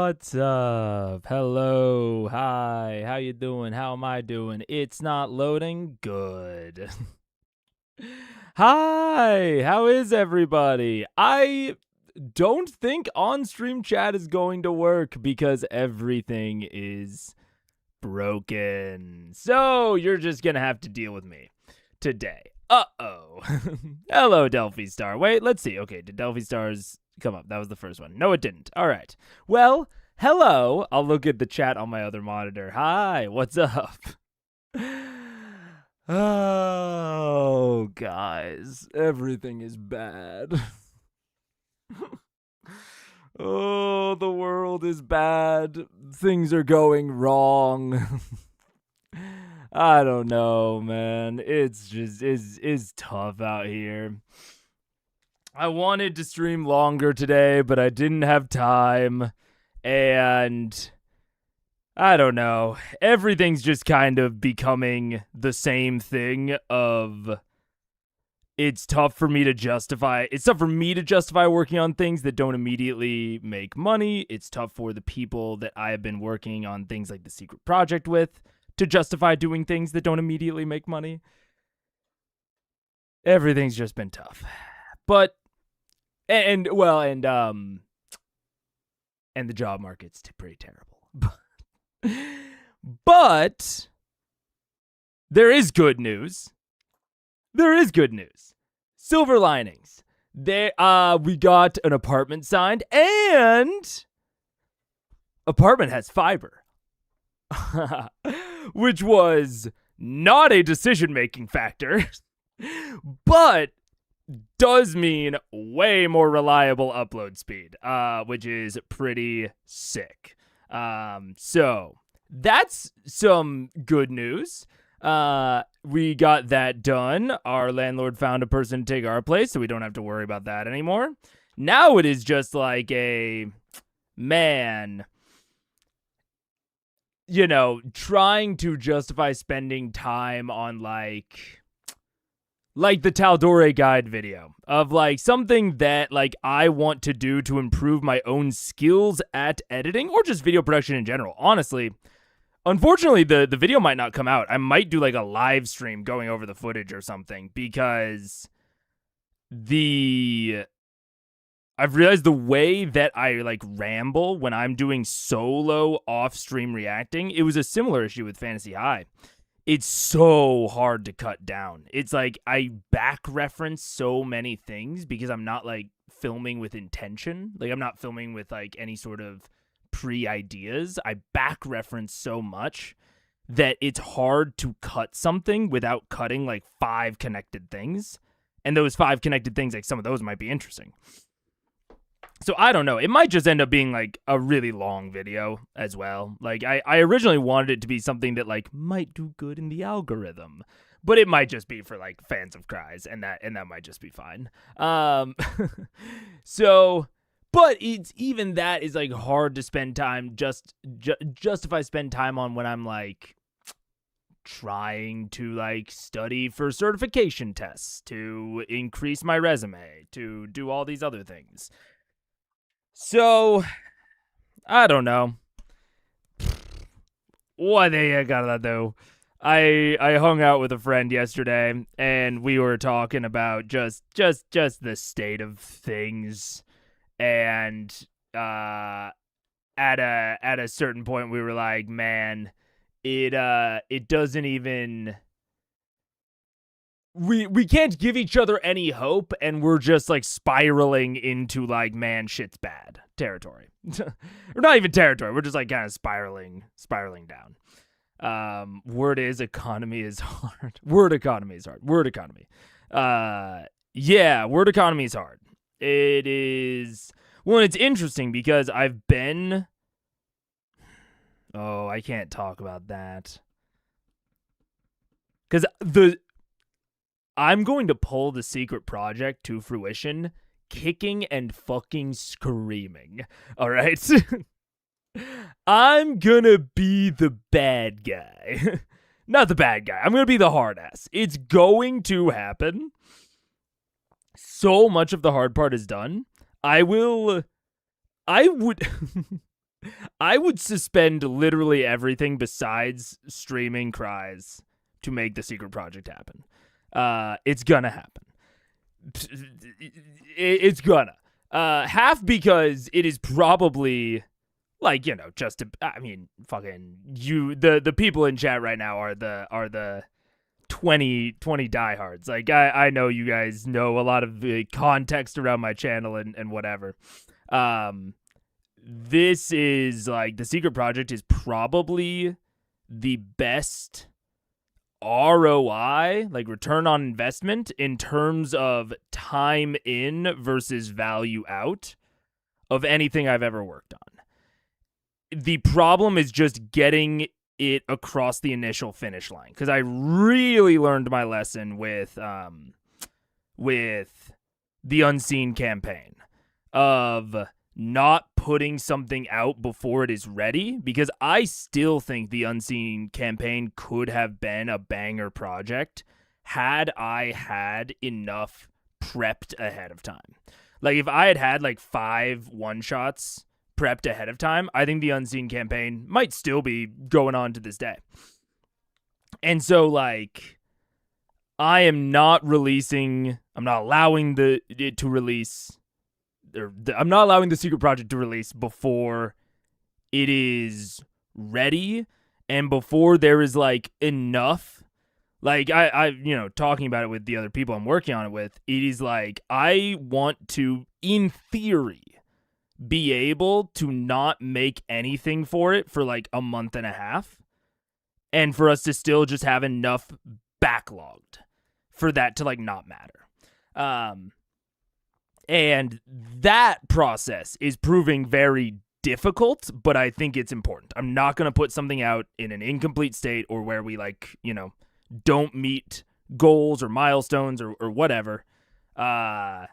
What's up? Hello. Hi. How you doing? How am I doing? It's not loading. Good. Hi. How is everybody? I don't think on-stream chat is going to work because everything is broken. So you're just going to have to deal with me today. Uh-oh. Hello, Delphi Star. Wait, let's see. Okay, did Delphi Stars come up? That was the first one. No, it didn't. All right. Well, hello. I'll look at the chat on my other monitor. Hi, what's up? Oh, guys, everything is bad. Oh, the world is bad. Things are going wrong. I don't know, man. It's just is tough out here. I wanted to stream longer today, but I didn't have time. And I don't know. Everything's just kind of becoming the same thing of it's tough for me to justify working on things that don't immediately make money. It's tough for the people that I have been working on things like the secret project with to justify doing things that don't immediately make money. Everything's just been tough. But and the job market's pretty terrible. But there is good news. Silver linings. We got an apartment signed, and apartment has fiber. Which was not a decision-making factor, but does mean way more reliable upload speed, which is pretty sick. So that's some good news. We got that done. Our landlord found a person to take our place, so we don't have to worry about that anymore. Now it is just like trying to justify spending time on like the Taldore guide video of like something that like I want to do to improve my own skills at editing or just video production in general. Honestly, unfortunately, the video might not come out. I might do like a live stream going over the footage or something because I've realized the way that I like ramble when I'm doing solo off-stream reacting, it was a similar issue with Fantasy High. It's so hard to cut down. It's like I back reference so many things because I'm not like filming with intention. Like I'm not filming with like any sort of pre-ideas. I back reference so much that it's hard to cut something without cutting like 5 connected things. And those 5 connected things, like some of those might be interesting. So I don't know. It might just end up being like a really long video as well. Like I originally wanted it to be something that like might do good in the algorithm, but it might just be for like fans of Cries, and that might just be fine. So, but it's even that is like hard to spend time justify spend time on when I'm like trying to like study for certification tests, to increase my resume, to do all these other things. So, I don't know. What the heck out of that, though? I hung out with a friend yesterday, and we were talking about just the state of things. And at a certain point, we were like, man, it doesn't even. We can't give each other any hope, and we're just like spiraling into like, man, shit's bad territory. Or not even territory, we're just like kind of spiraling down. Word is economy is hard. Word economy is hard. Word economy is hard. It is. Well, it's interesting because I can't talk about that because I'm going to pull the secret project to fruition, kicking and fucking screaming. All right? I'm gonna be the bad guy. Not the bad guy. I'm gonna be the hard ass. It's going to happen. So much of the hard part is done. I would I would suspend literally everything besides streaming cries to make the secret project happen. It's gonna happen. It's gonna. Half because it is probably like, just to, I mean, fucking the people in chat right now are the 20 diehards. Like, I know you guys know a lot of the context around my channel and whatever. This is like, the secret project is probably the best ROI, like return on investment, in terms of time in versus value out of anything I've ever worked on. The problem is just getting it across the initial finish line, because I really learned my lesson with the Unseen campaign of not putting something out before it is ready, because I still think the Unseen campaign could have been a banger project had I had enough prepped ahead of time. Like, if I had like 5 one-shots prepped ahead of time, I think the Unseen campaign might still be going on to this day. And so, like, I'm not allowing it to release, I'm not allowing the secret project to release before it is ready and before there is like enough. Like, I talking about it with the other people I'm working on it with, it is like, I want to, in theory, be able to not make anything for it for like a month and a half, and for us to still just have enough backlogged for that to like not matter. And that process is proving very difficult, but I think it's important. I'm not going to put something out in an incomplete state, or where we like, don't meet goals or milestones or whatever, a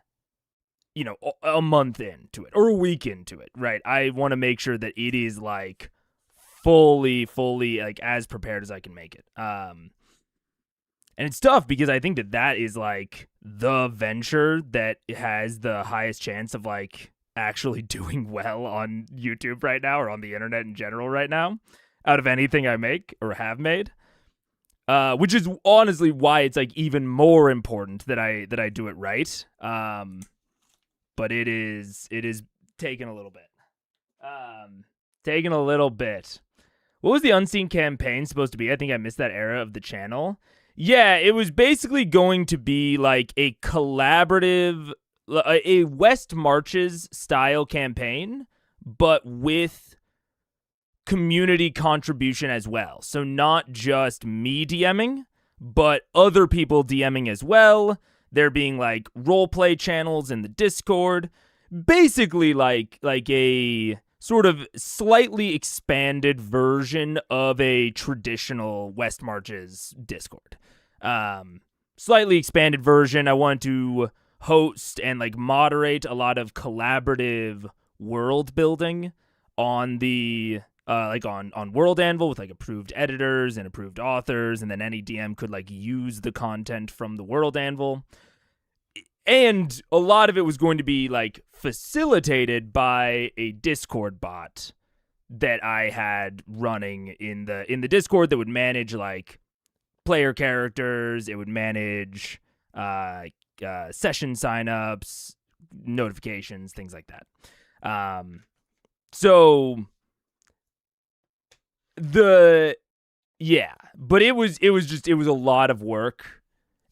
month into it or a week into it, right? I want to make sure that it is like fully like as prepared as I can make it. And it's tough because I think that is like the venture that has the highest chance of like actually doing well on YouTube right now, or on the internet in general right now, out of anything I make or have made. Which is honestly why it's like even more important that I do it right. But it is taking a little bit. What was the Unseen campaign supposed to be? I think I missed that era of the channel. Yeah, it was basically going to be like a collaborative, a West Marches style campaign, but with community contribution as well. So not just me DMing, but other people DMing as well. There being like roleplay channels in the Discord. Basically like a sort of slightly expanded version of a traditional West Marches Discord. Slightly expanded version. I wanted to host and like moderate a lot of collaborative world building on the on World Anvil with like approved editors and approved authors, and then any DM could like use the content from the World Anvil. And a lot of it was going to be like facilitated by a Discord bot that I had running in the Discord that would manage like player characters. It would manage session signups, notifications, things like that. But it was a lot of work,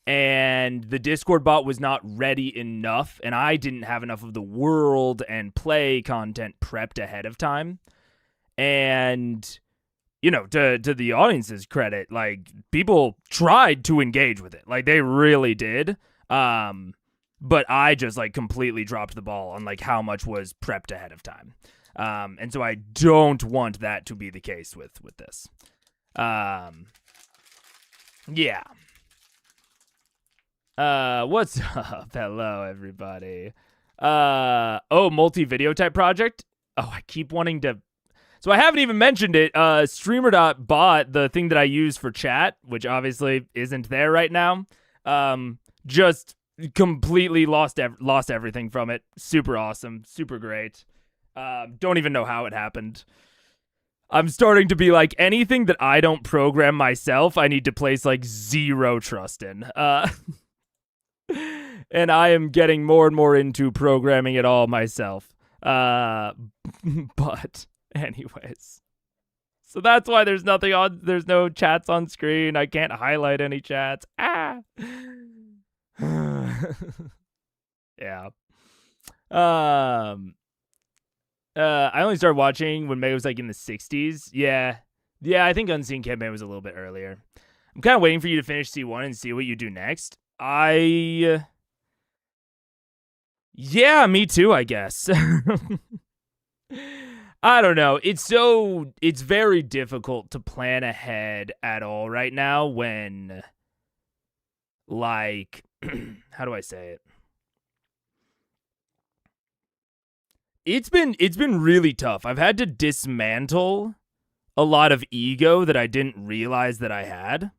and the Discord bot was not ready enough, and I didn't have enough of the world and play content prepped ahead of time. And to the audience's credit, like, people tried to engage with it, like they really did. But I just like completely dropped the ball on like how much was prepped ahead of time. And so I don't want that to be the case with this. Yeah. What's up? Hello, everybody. Multi-video type project? Oh, I keep wanting to... So I haven't even mentioned it. Streamer.bot, the thing that I use for chat, which obviously isn't there right now, just completely lost everything from it. Super awesome. Super great. Don't even know how it happened. I'm starting to be like, anything that I don't program myself, I need to place like zero trust in. And I am getting more and more into programming it all myself. But anyways. So that's why there's no chats on screen. I can't highlight any chats. Ah. Yeah. I only started watching when May was like in the 60s. Yeah, I think Unseen Campaign was a little bit earlier. I'm kind of waiting for you to finish C1 and see what you do next. Yeah, me too, I guess. I don't know. It's very difficult to plan ahead at all right now when, like, how do I say it? It's been really tough. I've had to dismantle a lot of ego that I didn't realize that I had,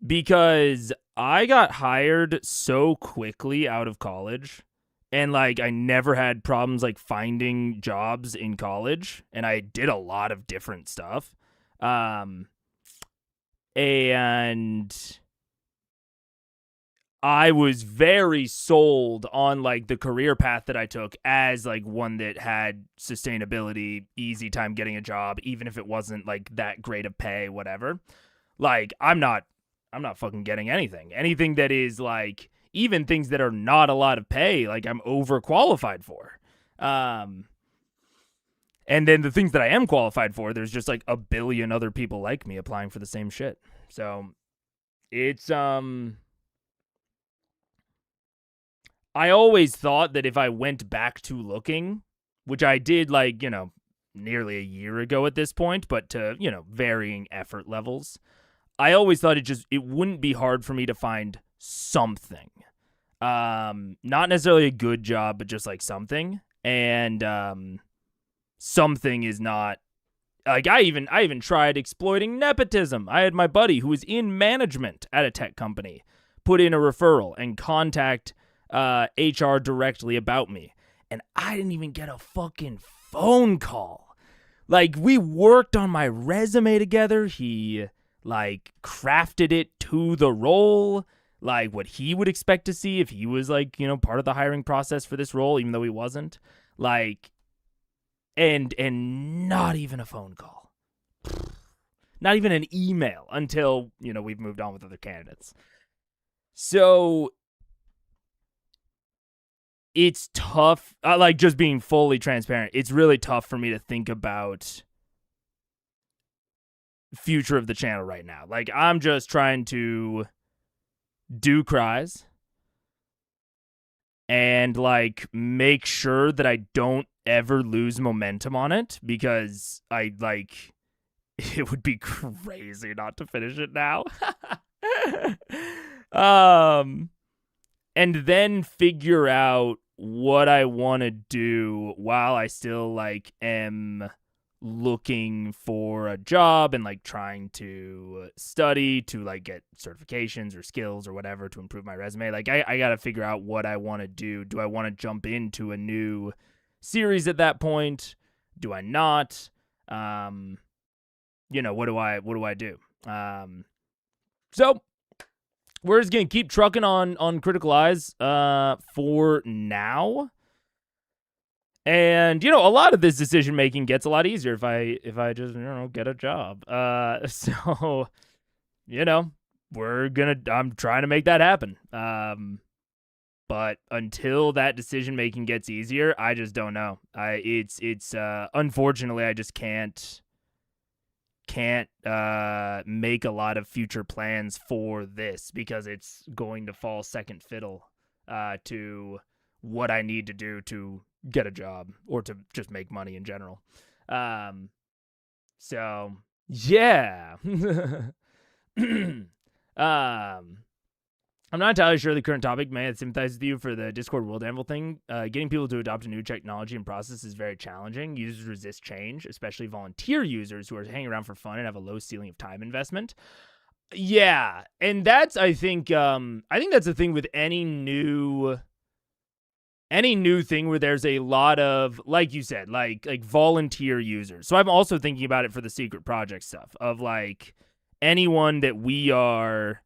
because I got hired so quickly out of college, and like I never had problems like finding jobs in college, and I did a lot of different stuff. And I was very sold on like the career path that I took as like one that had sustainability, easy time getting a job, even if it wasn't like that great of pay, whatever. Like I'm not fucking getting anything. Anything that is like, even things that are not a lot of pay, like I'm overqualified for. And then the things that I am qualified for, there's just like a billion other people like me applying for the same shit. So it's I always thought that if I went back to looking, which I did like, nearly a year ago at this point, but to, varying effort levels, I always thought it wouldn't be hard for me to find something. Not necessarily a good job, but just like something. And something is not like, I even tried exploiting nepotism. I had my buddy who was in management at a tech company put in a referral and contact HR directly about me, and I didn't even get a fucking phone call. Like, we worked on my resume together. He like crafted it to the role, like what he would expect to see if he was like, part of the hiring process for this role, even though he wasn't. Like, and not even a phone call, not even an email until we've moved on with other candidates. So it's tough, like just being fully transparent, it's really tough for me to think about future of the channel right now. Like, I'm just trying to do cries and like make sure that I don't ever lose momentum on it, because I like, it would be crazy not to finish it now. And then figure out what I want to do while I still like am looking for a job and like trying to study to like get certifications or skills or whatever to improve my resume. Like I got to figure out what I want to do. Do I want to jump into a new series at that point? Do I not? What do I do? So we're just going to keep trucking on Critical Eyes for now. And, a lot of this decision making gets a lot easier if I just, get a job. So, I'm trying to make that happen. But until that decision making gets easier, I just don't know. It's unfortunately, I just can't make a lot of future plans for this, because it's going to fall second fiddle to what I need to do to get a job or to just make money in general. So yeah. I'm not entirely sure the current topic may have sympathized with you for the Discord World Anvil thing. Getting people to adopt a new technology and process is very challenging. Users resist change, especially volunteer users who are hanging around for fun and have a low ceiling of time investment. Yeah, and that's, I think that's the thing with any new any new thing where there's a lot of, like you said, like volunteer users. So I'm also thinking about it for the secret project stuff of like anyone that we are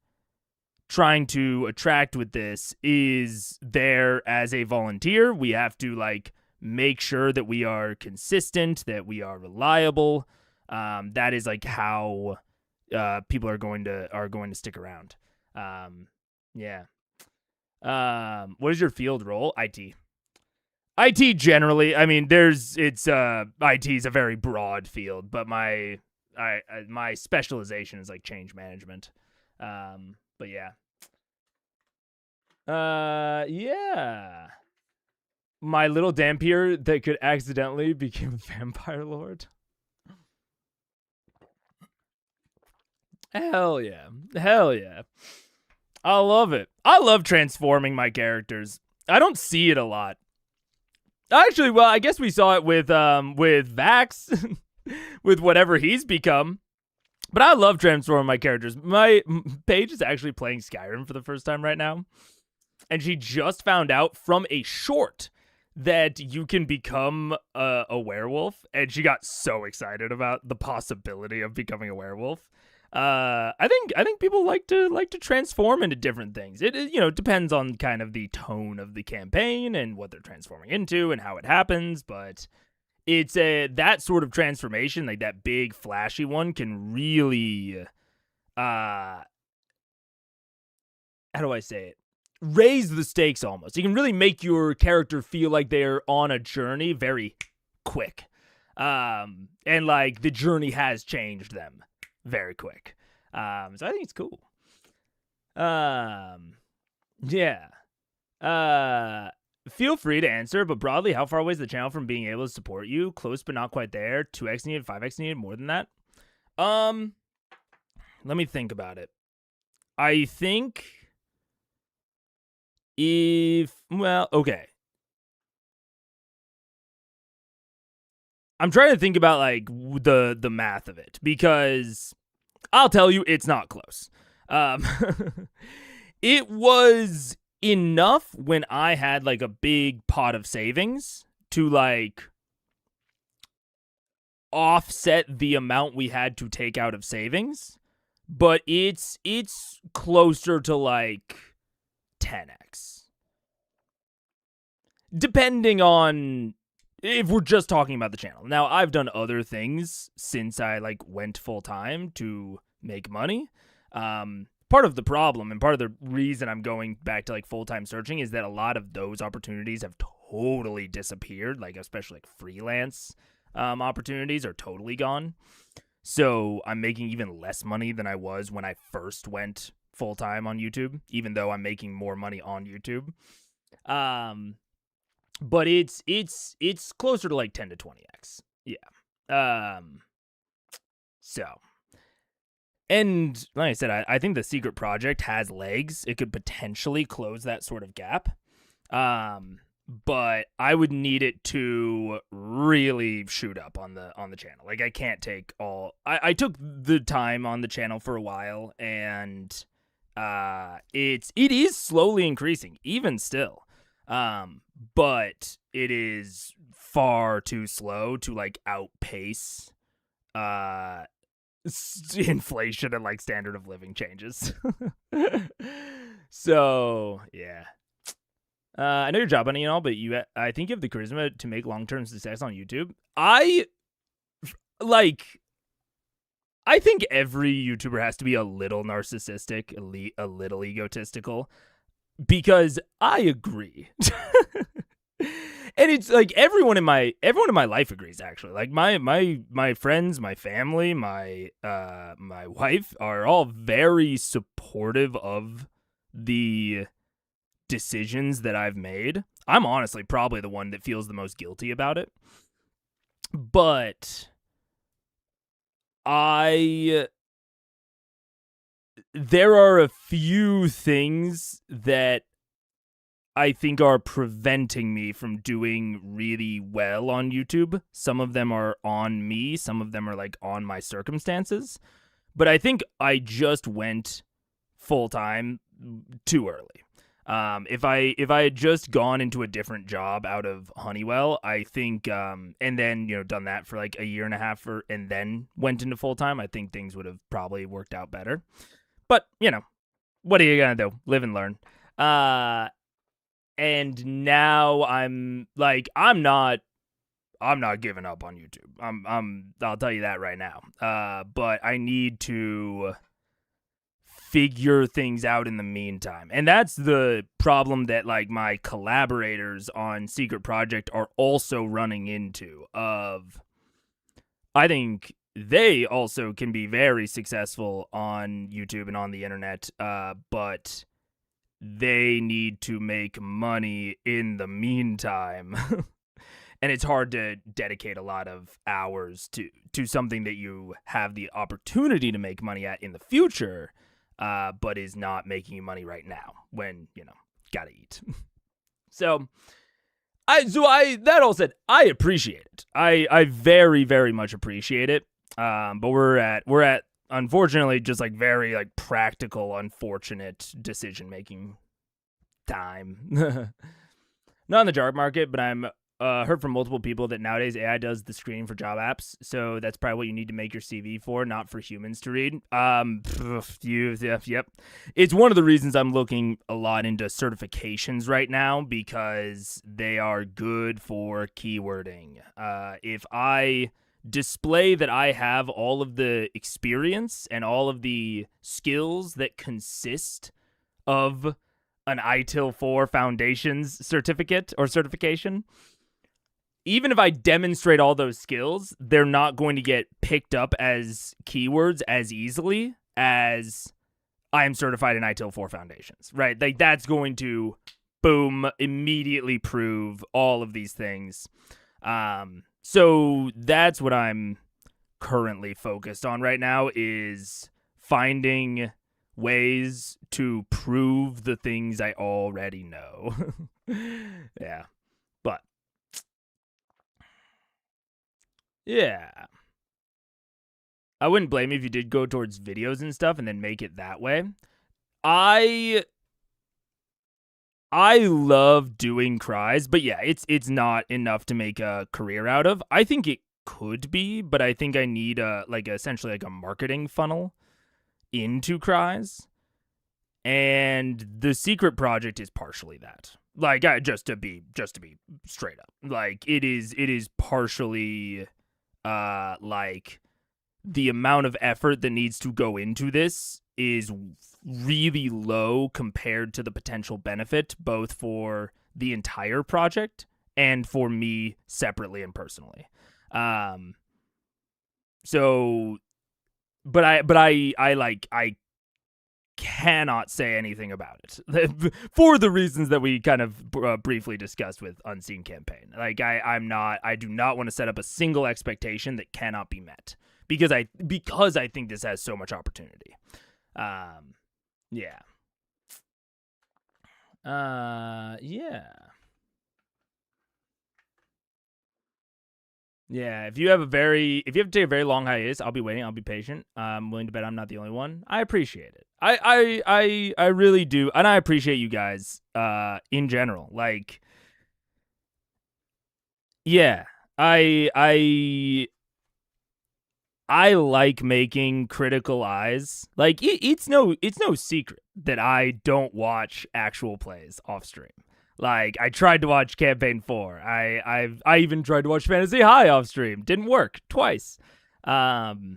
trying to attract with this is there as a volunteer. We have to like make sure that we are consistent, that we are reliable. That is like how people are going to stick around. Yeah. What is your field role? IT. IT generally. I mean, IT is a very broad field, but my specialization is like change management. But yeah. Yeah. My little Dampier that could accidentally become a vampire lord. Hell yeah. Hell yeah. I love it. I love transforming my characters. I don't see it a lot. Actually, well, I guess we saw it with Vax, with whatever he's become. But I love transforming my characters. My Paige is actually playing Skyrim for the first time right now. And she just found out from a short that you can become a werewolf. And she got so excited about the possibility of becoming a werewolf. I think people like to transform into different things. It depends on kind of the tone of the campaign and what they're transforming into and how it happens, but it's that sort of transformation, like that big flashy one, can really how do I say it? Raise the stakes almost. You can really make your character feel like they're on a journey very quick. And like the journey has changed them very quick. So I think it's cool. Yeah. Feel free to answer, but broadly, how far away is the channel from being able to support you? Close but not quite there. 2x needed, 5x needed, more than that? Let me think about it. I think okay. I'm trying to think about like the math of it, because I'll tell you it's not close. It was enough when I had like a big pot of savings to like offset the amount we had to take out of savings, but it's closer to like 10x. Depending on if we're just talking about the channel. Now, I've done other things since I like went full time to make money. Part of the problem and part of the reason I'm going back to like full-time searching is that a lot of those opportunities have totally disappeared, like especially like freelance opportunities are totally gone. So I'm making even less money than I was when I first went full-time on YouTube, even though I'm making more money on YouTube. But it's closer to like 10 to 20x. Yeah. So, and like I said, I think the secret project has legs. It could potentially close that sort of gap. But I would need it to really shoot up on the channel. Like I can't take all. I took the time on the channel for a while, and it is slowly increasing, even still. But it is far too slow to like outpace inflation and like standard of living changes. So yeah. I know you're job hunting and all, but I think you have the charisma to make long-term success on YouTube. I think every YouTuber has to be a little narcissistic, a little egotistical, because I agree. And it's like everyone in my life agrees, actually. Like my friends, my family, my wife are all very supportive of the decisions that I've made. I'm honestly probably the one that feels the most guilty about it. But there are a few things that I think are preventing me from doing really well on YouTube. Some of them are on me. Some of them are like on my circumstances. But I think I just went full time too early. If I had just gone into a different job out of Honeywell, I think, and then done that for like a year and a half, and then went into full time, I think things would have probably worked out better. But what are you gonna do? Live and learn. And now I'm not giving up on YouTube. I'll tell you that right now. But I need to figure things out in the meantime. And that's the problem that like my collaborators on Secret Project are also running into. I think they also can be very successful on YouTube and on the internet, but they need to make money in the meantime. And it's hard to dedicate a lot of hours to something that you have the opportunity to make money at in the future, but is not making you money right now when, gotta eat. So that all said, I appreciate it. I very, very much appreciate it. But we're at unfortunately just like very like practical, unfortunate decision-making time. Not in the job market, but I'm heard from multiple people that nowadays AI does the screening for job apps, so that's probably what you need to make your CV for, not for humans to read. Yep. It's one of the reasons I'm looking a lot into certifications right now, because they are good for keywording. If I display that I have all of the experience and all of the skills that consist of an ITIL 4 Foundations certificate or certification, even if I demonstrate all those skills, they're not going to get picked up as keywords as easily as I am certified in ITIL 4 Foundations, right? Like that's going to, boom, immediately prove all of these things. So that's what I'm currently focused on right now, is finding ways to prove the things I already know. Yeah. But yeah. I wouldn't blame you if you did go towards videos and stuff and then make it that way. I love doing cries, but yeah, it's not enough to make a career out of. I think it could be, but I think I need essentially like a marketing funnel into cries. And the Secret Project is partially that. Like, just to be straight up, like it is partially like the amount of effort that needs to go into this is really low compared to the potential benefit, both for the entire project and for me separately and personally. So, but I cannot say anything about it for the reasons that we kind of briefly discussed with Unseen Campaign. Like I do not want to set up a single expectation that cannot be met, because I think this has so much opportunity. Yeah. Yeah, if you have to take a very long hiatus, I'll be waiting. I'll be patient. I'm willing to bet I'm not the only one. I appreciate it. I really do, and I appreciate you guys in general. Like, yeah, I like making critical eyes. Like it's no secret that I don't watch actual plays off stream. Like, I tried to watch Campaign 4. I even tried to watch Fantasy High off stream. Didn't work twice. But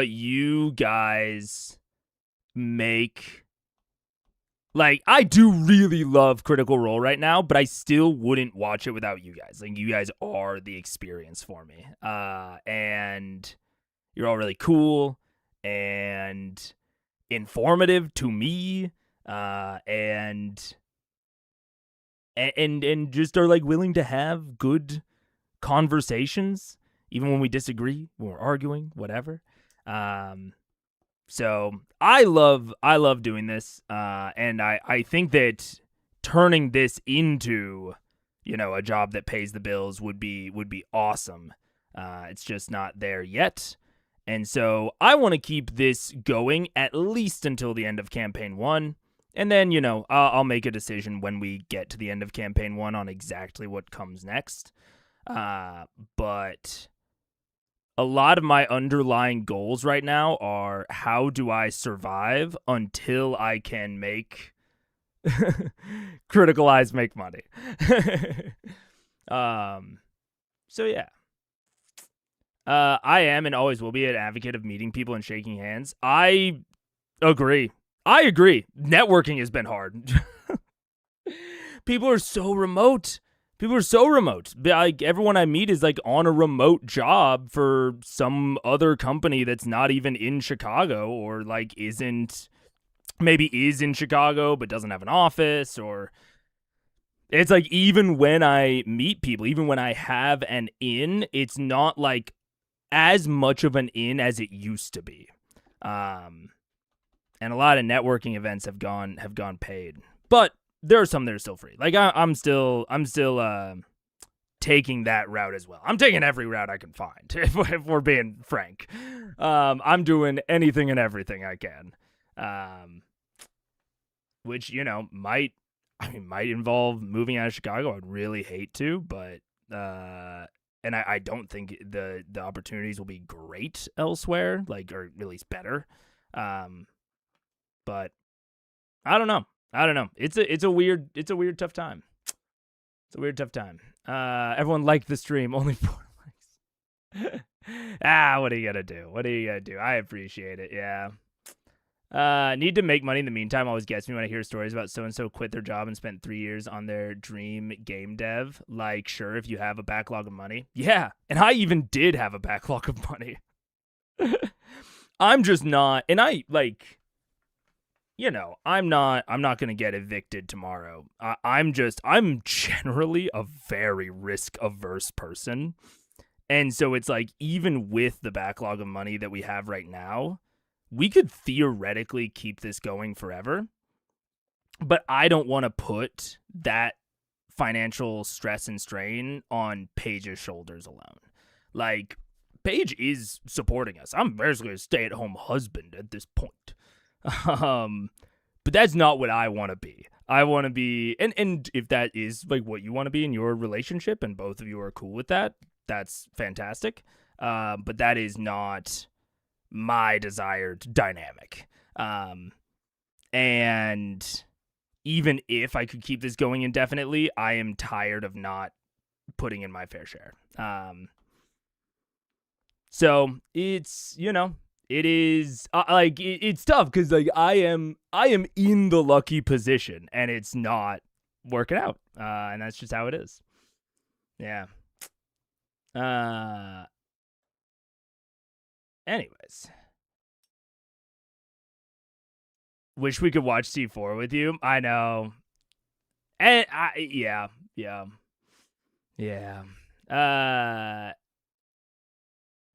you guys make, like, I do really love Critical Role right now, but I still wouldn't watch it without you guys. Like, you guys are the experience for me. And you're all really cool and informative to me. And just are like willing to have good conversations even when we disagree, when we're arguing, whatever. So I love doing this, and I think that turning this into, a job that pays the bills would be awesome. It's just not there yet. And so I want to keep this going at least until the end of Campaign 1. And then, I'll make a decision when we get to the end of campaign 1 on exactly what comes next. But a lot of my underlying goals right now are, how do I survive until I can make Critical Eyes make money? So yeah. I am and always will be an advocate of meeting people and shaking hands. I agree. Networking has been hard. People are so remote. Like, everyone I meet is like on a remote job for some other company that's not even in Chicago, or like maybe is in Chicago but doesn't have an office. Or it's like, even when I meet people, even when I have an in, it's not like as much of an in as it used to be. And a lot of networking events have gone paid, but there are some that are still free. Like, I'm still taking that route as well. I'm taking every route I can find, if we're being frank. I'm doing anything and everything I can, which, might involve moving out of Chicago. I'd really hate to, but and I don't think the opportunities will be great elsewhere, like, or at least better. But I don't know. It's a weird, tough time. Everyone liked the stream, only 4 likes. What are you gonna do? I appreciate it. Yeah. Need to make money in the meantime always gets me when I hear stories about so-and-so quit their job and spent 3 years on their dream game dev. Like, sure, if you have a backlog of money. Yeah, and I even did have a backlog of money. I'm just not, and I, like, I'm not going to get evicted tomorrow. I'm generally a very risk-averse person. And so it's like, even with the backlog of money that we have right now, we could theoretically keep this going forever. But I don't want to put that financial stress and strain on Paige's shoulders alone. Like, Paige is supporting us. I'm basically a stay-at-home husband at this point. But that's not what I want to be. I want to be, and if that is like what you want to be in your relationship, and both of you are cool with that, that's fantastic. But that is not my desired dynamic. And even if I could keep this going indefinitely, I am tired of not putting in my fair share. So it's, it is like, it's tough because, like, I am in the lucky position and it's not working out. And that's just how it is. Yeah. Anyways. Wish we could watch C4 with you. I know. And yeah.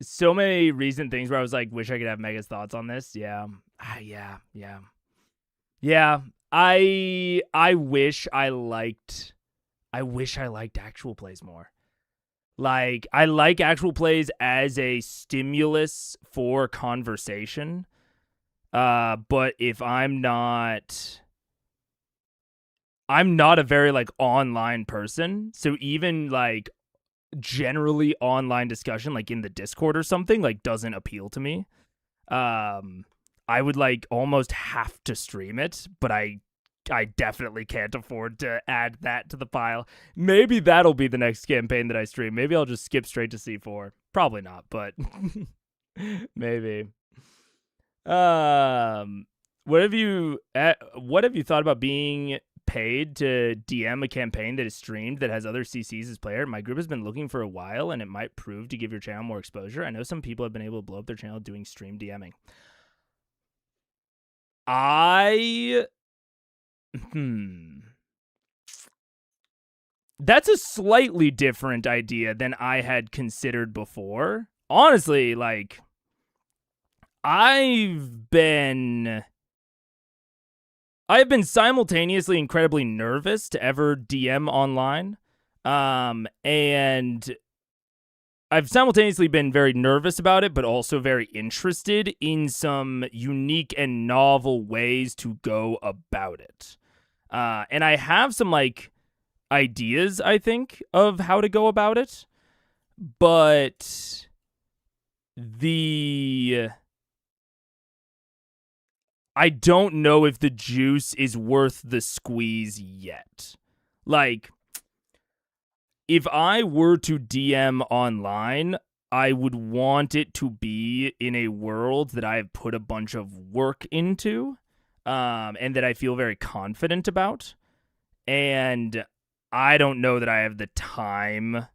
So many recent things where I was like, wish I could have Mega's thoughts on this. Yeah. I wish I liked actual plays more. Like, I like actual plays as a stimulus for conversation. But if I'm not a very, like, online person. So even, like, generally online discussion, like in the Discord or something, like, doesn't appeal to me. I would, like, almost have to stream it, but I definitely can't afford to add that to the pile. Maybe that'll be the next campaign that I stream. Maybe I'll just skip straight to C4. Probably not, but maybe. What have you thought about being paid to DM a campaign that is streamed that has other CCs as player? My group has been looking for a while, and it might prove to give your channel more exposure. I know some people have been able to blow up their channel doing stream DMing. That's a slightly different idea than I had considered before. Honestly, like, I've been simultaneously incredibly nervous to ever DM online. And I've simultaneously been very nervous about it, but also very interested in some unique and novel ways to go about it. And I have some like ideas, I think, of how to go about it, but the I don't know if the juice is worth the squeeze yet. Like, if I were to DM online, I would want it to be in a world that I have put a bunch of work into, and that I feel very confident about. And I don't know that I have the time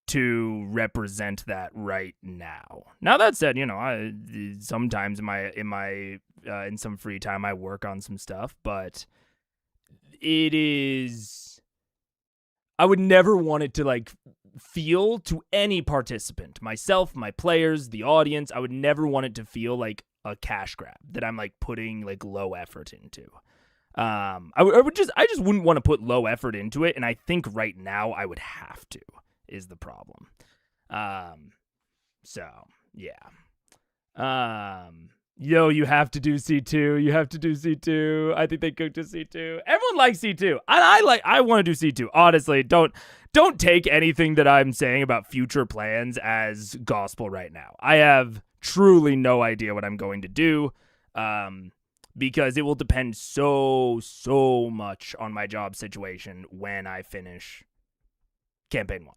to represent that right now. Now that said, I sometimes in some free time I work on some stuff, but it is I would never want it to like feel to any participant, myself, my players, the audience, I would never want it to feel like a cash grab that I'm like putting like low effort into. I just wouldn't want to put low effort into it, and I think right now I would have to is the problem. So yeah. Yo, you have to do C2. You have to do C2. I think they cooked to C2. Everyone likes C2. I want to do C2. Honestly, don't take anything that I'm saying about future plans as gospel right now. I have truly no idea what I'm going to do. Because it will depend so much on my job situation when I finish campaign 1.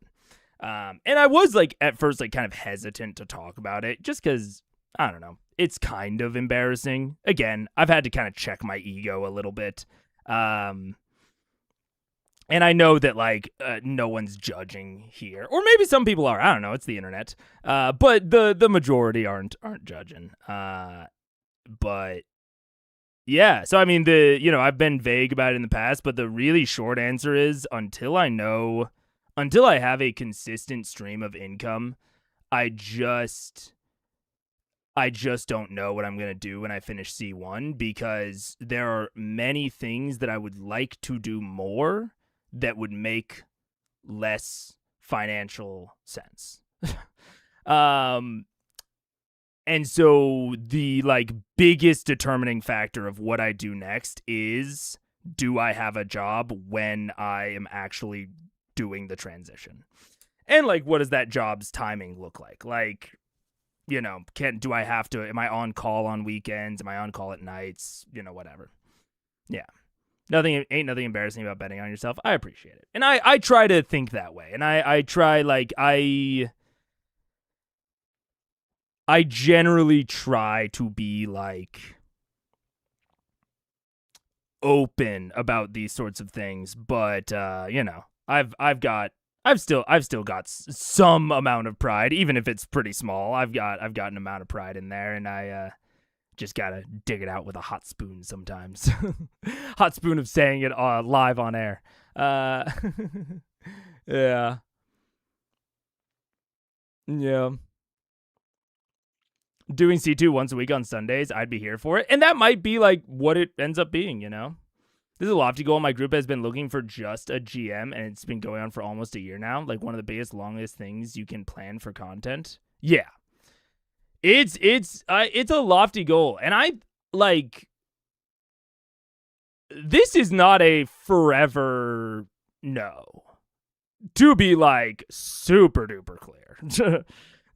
And I was like at first like kind of hesitant to talk about it just because I don't know, it's kind of embarrassing. Again, I've had to kind of check my ego a little bit. And I know that like no one's judging here, or maybe some people are. I don't know. It's the internet. But the majority aren't judging. But yeah, so I mean I've been vague about it in the past, but the really short answer is until I have a consistent stream of income, I just don't know what I'm going to do when I finish C1, because there are many things that I would like to do more that would make less financial sense. And so the like biggest determining factor of what I do next is, do I have a job when I am actually doing the transition? And like, what does that job's timing look like? Like, do I have to, am I on call on weekends? Am I on call at nights? Whatever. Yeah. Ain't nothing embarrassing about betting on yourself. I appreciate it. And I try to think that way. And I try like, I generally try to be like open about these sorts of things, but I've still got some amount of pride, even if it's pretty small. I've got an amount of pride in there, and I just gotta dig it out with a hot spoon sometimes. Hot spoon of saying it live on air. Yeah. Yeah. Doing C2 once a week on Sundays, I'd be here for it. And that might be like what it ends up being, This is a lofty goal. My group has been looking for just a GM, and it's been going on for almost a year now. Like one of the biggest, longest things you can plan for content. Yeah. It's a lofty goal. And I like, this is not a forever no. To be like super duper clear.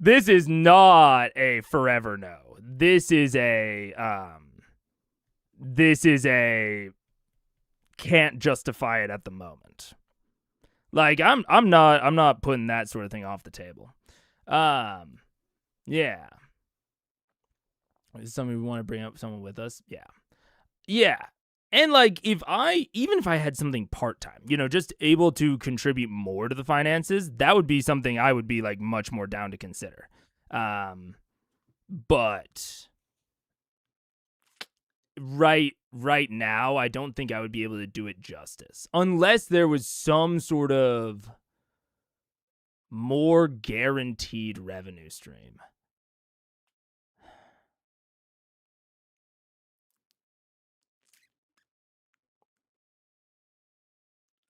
This is not a forever no. This is a can't justify it at the moment. Like I'm not putting that sort of thing off the table. Yeah. Is something we want to bring up someone with us? Yeah. Yeah. And like even if I had something part-time, just able to contribute more to the finances, that would be something I would be like much more down to consider. But right now, I don't think I would be able to do it justice unless there was some sort of more guaranteed revenue stream.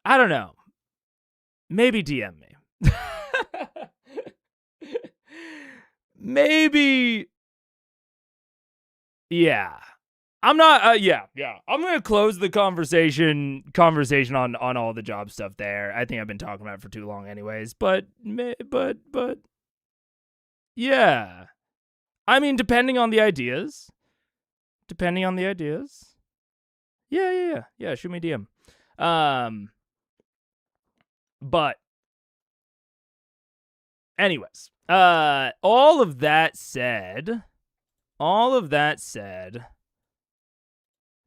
I don't know. Maybe DM me. maybe. Yeah. I'm not. Yeah. I'm gonna close the conversation on all the job stuff there. I think I've been talking about it for too long, anyways. But yeah. I mean, depending on the ideas. Yeah. Shoot me DM. But anyways, all of that said.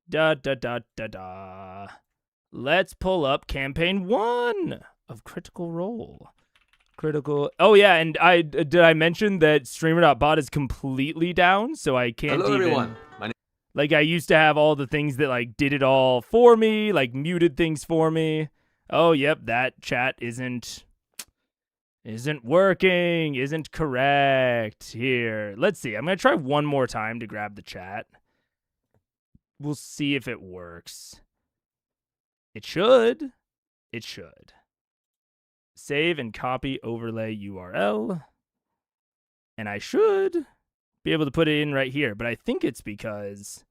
Da. Let's pull up campaign 1 of Critical Role. Oh yeah, and I mention that streamer.bot is completely down, so I can't Hello, everyone. Like, I used to have all the things that, like, did it all for me, like, muted things for me. Oh, yep, that chat isn't working, isn't correct. Here, let's see. I'm going to try one more time to grab the chat. We'll see if it works. It should. Save and copy overlay URL. And I should be able to put it in right here, but I think it's because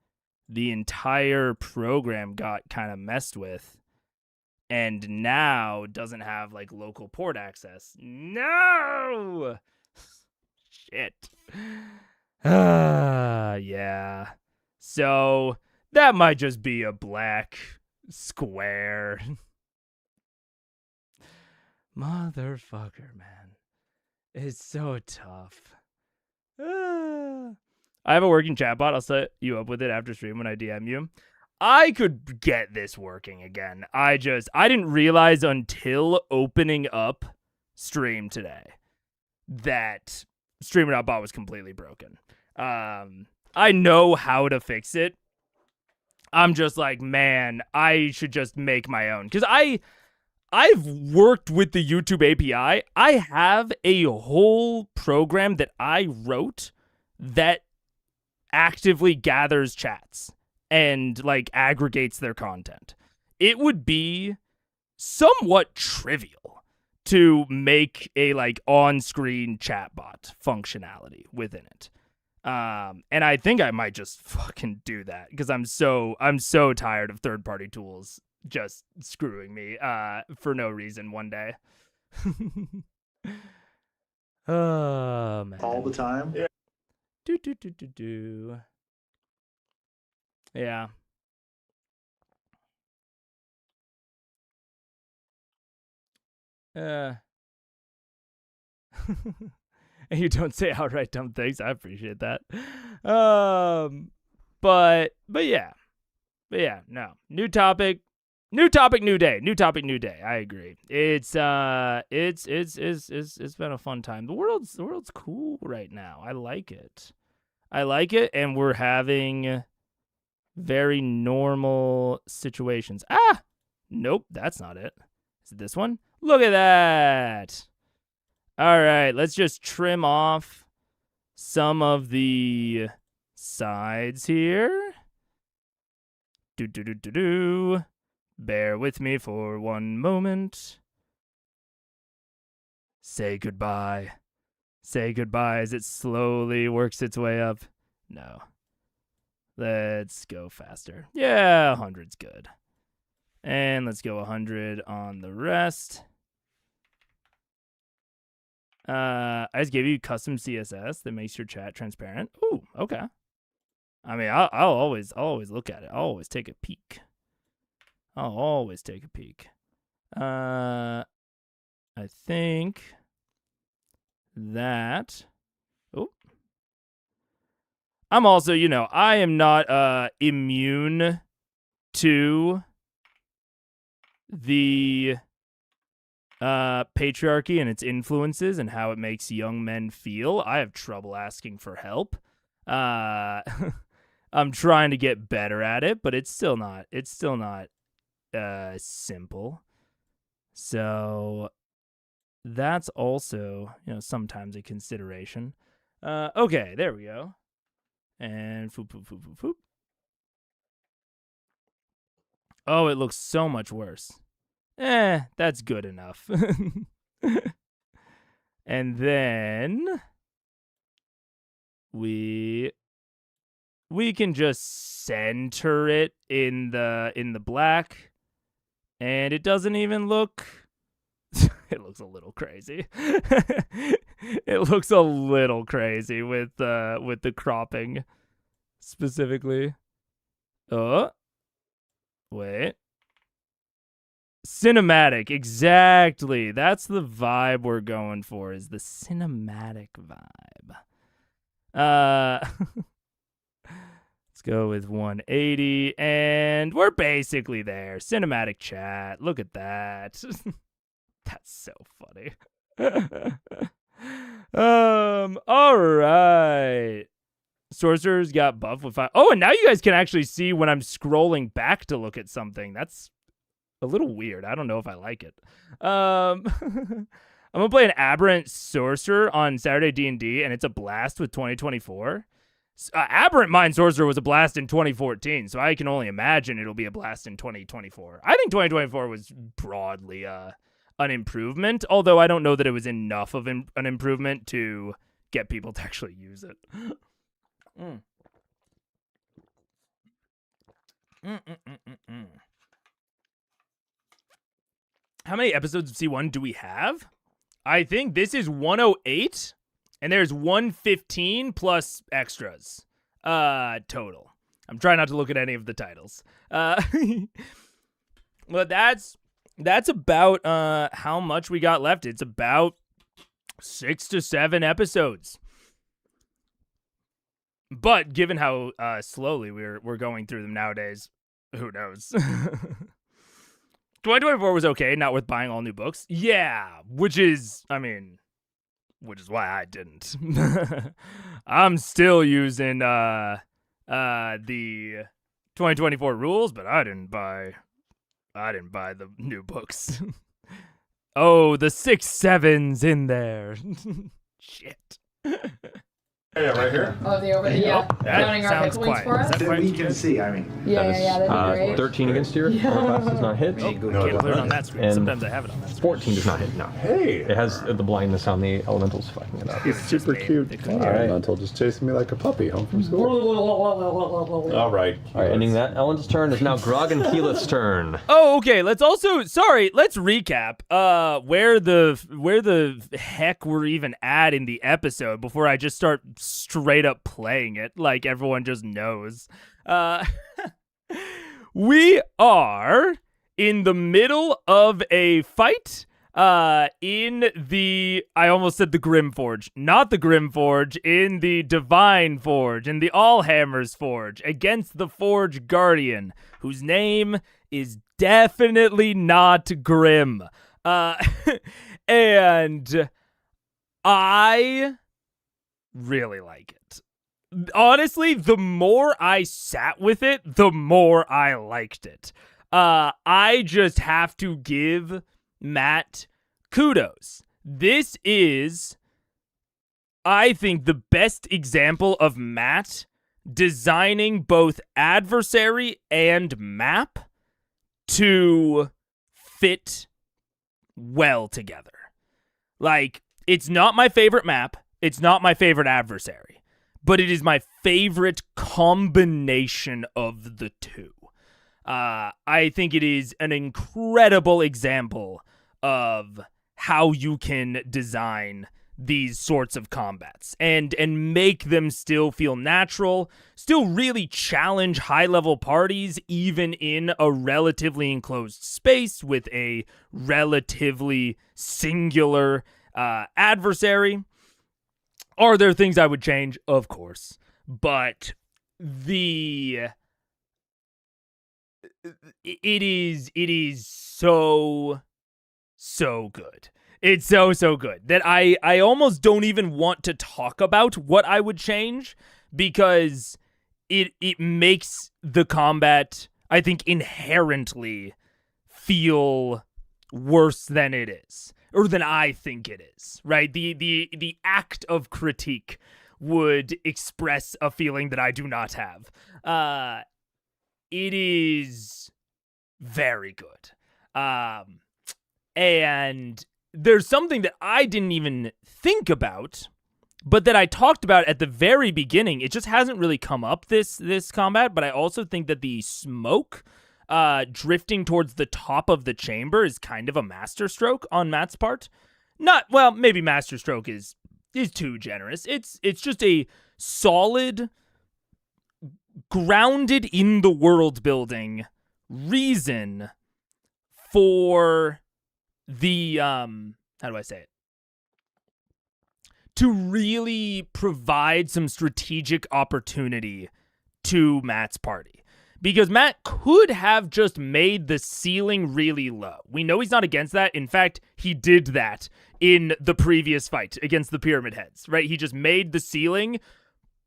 the entire program got kind of messed with and now doesn't have like local port access. No! Shit. Yeah. So that might just be a black square. Motherfucker, man. It's so tough. I have a working chatbot. I'll set you up with it after stream when I DM you. I could get this working again. I didn't realize until opening up stream today that streamer.bot was completely broken. I know how to fix it. I'm just like, man, I should just make my own. Because I've worked with the YouTube API. I have a whole program that I wrote that actively gathers chats and like aggregates their content. It would be somewhat trivial to make a like on-screen chatbot functionality within it. And I think I might just fucking do that because I'm so tired of third-party tools just screwing me for no reason one day. Oh man. All the time. Yeah. Do. Yeah. You don't say outright dumb things. I appreciate that. But yeah. No. New topic, new day. I agree. It's been a fun time. The world's cool right now. I like it, and we're having very normal situations. Nope, that's not it. Is it this one? Look at that. All right, let's just trim off some of the sides here. Bear with me for one moment. Say goodbye as it slowly works its way up. No. Let's go faster. Yeah, 100's good. And let's go 100 on the rest. I just gave you custom CSS that makes your chat transparent. Ooh, okay. I mean, I'll always look at it. I'll always take a peek. I think that. Oh. I'm also, I am not immune to the patriarchy and its influences and how it makes young men feel. I have trouble asking for help. I'm trying to get better at it, but it's still not simple. So that's also, sometimes a consideration. Okay, there we go. And foop. Oh, it looks so much worse. That's good enough. And then we can just center it in the black, and it doesn't even look. It looks a little crazy. It looks a little crazy with the cropping specifically. Oh, wait. Cinematic, exactly. That's the vibe we're going for, is the cinematic vibe. Let's go with 180, and we're basically there. Cinematic chat. Look at that. That's so funny. All right. Sorcerers got buffed with 5. Oh, and now you guys can actually see when I'm scrolling back to look at something. That's a little weird. I don't know if I like it. I'm gonna play an aberrant sorcerer on Saturday D&D, and it's a blast with 2024. Aberrant Mind Sorcerer was a blast in 2014, so I can only imagine it'll be a blast in 2024. I think 2024 was broadly an improvement, although I don't know that it was enough of an improvement to get people to actually use it. How many episodes of C1 do we have? I think this is 108, and there's 115 plus extras total. I'm trying not to look at any of the titles. Well, that's about how much we got left. It's about 6 to 7 episodes. But given how slowly we're going through them nowadays, who knows? 2024 was okay, not worth buying all new books. Yeah, which is why I didn't. I'm still using the 2024 rules, but I didn't buy the new books. Oh, the 6-7's in there. Shit. Yeah, right here. Oh, the over yeah. That sounds quiet. For us? Is that That quiet? we can see, I mean. That'd be great. 13 against your class does not hit. Oh, can't put it on that screen. And Sometimes I have it on that screen. 14 does not hit, no. Hey! It has the blindness on the elementals fucking it up. He's super cute. Elemental just chasing me like a puppy home from school. All right. All right, ending that elemental's turn is now Grog and Keyleth's turn. Oh, okay. Let's recap where the heck we're even at in the episode before I just start straight up playing it like everyone just knows. We are in the middle of a fight in the, I almost said the Grim Forge, not the Grim Forge, in the Divine Forge, in the Allhammer's Forge, against the Forge Guardian, whose name is definitely not Grim. And I really like it. Honestly, the more I sat with it, the more I liked it. I just have to give Matt kudos. This is, I think, the best example of Matt designing both adversary and map to fit well together. Like, it's not my favorite map. It's not my favorite adversary, but it is my favorite combination of the two. I think it is an incredible example of how you can design these sorts of combats and make them still feel natural, still really challenge high-level parties, even in a relatively enclosed space with a relatively singular adversary. Are there things I would change? Of course. But it is so good. It's so good that I almost don't even want to talk about what I would change, because it makes the combat, I think, inherently feel worse than it is, or than I think it is, right? The act of critique would express a feeling that I do not have. It is very good. And there's something that I didn't even think about but that I talked about at the very beginning. It just hasn't really come up this combat, but I also think that the smoke drifting towards the top of the chamber is kind of a masterstroke on Matt's part. Maybe masterstroke is too generous. It's just a solid, grounded in the world building reason for the how do I say it? To really provide some strategic opportunity to Matt's party. Because Matt could have just made the ceiling really low. We know he's not against that. In fact, he did that in the previous fight against the Pyramid Heads, right? He just made the ceiling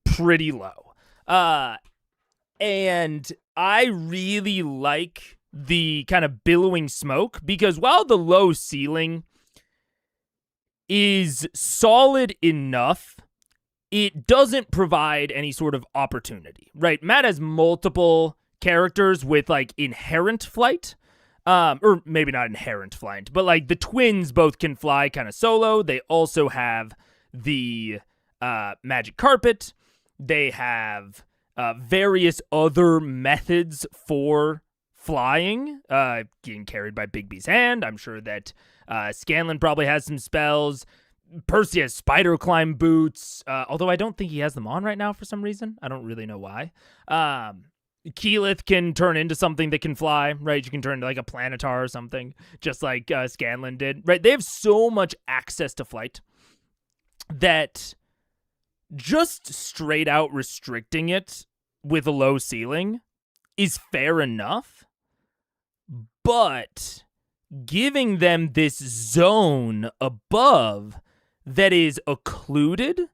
pretty low. And I really like the kind of billowing smoke, because while the low ceiling is solid enough, it doesn't provide any sort of opportunity, right? Matt has multiple characters with like inherent flight, or maybe not inherent flight, but like the twins both can fly kind of solo. They also have the magic carpet. They have various other methods for flying, getting carried by Bigby's hand. I'm sure that Scanlan probably has some spells. Percy has spider climb boots, although I don't think he has them on right now for some reason. I don't really know why. Keyleth can turn into something that can fly, right? You can turn into like a planetar or something, just like Scanlan did, right? They have so much access to flight that just straight out restricting it with a low ceiling is fair enough, but giving them this zone above that is occluded,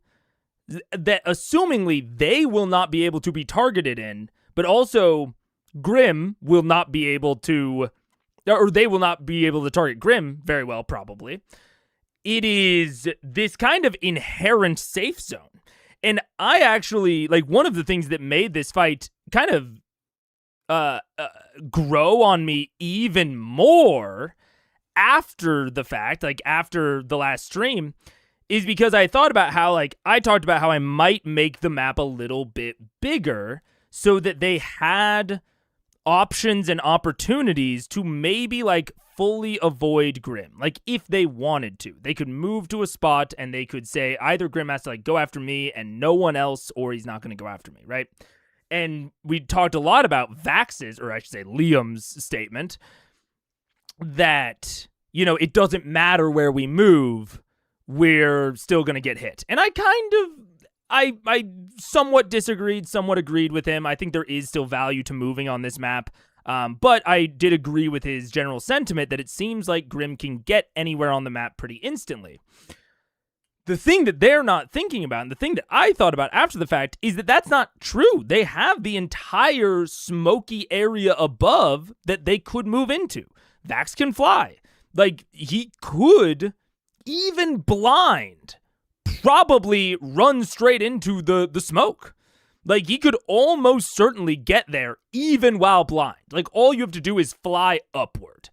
that assumingly they will not be able to be targeted in, but also Grim will not be able to, or they will not be able to target Grim very well, probably. It is this kind of inherent safe zone. And I actually, like, one of the things that made this fight kind of grow on me even more after the fact, like after the last stream, is because I thought about how, like, I talked about how I might make the map a little bit bigger so that they had options and opportunities to maybe, like, fully avoid Grim. Like, if they wanted to, they could move to a spot and they could say either Grim has to, like, go after me and no one else, or he's not going to go after me, right? And we talked a lot about Vax's, or I should say Liam's statement, that, you know, it doesn't matter where we move, we're still going to get hit. And I kind of, I somewhat disagreed, somewhat agreed with him. I think there is still value to moving on this map. But I did agree with his general sentiment that it seems like Grim can get anywhere on the map pretty instantly. The thing that they're not thinking about, and the thing that I thought about after the fact, is that that's not true. They have the entire smoky area above that they could move into. Vax can fly. Like, he could, even blind, probably run straight into the smoke. Like, he could almost certainly get there even while blind. Like, all you have to do is fly upward.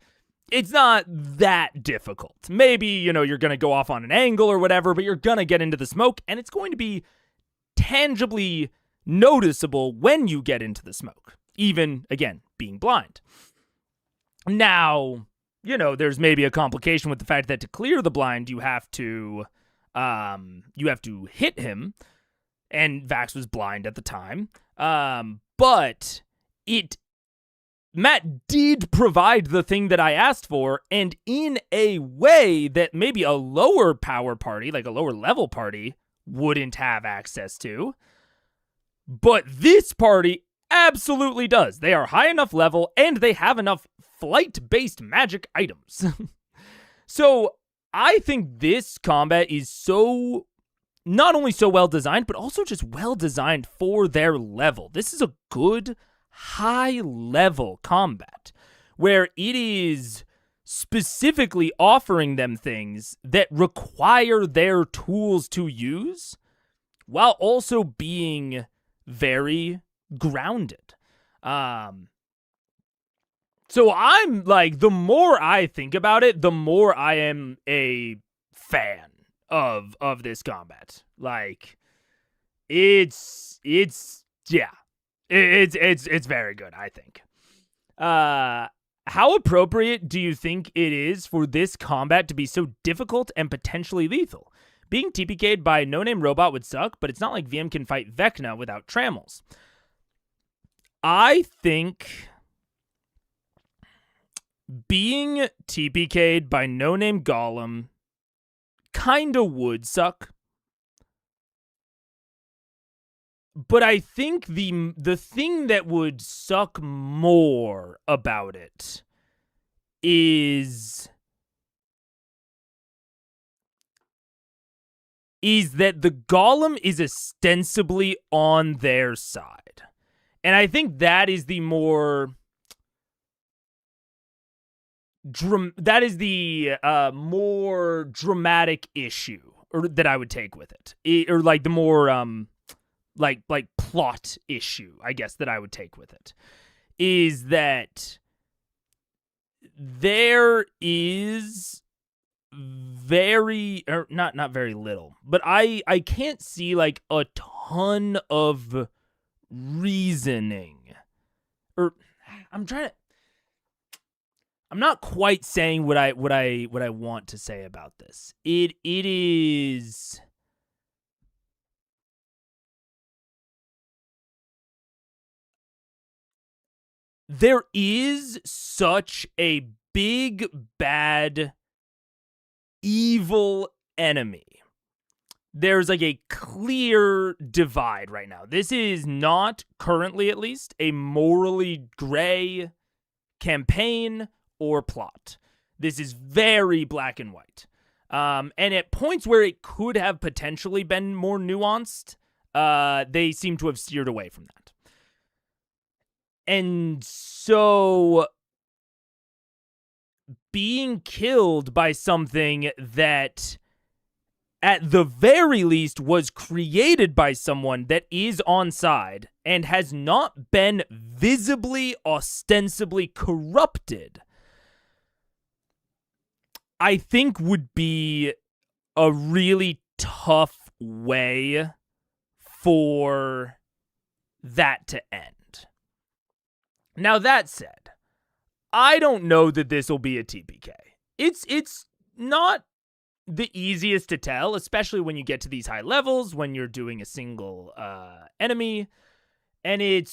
It's not that difficult. Maybe, you know, you're going to go off on an angle or whatever, but you're going to get into the smoke, and it's going to be tangibly noticeable when you get into the smoke, even, again, being blind. Now, you know, there's maybe a complication with the fact that to clear the blind, you have to hit him, and Vax was blind at the time. But Matt did provide the thing that I asked for, and in a way that maybe a lower power party, like a lower level party, wouldn't have access to. But this party absolutely does. They are high enough level, and they have enough flight-based magic items. So I think this combat is so, not only so well designed, but also just well designed for their level. This is a good high level combat where it is specifically offering them things that require their tools to use while also being very grounded. So I'm like, the more I think about it, the more I am a fan of this combat. Like, it's very good, I think. How appropriate do you think it is for this combat to be so difficult and potentially lethal? Being TPK'd by a no-name robot would suck, but it's not like VM can fight Vecna without trammels. I think being TPK'd by no-name Golem kinda would suck. But I think the thing that would suck more about it is that the Golem is ostensibly on their side. And I think that is the more more dramatic issue or that I would take with it. Or like the more like plot issue, I guess, that I would take with it, is that there is not very little, but I can't see like a ton of reasoning, or I'm not quite saying what I want to say about this. It is, there is such a big, bad, evil enemy. There's like a clear divide right now. This is not, currently at least, a morally gray campaign or plot. This is very black and white. And at points where it could have potentially been more nuanced, they seem to have steered away from that. And so being killed by something that at the very least was created by someone that is on side and has not been visibly, ostensibly corrupted, I think would be a really tough way for that to end. Now, that said, I don't know that this will be a TPK. It's not the easiest to tell, especially when you get to these high levels, when you're doing a single enemy, and it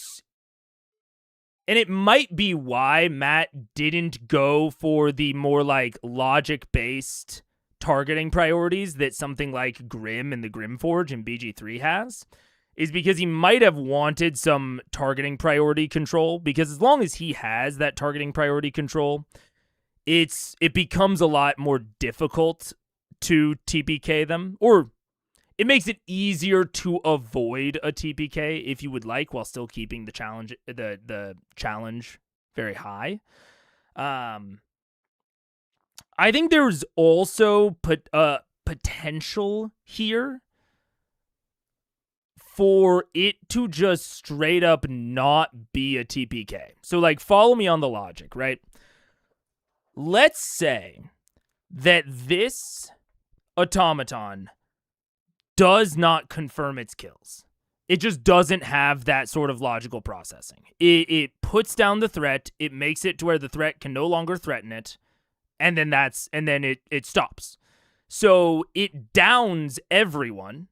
might be why Matt didn't go for the more like logic-based targeting priorities that something like Grim and the Grimforge and BG3 has, is because he might have wanted some targeting priority control, because as long as he has that targeting priority control, it becomes a lot more difficult to TPK them, or it makes it easier to avoid a TPK if you would like, while still keeping the challenge very high. I think there's also potential here for it to just straight up not be a TPK. So, like, follow me on the logic, right? Let's say that this automaton does not confirm its kills. It just doesn't have that sort of logical processing. It puts down the threat, it makes it to where the threat can no longer threaten it, and then it stops. So it downs everyone,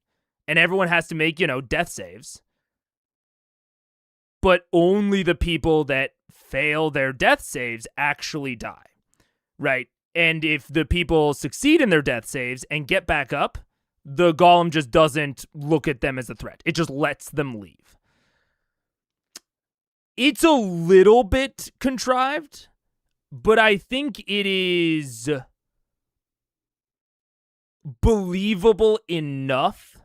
and everyone has to make, death saves. But only the people that fail their death saves actually die, right? And if the people succeed in their death saves and get back up, the Golem just doesn't look at them as a threat. It just lets them leave. It's a little bit contrived, but I think it is believable enough.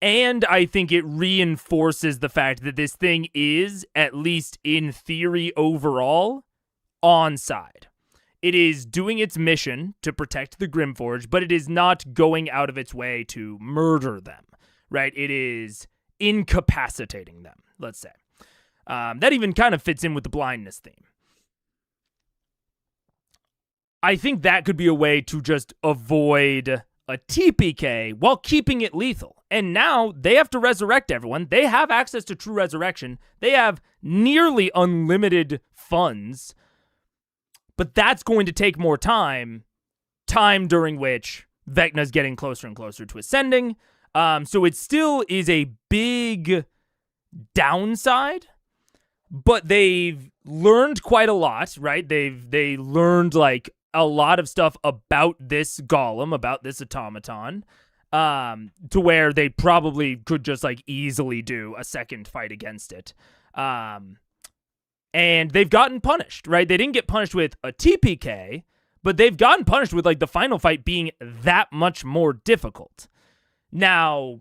And I think it reinforces the fact that this thing is, at least in theory overall, on side. It is doing its mission to protect the Grimforge, but it is not going out of its way to murder them, right? It is incapacitating them, let's say. That even kind of fits in with the blindness theme. I think that could be a way to just avoid a TPK while keeping it lethal. And now they have to resurrect everyone. They have access to true resurrection. They have nearly unlimited funds. But that's going to take more time during which Vecna's getting closer and closer to ascending. So it still is a big downside, but they've learned quite a lot, right? They learned like a lot of stuff about this golem, about this automaton, to where they probably could just like easily do a second fight against it. And they've gotten punished, right? They didn't get punished with a TPK, but they've gotten punished with like the final fight being that much more difficult. Now,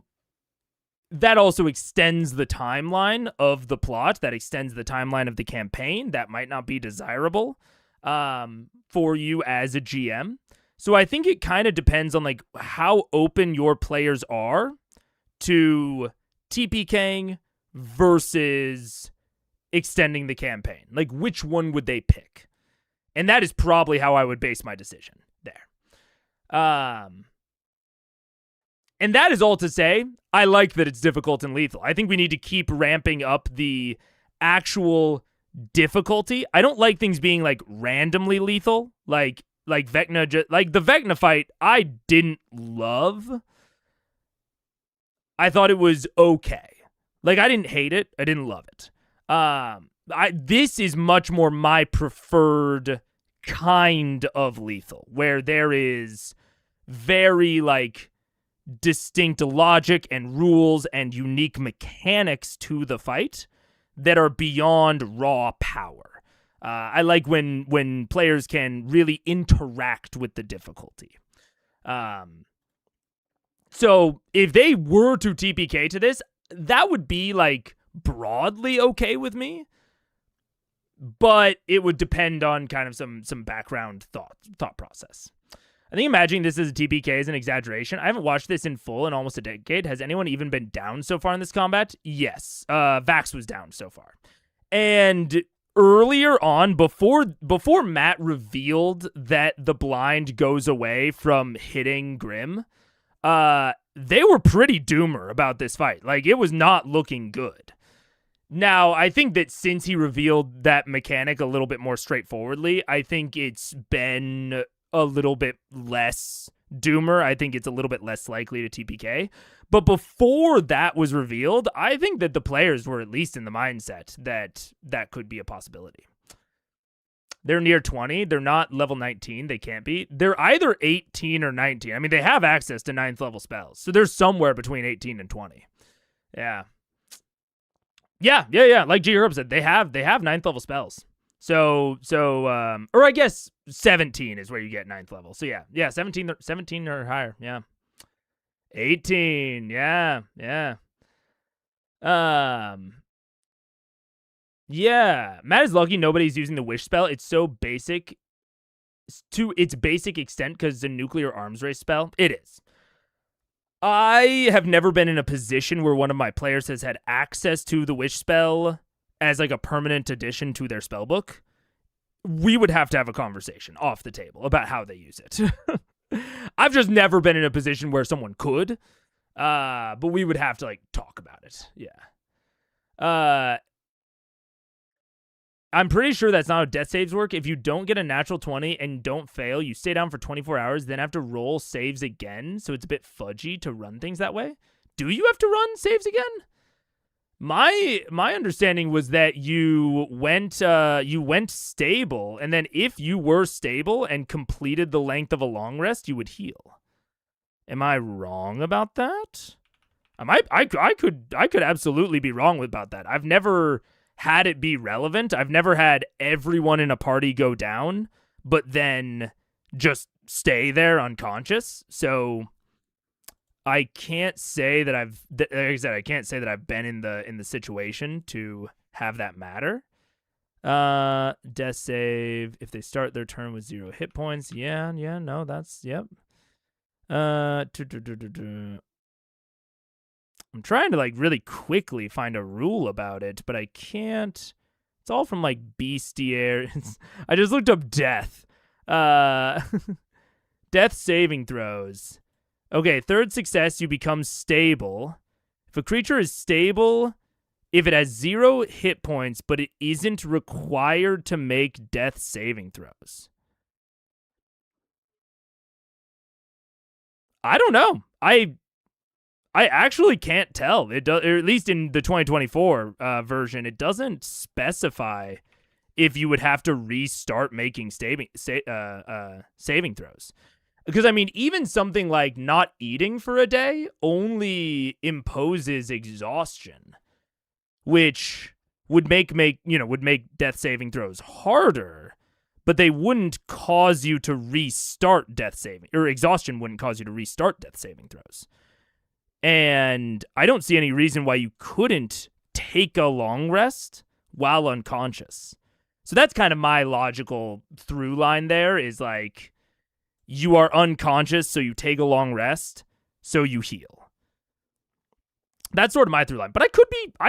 that also extends the timeline of the plot. That extends the timeline of the campaign. That might not be desirable for you as a GM. So I think it kind of depends on like how open your players are to TPKing versus extending the campaign. Like, which one would they pick? And that is probably how I would base my decision there. And that is all to say, I like that it's difficult and lethal. I think we need to keep ramping up the actual difficulty. I don't like things being like randomly lethal, like Vecna, like the Vecna fight. I didn't love. I thought it was okay. Like, I didn't hate it. I didn't love it. This is much more my preferred kind of lethal, where there is very like distinct logic and rules and unique mechanics to the fight that are beyond raw power. I like when players can really interact with the difficulty. So if they were to TPK to this, that would be like broadly okay with me, but it would depend on kind of some background thought process. I think imagining this as a TPK is an exaggeration. I haven't watched this in full in almost a decade. Has anyone even been down so far in this combat? Yes. Vax was down so far. And earlier on, before Matt revealed that the blind goes away from hitting Grim, they were pretty doomer about this fight. Like, it was not looking good. Now, I think that since he revealed that mechanic a little bit more straightforwardly, I think it's been a little bit less doomer. I think it's a little bit less likely to TPK. But before that was revealed, I think that the players were at least in the mindset that that could be a possibility. They're near 20. They're not level 19. They can't be. They're either 18 or 19. I mean, they have access to 9th level spells. So they're somewhere between 18 and 20. Yeah. Like G Herb said, they have 9th level spells. So, or I guess 17 is where you get 9th level. So yeah, 17 or higher. Yeah. 18. Yeah. Yeah. Matt is lucky nobody's using the wish spell. It's so basic to its basic extent because it's a nuclear arms race spell. It is. I have never been in a position where one of my players has had access to the wish spell as like a permanent addition to their spell book. We would have to have a conversation off the table about how they use it. I've just never been in a position where someone could, but we would have to like talk about it. Yeah. I'm pretty sure that's not how death saves work. If you don't get a natural 20 and don't fail, you stay down for 24 hours, then have to roll saves again. So it's a bit fudgy to run things that way. Do you have to run saves again? My understanding was that you went stable, and then if you were stable and completed the length of a long rest, you would heal. Am I wrong about that? I could absolutely be wrong about that. I've never had it be relevant. I've never had everyone in a party go down, but then just stay there unconscious. So I can't say that like I said, I can't say that I've been in the situation to have that matter. Death save if they start their turn with 0 hit points. Yeah, no, that's yep. I'm trying to like really quickly find a rule about it, but I can't. It's all from like bestiaries. I just looked up death. Uh, death saving throws. Okay, third success, you become stable. If a creature is stable, if it has 0 hit points, but it isn't required to make death saving throws. I don't know. I actually can't tell. It does, or at least in the 2024 version, it doesn't specify if you would have to restart making saving throws. Because, I mean, even something like not eating for a day only imposes exhaustion, which would make death saving throws harder, but they wouldn't cause you to restart death saving, or exhaustion wouldn't cause you to restart death saving throws. And I don't see any reason why you couldn't take a long rest while unconscious. So that's kind of my logical through line there, is like, you are unconscious, so you take a long rest, so you heal. That's sort of my through line, but I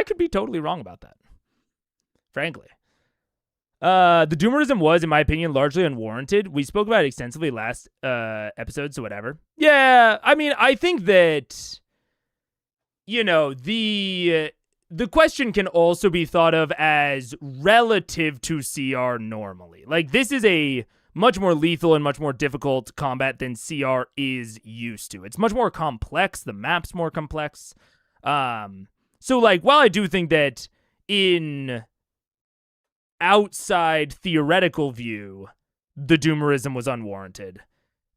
could be totally wrong about that, frankly. The doomerism was, in my opinion, largely unwarranted. We spoke about it extensively last episode, so whatever. Yeah, I mean, I think that, you know, the question can also be thought of as relative to CR normally. Like, this is a much more lethal and much more difficult combat than CR is used to. It's much more complex. The map's more complex. So, like, while I do think that in outside theoretical view, the doomerism was unwarranted,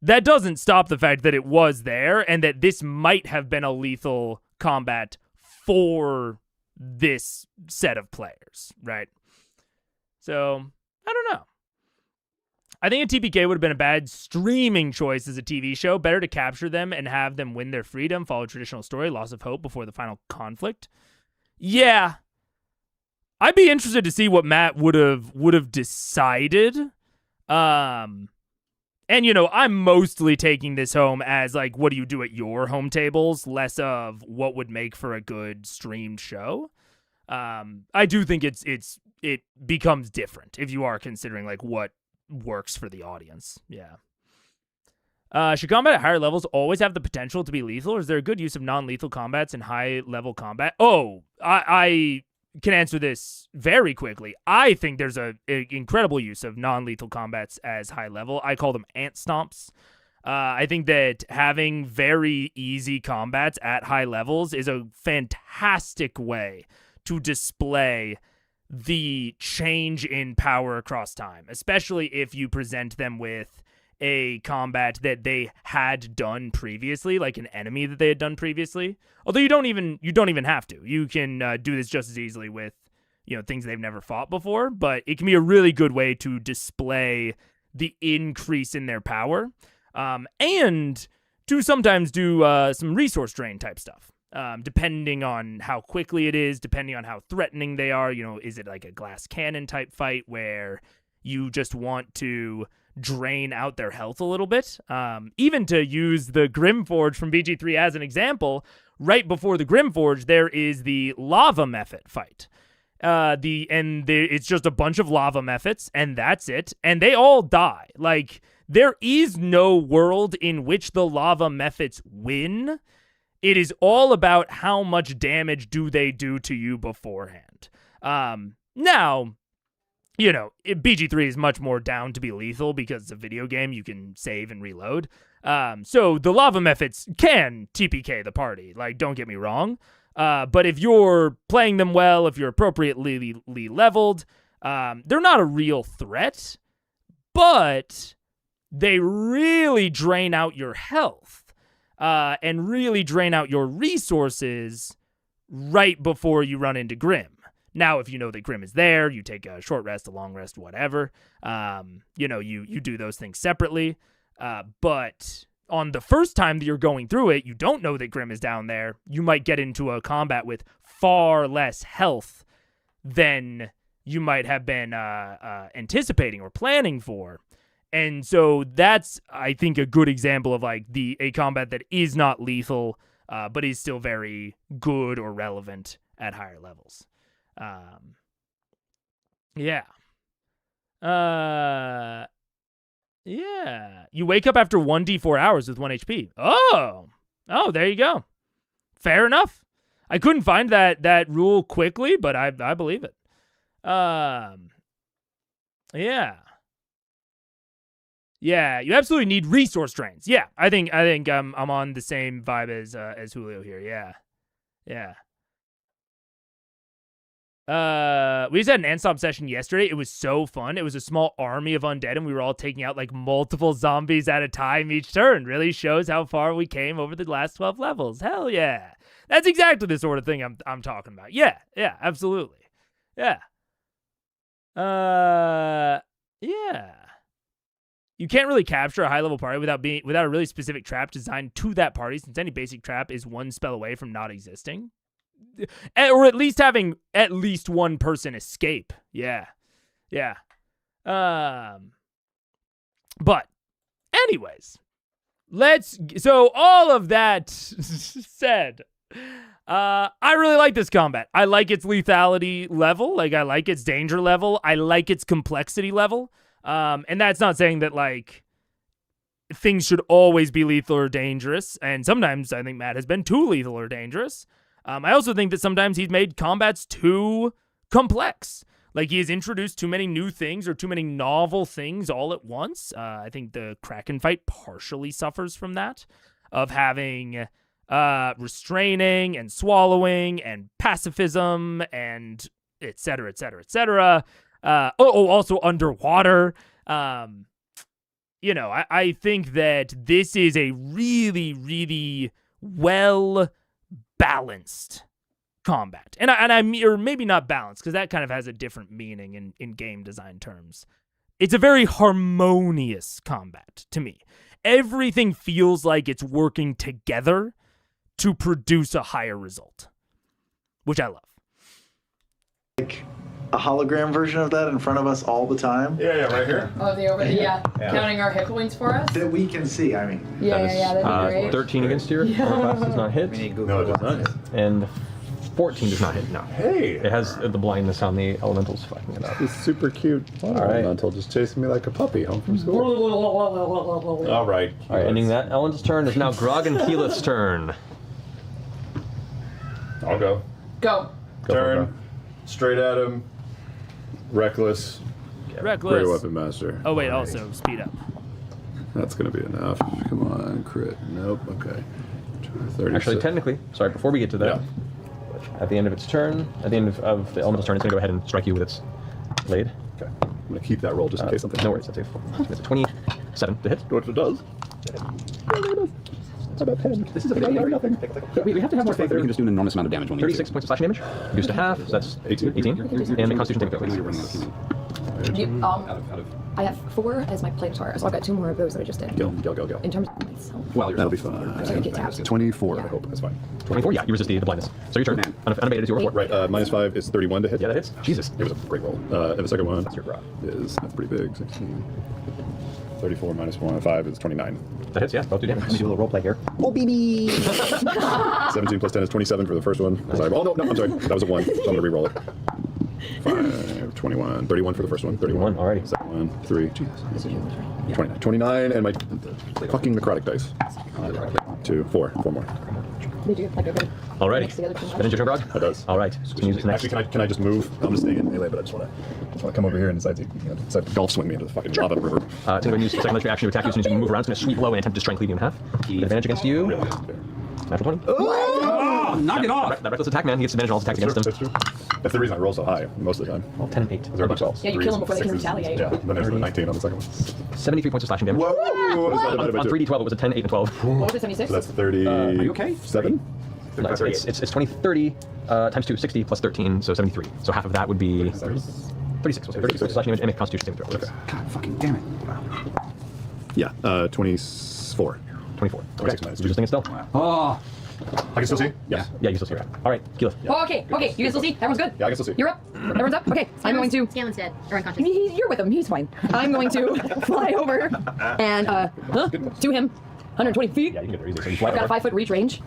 that doesn't stop the fact that it was there and that this might have been a lethal combat for this set of players, right? So, I don't know. I think a TPK would have been a bad streaming choice as a TV show. Better to capture them and have them win their freedom, follow traditional story, loss of hope before the final conflict. Yeah. I'd be interested to see what Matt would have decided. And, you know, I'm mostly taking this home as, like, what do you do at your home tables, less of what would make for a good streamed show. I do think it becomes different if you are considering, like, what works for the audience. Yeah. Should combat at higher levels always have the potential to be lethal, or is there a good use of non-lethal combats in high-level combat? Oh, I can answer this very quickly. I think there's a incredible use of non-lethal combats as high level. I call them ant stomps. I think that having very easy combats at high levels is a fantastic way to display the change in power across time, especially if you present them with a combat that they had done previously, like an enemy that they had done previously. Although you don't even have to. You can do this just as easily with, you know, things they've never fought before, but it can be a really good way to display the increase in their power, and to sometimes do some resource drain type stuff. Depending on how quickly it is, depending on how threatening they are. You know, is it like a glass cannon type fight where you just want to drain out their health a little bit? Even to use the Grimforge from BG3 as an example, right before the Grimforge, there is the lava mephit fight. It's just a bunch of lava mephits, and that's it. And they all die. Like, there is no world in which the lava mephits win. It is all about how much damage do they do to you beforehand. Now, you know, BG3 is much more down to be lethal because it's a video game. You can save and reload. So the lava mephits can TPK the party. Like, don't get me wrong. But if you're playing them well, if you're appropriately leveled, they're not a real threat, but they really drain out your health. And really drain out your resources right before you run into Grim. Now, if you know that Grim is there, you take a short rest, a long rest, whatever. You know, you do those things separately. But on the first time that you're going through it, you don't know that Grim is down there. You might get into a combat with far less health than you might have been anticipating or planning for. And so that's, I think, a good example of like a combat that is not lethal, but is still very good or relevant at higher levels. Yeah. Yeah. You wake up after 1d4 hours with 1 HP. Oh, there you go. Fair enough. I couldn't find that rule quickly, but I believe it. Yeah. Yeah, you absolutely need resource drains. Yeah, I think I'm on the same vibe as Julio here. Yeah. We just had an Ansop session yesterday. It was so fun. It was a small army of undead, and we were all taking out like multiple zombies at a time each turn. Really shows how far we came over the last 12 levels. Hell yeah. That's exactly the sort of thing I'm talking about. Yeah, absolutely. Yeah. Yeah. You can't really capture a high-level party without a really specific trap designed to that party, since any basic trap is one spell away from not existing. Or at least having at least one person escape. Yeah. But anyways, so all of that said, I really like this combat. I like its lethality level. Like, I like its danger level. I like its complexity level. And that's not saying that, like, things should always be lethal or dangerous. And sometimes I think Matt has been too lethal or dangerous. I also think that sometimes he's made combats too complex. Like, he has introduced too many new things or too many novel things all at once. I think the Kraken fight partially suffers from that, of having restraining and swallowing and pacifism and et cetera, et cetera, et cetera. Also underwater. I think that this is a really, really well balanced combat. Or maybe not balanced, because that kind of has a different meaning in game design terms. It's a very harmonious combat to me. Everything feels like it's working together to produce a higher result, which I love. Like a hologram version of that in front of us all the time. Yeah, right here. Oh, counting our hit points for us. That we can see. I mean. That'd be great. 13 against your class does not hit. No, it does not hit. And 14 does not hit. No. Hey. It has the blindness on the elementals fucking it up. It's super cute. All right. Elemental just chasing me like a puppy home from school. All right. All right. Ending that elemental's turn is now Grog and Keyleth's turn. I'll go. Go. Turn. Straight at him. Reckless. Reckless. Great weapon master. Oh, wait, also speed up. That's going to be enough. Come on, crit. Nope. Okay. 36. Actually, technically, sorry, before we get to that, at the end of its turn, at the end of the elemental's turn, it's going to go ahead and strike you with its blade. Okay. I'm going to keep that roll just in case something. No worries. That's a 27 to hit. What it does? This is a big nothing. We have to have more faith that we can just do an enormous amount of damage when we 36 points of slashing damage. Reduced to half, so that's 18. And the constitution saving throw. I have 4 as my Planetar, so I've got 2 more of those that I just did. Go. In terms of myself. Well, that'll be fine. So I get tapped. 24, Yeah. I hope. That's fine. 24, yeah, you resist the blindness. So your turn. Unabated is your 4. Right, -5 is 31 to hit. Yeah, that hits. Jesus. It was a great roll. And the second one That's your grog. that's pretty big. 16. 34 -1, 5 is 29. That hits, yeah, both do damage. do a little role play here. Oh, baby! 17 plus 10 is 27 for the first one. Oh, no, I'm sorry. That was a 1, so I'm going to re-roll it. 5, 21, 31 for the first one. 31. Alrighty. Second one, 3, 29. 29, and my fucking necrotic dice. 2, 4 more. They do, like, okay. Alrighty. Mix together. That ends your turn, Grog? That does. Alright. So can you use this next? Actually, can I just move? I'm just staying in melee, but I just want to come over here and decide to golf swing me into the fucking lava river. It's going to go and use the second legendary action to attack you as soon as you move around. It's going to sweep low and attempt to try and cleave you in half. Advantage against you. Natural 20. Oh, knock it off! That reckless attack, man. He gets advantage on all attacks against him. That's true. That's the reason I roll so high most of the time. Well, 10 and 8. There are a bunch of Yeah, you kill them before they can 3s, retaliate. Yeah, then there's the 19 on the second one. 73 points of slashing damage. Whoa! What is that divided by On 2? 3d12, it was a 10, 8, and 12. What was it, 76? So that's 30. Are you okay? 7? No, it's 20, 30 times 2, 60 plus 13, so 73. So half of that would be 36. We'll say 36 points of slashing damage and make constitution saving throw. God fucking damn it. Yeah, 24. 24. 26 Okay. minus You're just thinking still? Oh, I can still see? Yes. Yeah, you can still see. All right, Keyleth. Oh, okay. You can still see? Everyone's good? Yeah, I can still see. You're up? Everyone's up? Okay. I'm going to... Scanlan's dead, or unconscious. You're with him. He's fine. I'm going to fly over and, to him. 120 feet. Yeah, you can get there easy. So you fly I've got over. 5-foot reach range.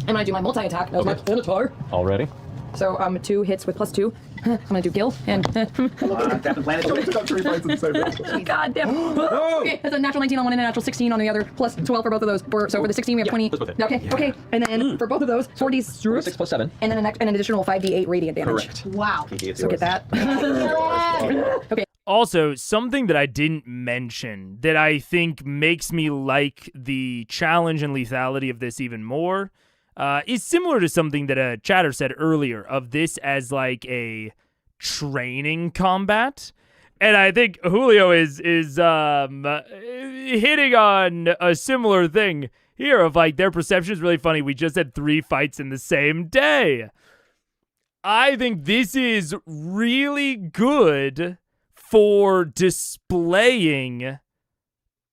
And I do my multi-attack. That was my Minotaur. Already. So 2 hits with +2. I'm gonna do Gil and. Captain Planet. I took out 3 fights in the same day. God damn. Okay, that's a natural 19 on one and a natural 16 on the other, plus 12 for both of those. So for the 16 we have 20. that's both it. Okay, okay. And then for both of those, 40 6 plus 7. and then an additional 5d8 radiant damage. Correct. Wow. So get that. Okay. Also, something that I didn't mention that I think makes me like the challenge and lethality of this even more is similar to something that a chatter said earlier of this as like a training combat. And I think Julio is hitting on a similar thing here of like their perception is really funny. We just had 3 fights in the same day. I think this is really good for displaying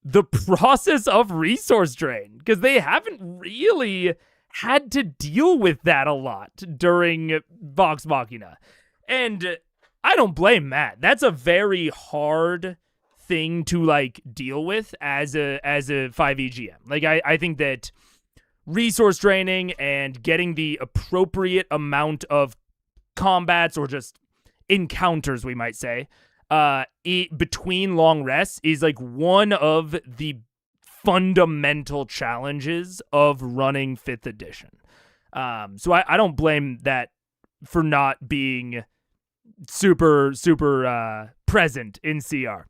the process of resource drain, because they haven't really had to deal with that a lot during Vox Machina. And I don't blame Matt. That's a very hard thing to like deal with as a 5e GM. Like I think that resource draining and getting the appropriate amount of combats or just encounters, we might say, between long rests is like one of the fundamental challenges of running 5th edition. So I don't blame that for not being super present in CR.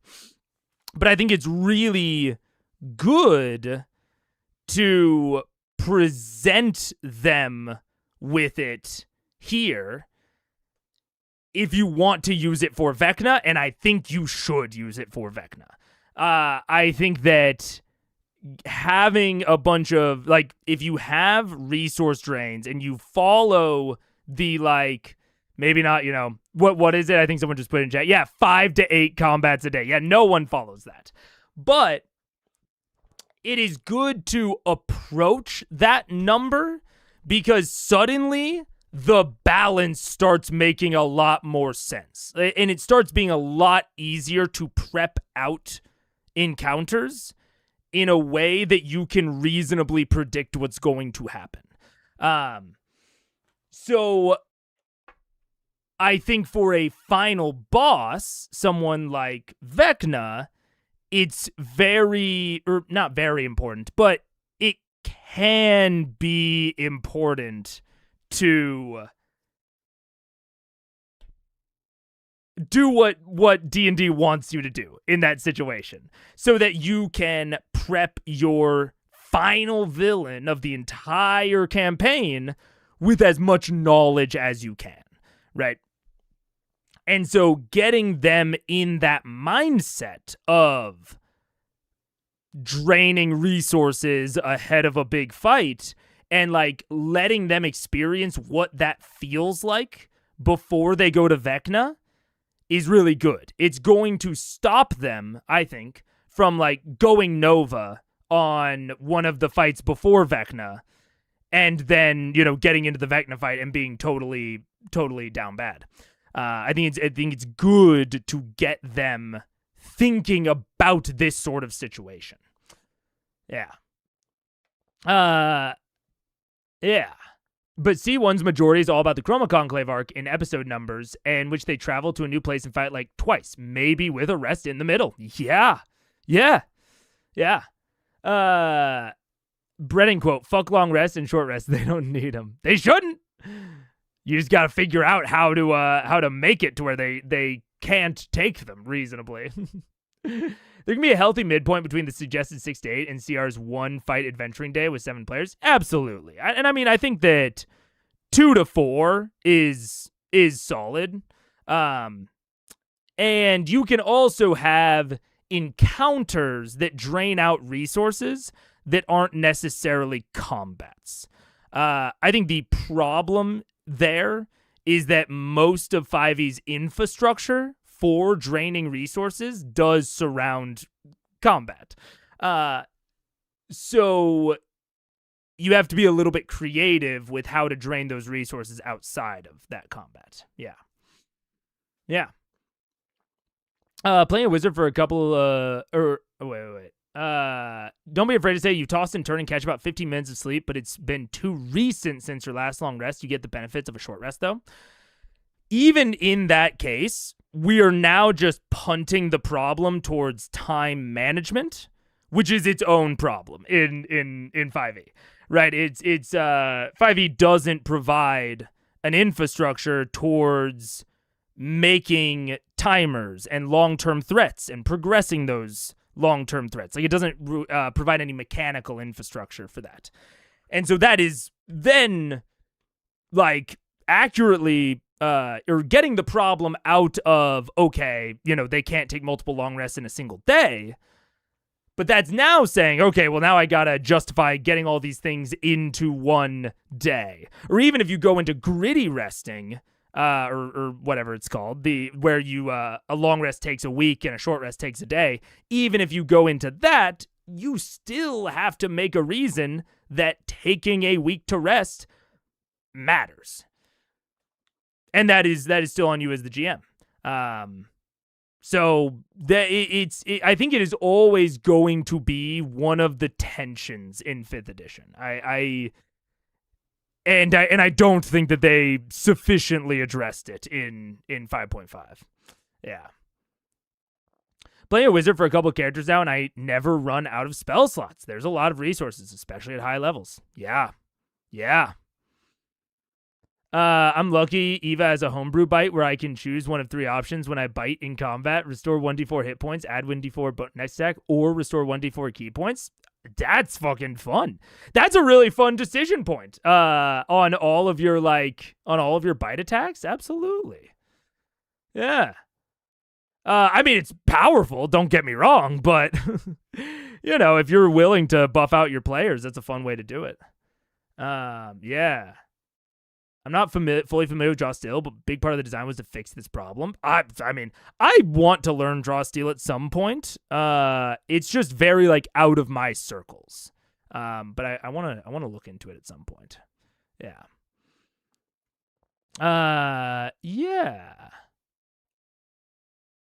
But I think it's really good to present them with it here if you want to use it for Vecna, and I think you should use it for Vecna. I think that having a bunch of, like, if you have resource drains and you follow the, like, maybe not, you know, what is it? I think someone just put in chat. Yeah, 5 to 8 combats a day. Yeah, no one follows that. But it is good to approach that number because suddenly the balance starts making a lot more sense. And it starts being a lot easier to prep out encounters in a way that you can reasonably predict what's going to happen. So I think for a final boss, someone like Vecna, it's not very important, but it can be important to do what D&D wants you to do in that situation so that you can prep your final villain of the entire campaign with as much knowledge as you can, right? And so getting them in that mindset of draining resources ahead of a big fight and like letting them experience what that feels like before they go to Vecna is really good. It's going to stop them, I think, from like going Nova on one of the fights before Vecna and then, you know, getting into the Vecna fight and being totally down bad. I think it's good to get them thinking about this sort of situation. Yeah. Yeah. But C1's majority is all about the Chroma Conclave arc in episode numbers, in which they travel to a new place and fight like twice, maybe with a rest in the middle. Yeah. Brennan quote, fuck long rest and short rest. They don't need them. They shouldn't. You just got to figure out how to make it to where they can't take them reasonably. There can be a healthy midpoint between the suggested 6 to 8 and CR's 1 fight adventuring day with 7 players. Absolutely. And I mean, I think that 2 to 4 is solid. And you can also have encounters that drain out resources that aren't necessarily combats. I think the problem there is that most of 5e's infrastructure for draining resources does surround combat. So you have to be a little bit creative with how to drain those resources outside of that combat. Yeah. Playing a wizard for a couple Don't be afraid to say you toss and turn and catch about 15 minutes of sleep, but it's been too recent since your last long rest. You get the benefits of a short rest, though. Even in that case, we are now just punting the problem towards time management, which is its own problem in 5e, right? It's 5e doesn't provide an infrastructure towards making timers and long-term threats and progressing those long-term threats. Like, it doesn't provide any mechanical infrastructure for that. And so that is then, like, accurately or getting the problem out of, okay, they can't take multiple long rests in a single day. But that's now saying, okay, well, now I gotta justify getting all these things into one day. Or even if you go into gritty resting, or whatever it's called, where you a long rest takes a week and a short rest takes a day. Even if you go into that, you still have to make a reason that taking a week to rest matters, and that is still on you as the GM. So I think it is always going to be one of the tensions in 5th edition. I don't think that they sufficiently addressed it in 5.5. Yeah. Playing a wizard for a couple of characters now, and I never run out of spell slots. There's a lot of resources, especially at high levels. Yeah. I'm lucky Eva has a homebrew bite where I can choose one of 3 options when I bite in combat: restore 1d4 hit points, add 1d4 next attack, or restore 1d4 key points. That's fucking fun. That's a really fun decision point. On all of your bite attacks, absolutely. Yeah. I mean, it's powerful, don't get me wrong, but if you're willing to buff out your players, that's a fun way to do it. Yeah. I'm not fully familiar with Draw Steel, but a big part of the design was to fix this problem. I mean, I want to learn Draw Steel at some point. It's just very out of my circles. But I want to look into it at some point. Yeah.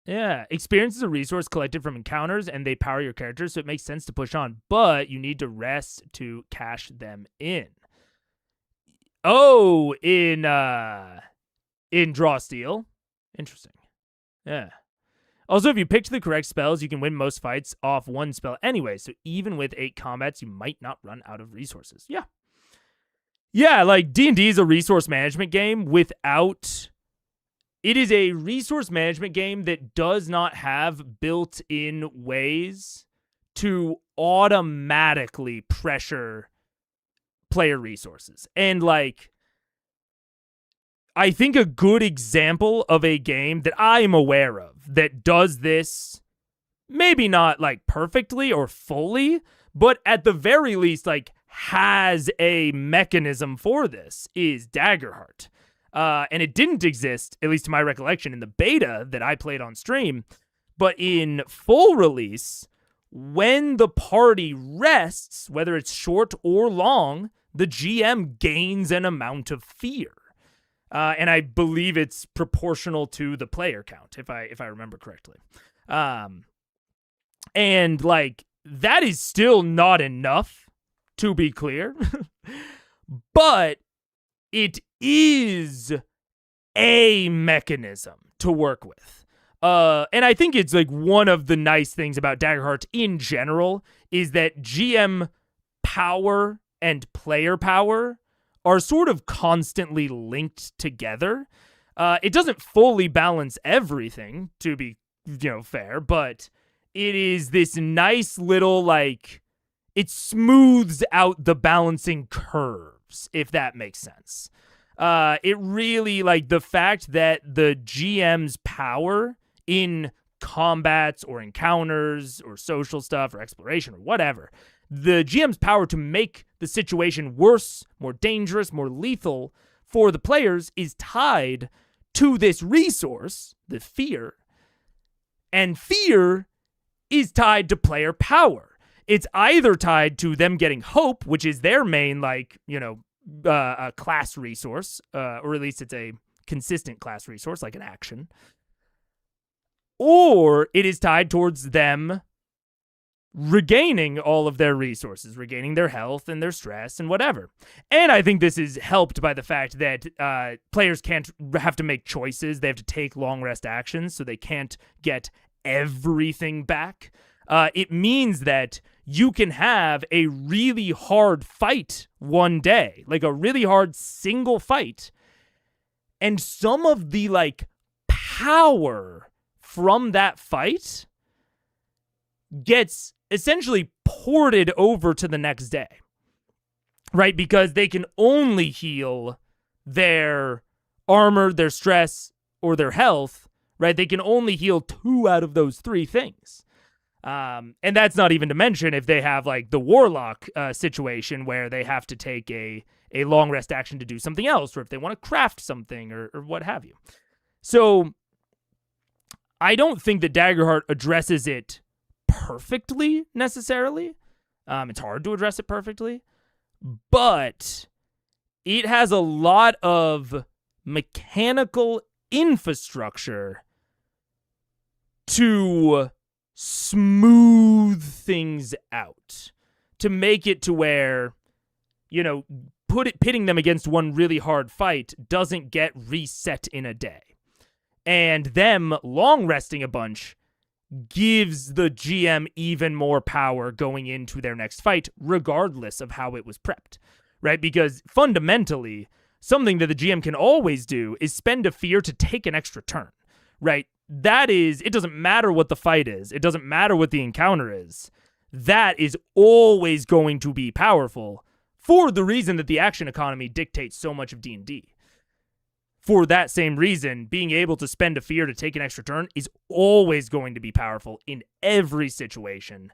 Yeah. Experience is a resource collected from encounters, and they power your characters, so it makes sense to push on, but you need to rest to cash them in. Oh, in Draw Steel. Interesting. Yeah. Also, if you picked the correct spells, you can win most fights off one spell anyway, so even with 8 combats, you might not run out of resources. Yeah. Yeah, D&D is a resource management game without... It is a resource management game that does not have built-in ways to automatically pressure player resources. And I think a good example of a game that I'm aware of that does this, maybe not perfectly or fully, but at the very least has a mechanism for this, is Daggerheart. And it didn't exist, at least to my recollection, in the beta that I played on stream, but in full release, when the party rests, whether it's short or long, the GM gains an amount of fear. And I believe it's proportional to the player count, if I remember correctly. And that is still not enough, to be clear. But it is a mechanism to work with. And I think it's one of the nice things about Daggerheart in general is that GM power and player power are sort of constantly linked together. It doesn't fully balance everything, to be, fair, but it is this nice little, it smooths out the balancing curves, if that makes sense. It really, the fact that the GM's power in combats or encounters or social stuff or exploration or whatever, the GM's power to make the situation worse, more dangerous, more lethal for the players is tied to this resource, the fear, and fear is tied to player power. It's either tied to them getting hope, which is their main, a class resource, or at least it's a consistent class resource, like an action, or it is tied towards them regaining all of their resources, regaining their health and their stress and whatever. And I think this is helped by the fact that players can't have to make choices. They have to take long rest actions, so they can't get everything back. It means that you can have a really hard fight one day, like a really hard single fight, and some of the like power from that fight gets essentially ported over to the next day, right? Because they can only heal their armor, their stress, or their health, right? They can only heal 2 out of those 3 things. And that's not even to mention if they have like the warlock situation where they have to take a long rest action to do something else, or if they want to craft something or what have you. So I don't think that Daggerheart addresses it perfectly necessarily. It's hard to address it perfectly, but it has a lot of mechanical infrastructure to smooth things out, to make it to where, you know, pitting them against one really hard fight doesn't get reset in a day. And them long resting a bunch gives the GM even more power going into their next fight, regardless of how it was prepped, right? Because fundamentally, something that the GM can always do is spend a fear to take an extra turn, right? That is, it doesn't matter what the fight is. It doesn't matter what the encounter is. That is always going to be powerful for the reason that the action economy dictates so much of D&D. For that same reason, being able to spend a fear to take an extra turn is always going to be powerful in every situation.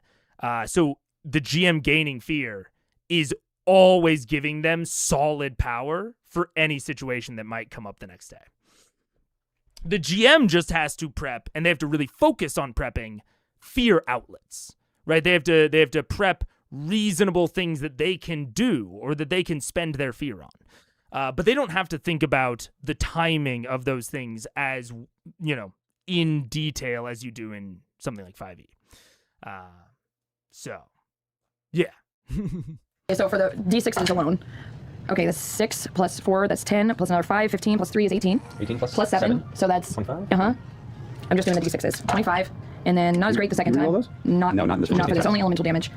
So the GM gaining fear is always giving them solid power for any situation that might come up the next day. The GM just has to prep, and they have to really focus on prepping fear outlets, right? They have to prep reasonable things that they can do or that they can spend their fear on. But they don't have to think about the timing of those things as, you know, in detail as you do in something like 5e. So, yeah. So for the D6s alone, okay, that's 6 plus 4, that's 10, plus another 5, 15, plus 3 is 18. 18 plus 7, so that's 25. I'm just doing the D6s. 25, and then not as great the second Can you time. roll those? Not in this one. not for this, only elemental damage.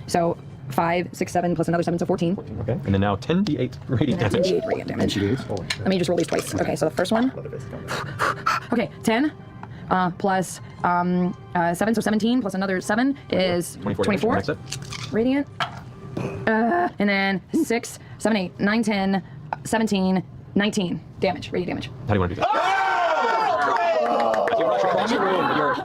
So 5, 6, 7, plus another 7, so 14. 14, okay. And then now 10d8 radiant And that's damage. 10d8 radiant damage. Let me just roll these twice. Okay, so the first one. Okay, 10 plus 7, so 17, plus another 7 is 24. That's it. Radiant. And then 6, 7, 8, 9, 10, 17, 19 damage, radiant damage. How do you want to do that? You rush across the room, you're,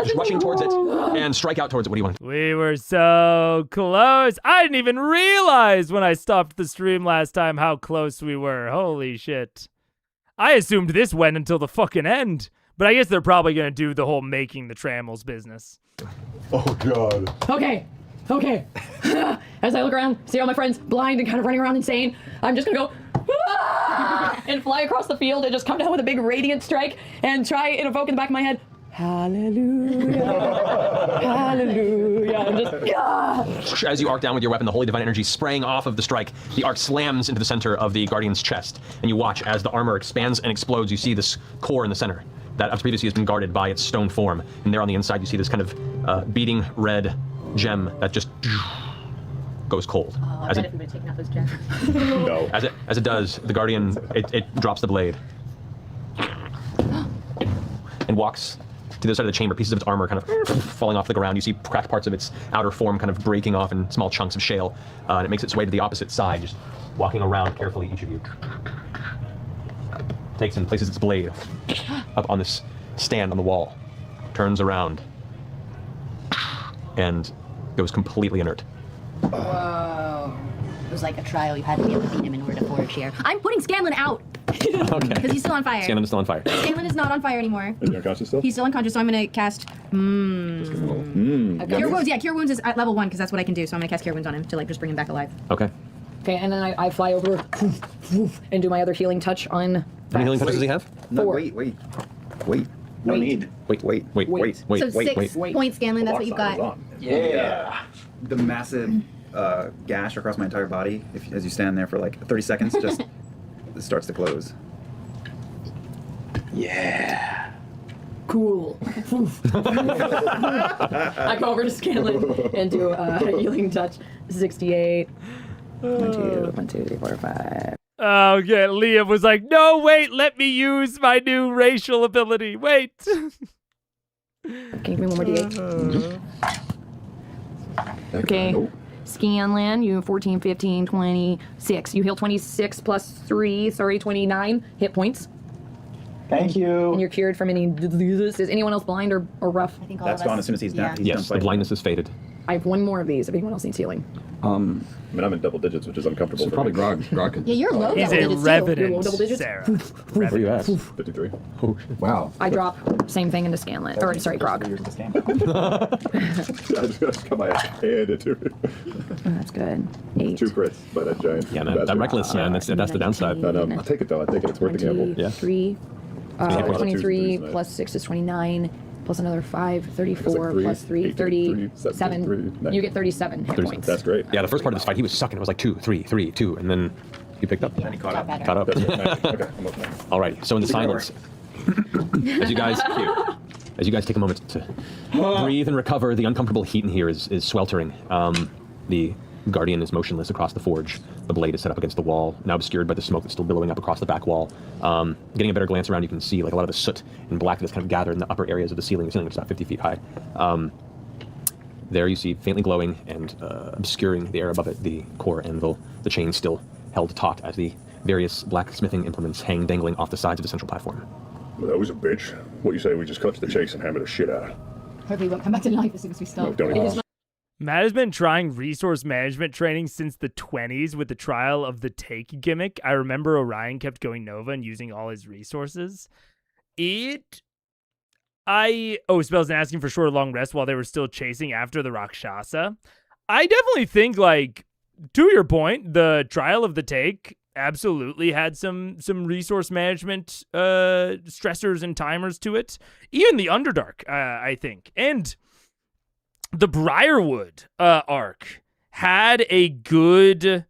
just rushing towards it and strike out towards it. What do you want to do? We were so close. I didn't even realize when I stopped the stream last time how close we were. Holy shit. I assumed this went until the fucking end, but I guess they're probably going to do the whole making the trammels business. Oh, God. Okay. As I look around, see all my friends blind and kind of running around insane, I'm just gonna go and fly across the field and just come down with a big radiant strike and try and evoke in the back of my head, hallelujah, hallelujah, and just As you arc down with your weapon, the holy divine energy spraying off of the strike, the arc slams into the center of the guardian's chest, and you watch as the armor expands and explodes. You see this core in the center that up to previously has been guarded by its stone form, and there on the inside you see this kind of beating red gem that just goes cold. Oh, as I it, bet if we would have taken out those gems. No. as it does, the guardian it drops the blade and walks to the other side of the chamber. Pieces of its armor kind of falling off the ground. You see cracked parts of its outer form kind of breaking off in small chunks of shale, and it makes its way to the opposite side, just walking around carefully. Each of you takes and places its blade up on this stand on the wall, turns around, and goes completely inert. Whoa. It was like a trial. You had to be able to beat him in order to forge here. I'm putting Scanlan out Okay. because he's still on fire. Scanlan is still on fire. Scanlan is not on fire anymore. Is he unconscious still? He's still unconscious, so I'm gonna cast. Cure Wounds. Yeah, Cure Wounds is at level 1 because that's what I can do. So I'm gonna cast Cure Wounds on him to like just bring him back alive. Okay. okay, and then I fly over and do my other healing touch on. How many healing touches does he have? No, 4. wait. No need. Wait. Wait. Wait. Wait. Wait. So Wait. 6 Wait. points, Scanlan. That's what you've got. Yeah. The massive gash across my entire body, as you stand there for like 30 seconds, just it starts to close. Yeah. Cool. I go over to Scanlan and do a healing touch. 68. 1, 2, 3, 4, 5. Oh, yeah. Liam was like, no, wait, let me use my new racial ability. Wait. Can you give me one more D8? Okay. Scanlan, you 14, 15, 26. You heal 26 plus 3, 29 hit points. Thank you. And you're cured from any diseases. Is anyone else blind or rough? I think all That's of us. gone as soon as he's done. Yeah. He's Yes, done the fighting. blindness is faded. I have one more of these if anyone else needs healing. I mean, I'm in double digits, which is uncomfortable. So for probably me. Grog could. Yeah, you're low He's double a digits, too. You're revenant, low double digits? Sarah. Where are you at? 53. Oh, wow. I drop same thing into Scanlan. Or sorry, Grog. I just got my hand into it. Oh, that's good. 8. 2 crits by that giant. Yeah, that bastard. reckless, man. That's the downside. No, I'll take it though. I think it's worth the gamble. Yeah. 3. Yeah. 23 Nice. plus 6 is 29. Plus another 5, 34, three, plus 3, 8, 37. 73, You get 37 hit points. That's great. Yeah, the first part of this fight, he was sucking. It was like 2, 3, 3, 2, and then he picked up. And he caught up. better. Caught up. That's great. Nice. Okay, I'm okay. All right. So in the silence, as you guys take a moment to breathe and recover, the uncomfortable heat in here is sweltering. The Guardian is motionless across the forge. The blade is set up against the wall, now obscured by the smoke that's still billowing up across the back wall. Getting a better glance around, you can see like a lot of the soot and black that's kind of gathered in the upper areas of the ceiling. The ceiling is about 50 feet high. There you see faintly glowing and obscuring the air above it, the core anvil, the chain still held taut as the various blacksmithing implements hang dangling off the sides of the central platform. Well, that was a bitch. What you say? We just cut to the chase and hammer the shit out. Hopefully, he won't come back to life as soon as we No, stop. don't even. Matt has been trying resource management training since the 20s with the trial of the take gimmick. I remember Orion kept going Nova and using all his resources. Spells and asking for short or long rest while they were still chasing after the Rakshasa. I definitely think, like, to your point, the trial of the take absolutely had some resource management stressors and timers to it. Even the Underdark, I think. And the Briarwood arc had a good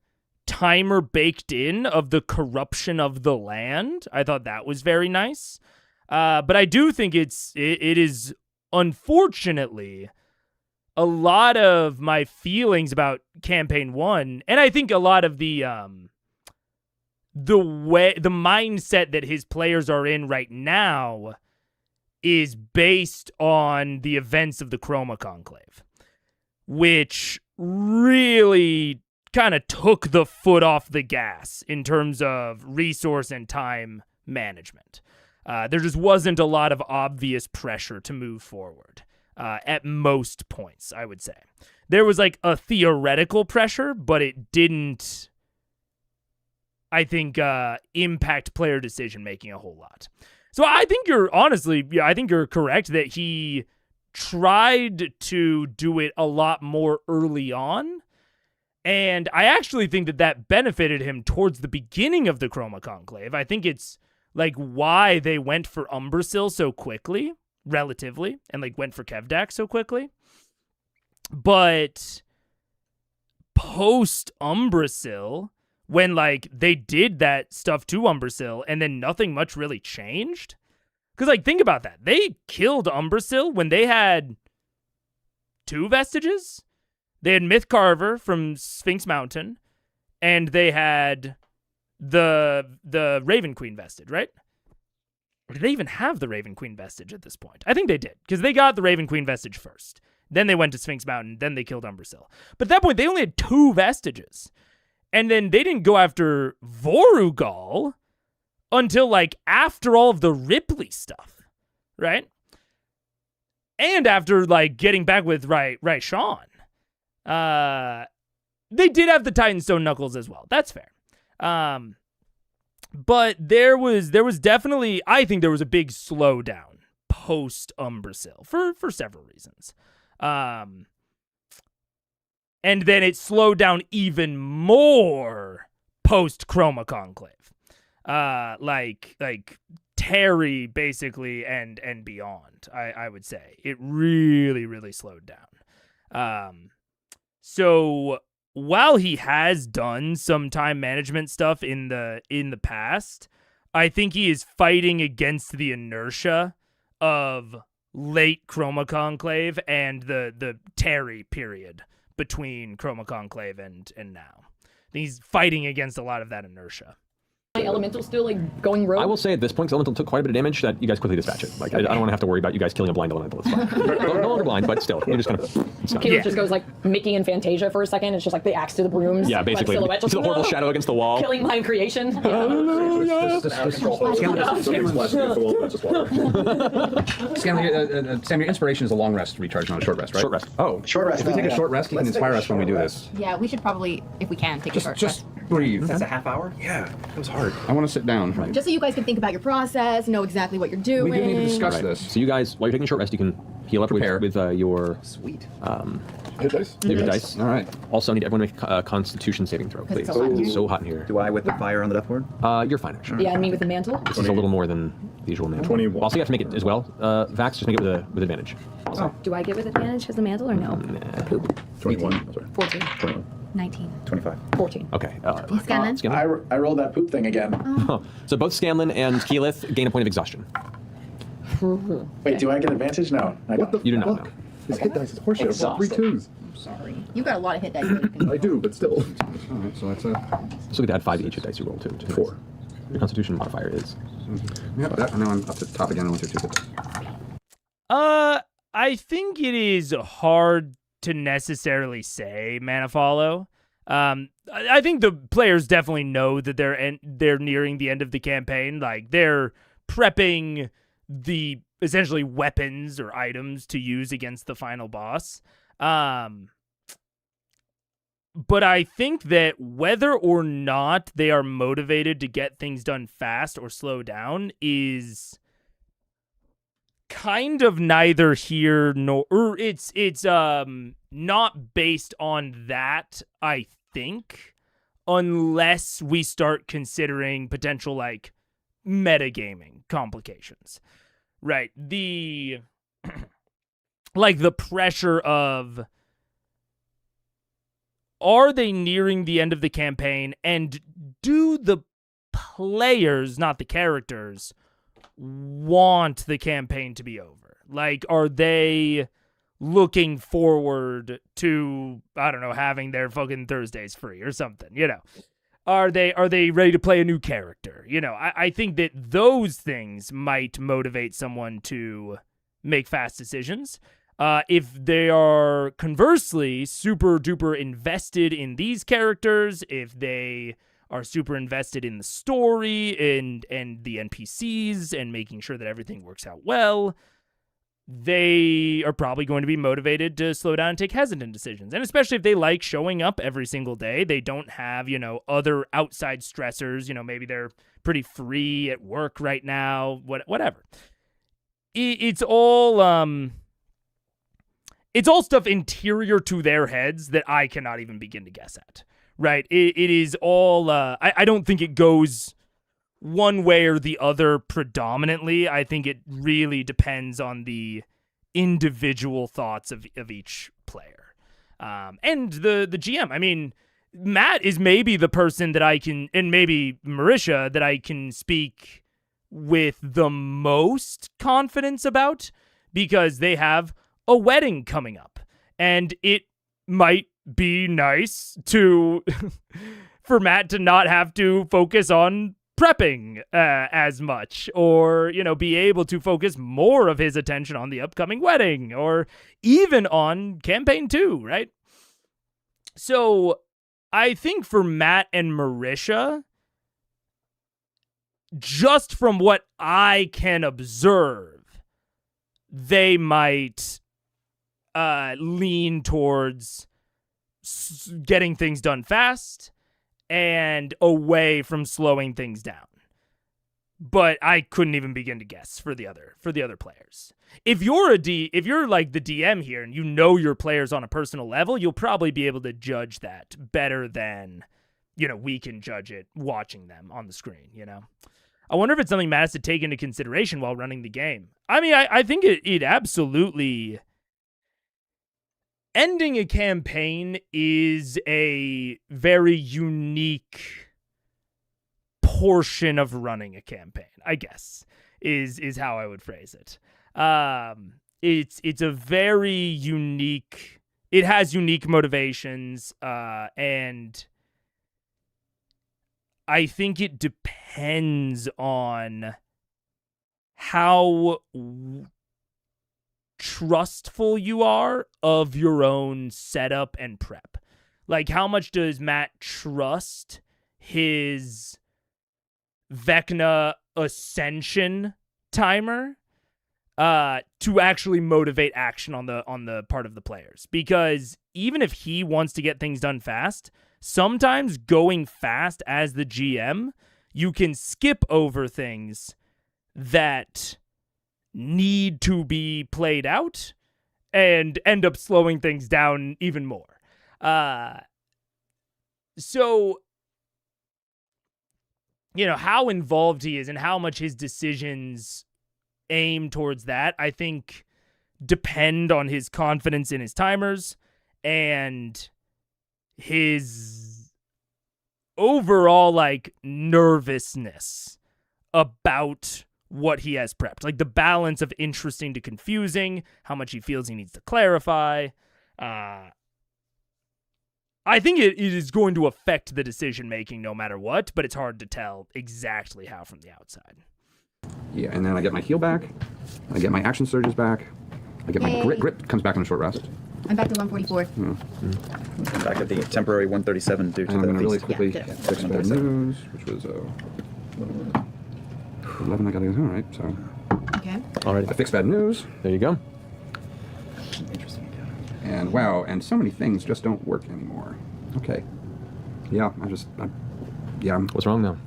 timer baked in of the corruption of the land. I thought that was very nice. But I do think it is unfortunately a lot of my feelings about campaign 1, and I think a lot of the mindset that his players are in right now is based on the events of the Chroma Conclave, which really kind of took the foot off the gas in terms of resource and time management. There just wasn't a lot of obvious pressure to move forward at most points, I would say. There was like a theoretical pressure, but it didn't, I think, impact player decision making a whole lot. So I think I think you're correct that he tried to do it a lot more early on. And I actually think that benefited him towards the beginning of the Chroma Conclave. I think it's like why they went for Umbrasyl so quickly, relatively, and like went for Kevdak so quickly. But post Umbrasyl, when like they did that stuff to Umbrasyl and then nothing much really changed. Because like think about that. They killed Umbrasyl when they had 2 vestiges. They had Mythcarver from Sphinx Mountain, and they had the Raven Queen vestige, right? Or did they even have the Raven Queen vestige at this point? I think they did, because they got the Raven Queen vestige first. Then they went to Sphinx Mountain, then they killed Umbrasyl. But at that point, they only had 2 vestiges. And then they didn't go after Vorugal until, like, after all of the Ripley stuff, right? And after, like, getting back with Raishan. They did have the Titanstone Knuckles as well. That's fair. But there was definitely, I think there was a big slowdown post Umbrasyl for several reasons. And then it slowed down even more post Chroma Conclave. Like Terry basically and beyond, I would say. It really, really slowed down. So while he has done some time management stuff in the past, I think he is fighting against the inertia of late Chroma Conclave and the Terry period between Chroma Conclave and now. He's fighting against a lot of that inertia. My elemental still like going rogue. I will say at this point, Elemental took quite a bit of damage that you guys quickly dispatch it. Like, I don't want to have to worry about you guys killing a blind Elemental. It's fine. No longer blind, but still, you just kind of... Caleb just goes like Mickey and Fantasia for a second. It's just like the axe to the brooms. Yeah, basically. Like, You see the horrible shadow against the wall. Killing my creation. Sam, your inspiration is a long rest recharge, not a short rest, right? Short rest. Oh, Short rest. If we take a short rest, you can inspire us when we do this. Yeah, we should probably, if we can, take a short Just rest. breathe. That's a half hour? Yeah, that was hard. I want to sit down. Just so you guys can think about your process, know exactly what you're doing. We do need to discuss Right. this. So you guys, while you're taking a short rest, you can heal up Prepare. with your Sweet. Hit dice. favorite dice. All right. Also, need everyone to make a Constitution saving throw, please. it's so hot in here. It's so hot in here. Do I with the fire on the death board? You're fine, actually. Yeah, and me with the mantle. This is a little more than the usual mantle. 21. Also, you have to make it as well. Vax, just make it with advantage. Do I get with advantage because the mantle or no? Poop. 21. I'm sorry. 14. 21. 19. 25. 14. Okay. Scanlan? Scanlan. I rolled that poop thing again. So both Scanlan and Keyleth gain a point of exhaustion. Wait, do I get advantage? No, I don't. You do not know. His hit dice is horseshit. I've got 3 twos. Sorry. You've got a lot of hit dice. I do, but still. All right, so that's a... So we could add 5 to each hit dice you roll, too. 4. Your Constitution modifier is... Yeah, that, now I'm up to the top again. I went through 2 hit dice. I think it is hard to necessarily say mana follow. I think the players definitely know that they're nearing the end of the campaign. Like, they're prepping the essentially weapons or items to use against the final boss. But I think that whether or not they are motivated to get things done fast or slow down is kind of neither here nor, or it's not based on that, I think, unless we start considering potential like metagaming complications. Right. The like the pressure of, are they nearing the end of the campaign, and do the players, not the characters, want the campaign to be over? Like, are they looking forward to, I don't know, having their fucking Thursdays free or something, you know? Are they ready to play a new character? You know, I think that those things might motivate someone to make fast decisions. If they are conversely super duper invested in these characters, if they are super invested in the story and the NPCs and making sure that everything works out well, they are probably going to be motivated to slow down and take hesitant decisions. And especially if they like showing up every single day, they don't have, you know, other outside stressors, you know, maybe they're pretty free at work right now, whatever. It's all stuff interior to their heads that I cannot even begin to guess at, right? It is all, I don't think it goes one way or the other predominantly. I think it really depends on the individual thoughts of each player. And the GM. I mean, Matt is maybe the person that I can, and maybe Marisha, that I can speak with the most confidence about, because they have a wedding coming up. And it might be nice to for Matt to not have to focus on prepping as much, or, you know, be able to focus more of his attention on the upcoming wedding, or even on campaign 2, right? So I think for Matt and Marisha, just from what I can observe, they might lean towards getting things done fast and away from slowing things down. But I couldn't even begin to guess for the other players. If you're if you're like the DM here and you know your players on a personal level, you'll probably be able to judge that better than, you know, we can judge it watching them on the screen, you know. I wonder if it's something Matt has to take into consideration while running the game. I mean, I think it absolutely ending a campaign is a very unique portion of running a campaign, I guess, is how I would phrase it. It's a very unique, it has unique motivations, and I think it depends on how trustful you are of your own setup and prep. Like, how much does Matt trust his Vecna Ascension timer to actually motivate action on the part of the players? Because even if he wants to get things done fast, sometimes going fast as the GM, you can skip over things that need to be played out and end up slowing things down even more. So, you know, how involved he is and how much his decisions aim towards that, I think, depend on his confidence in his timers and his overall, like, nervousness about what he has prepped. Like, the balance of interesting to confusing, how much he feels he needs to clarify. I think it is going to affect the decision-making no matter what, but it's hard to tell exactly how from the outside. Yeah, and then I get my heal back. I get my action surges back. I get my grit. Grit comes back on a short rest. I'm back to 144. I'm back at the temporary 137 due to And I'm the going to really feast. quickly Yeah. fix bad news, which was 11. I got it. All right, so Okay. Alrighty. I fixed bad news, There you go. Interesting encounter. and wow, and so many things just don't work anymore. Okay. Yeah, yeah. What's wrong now?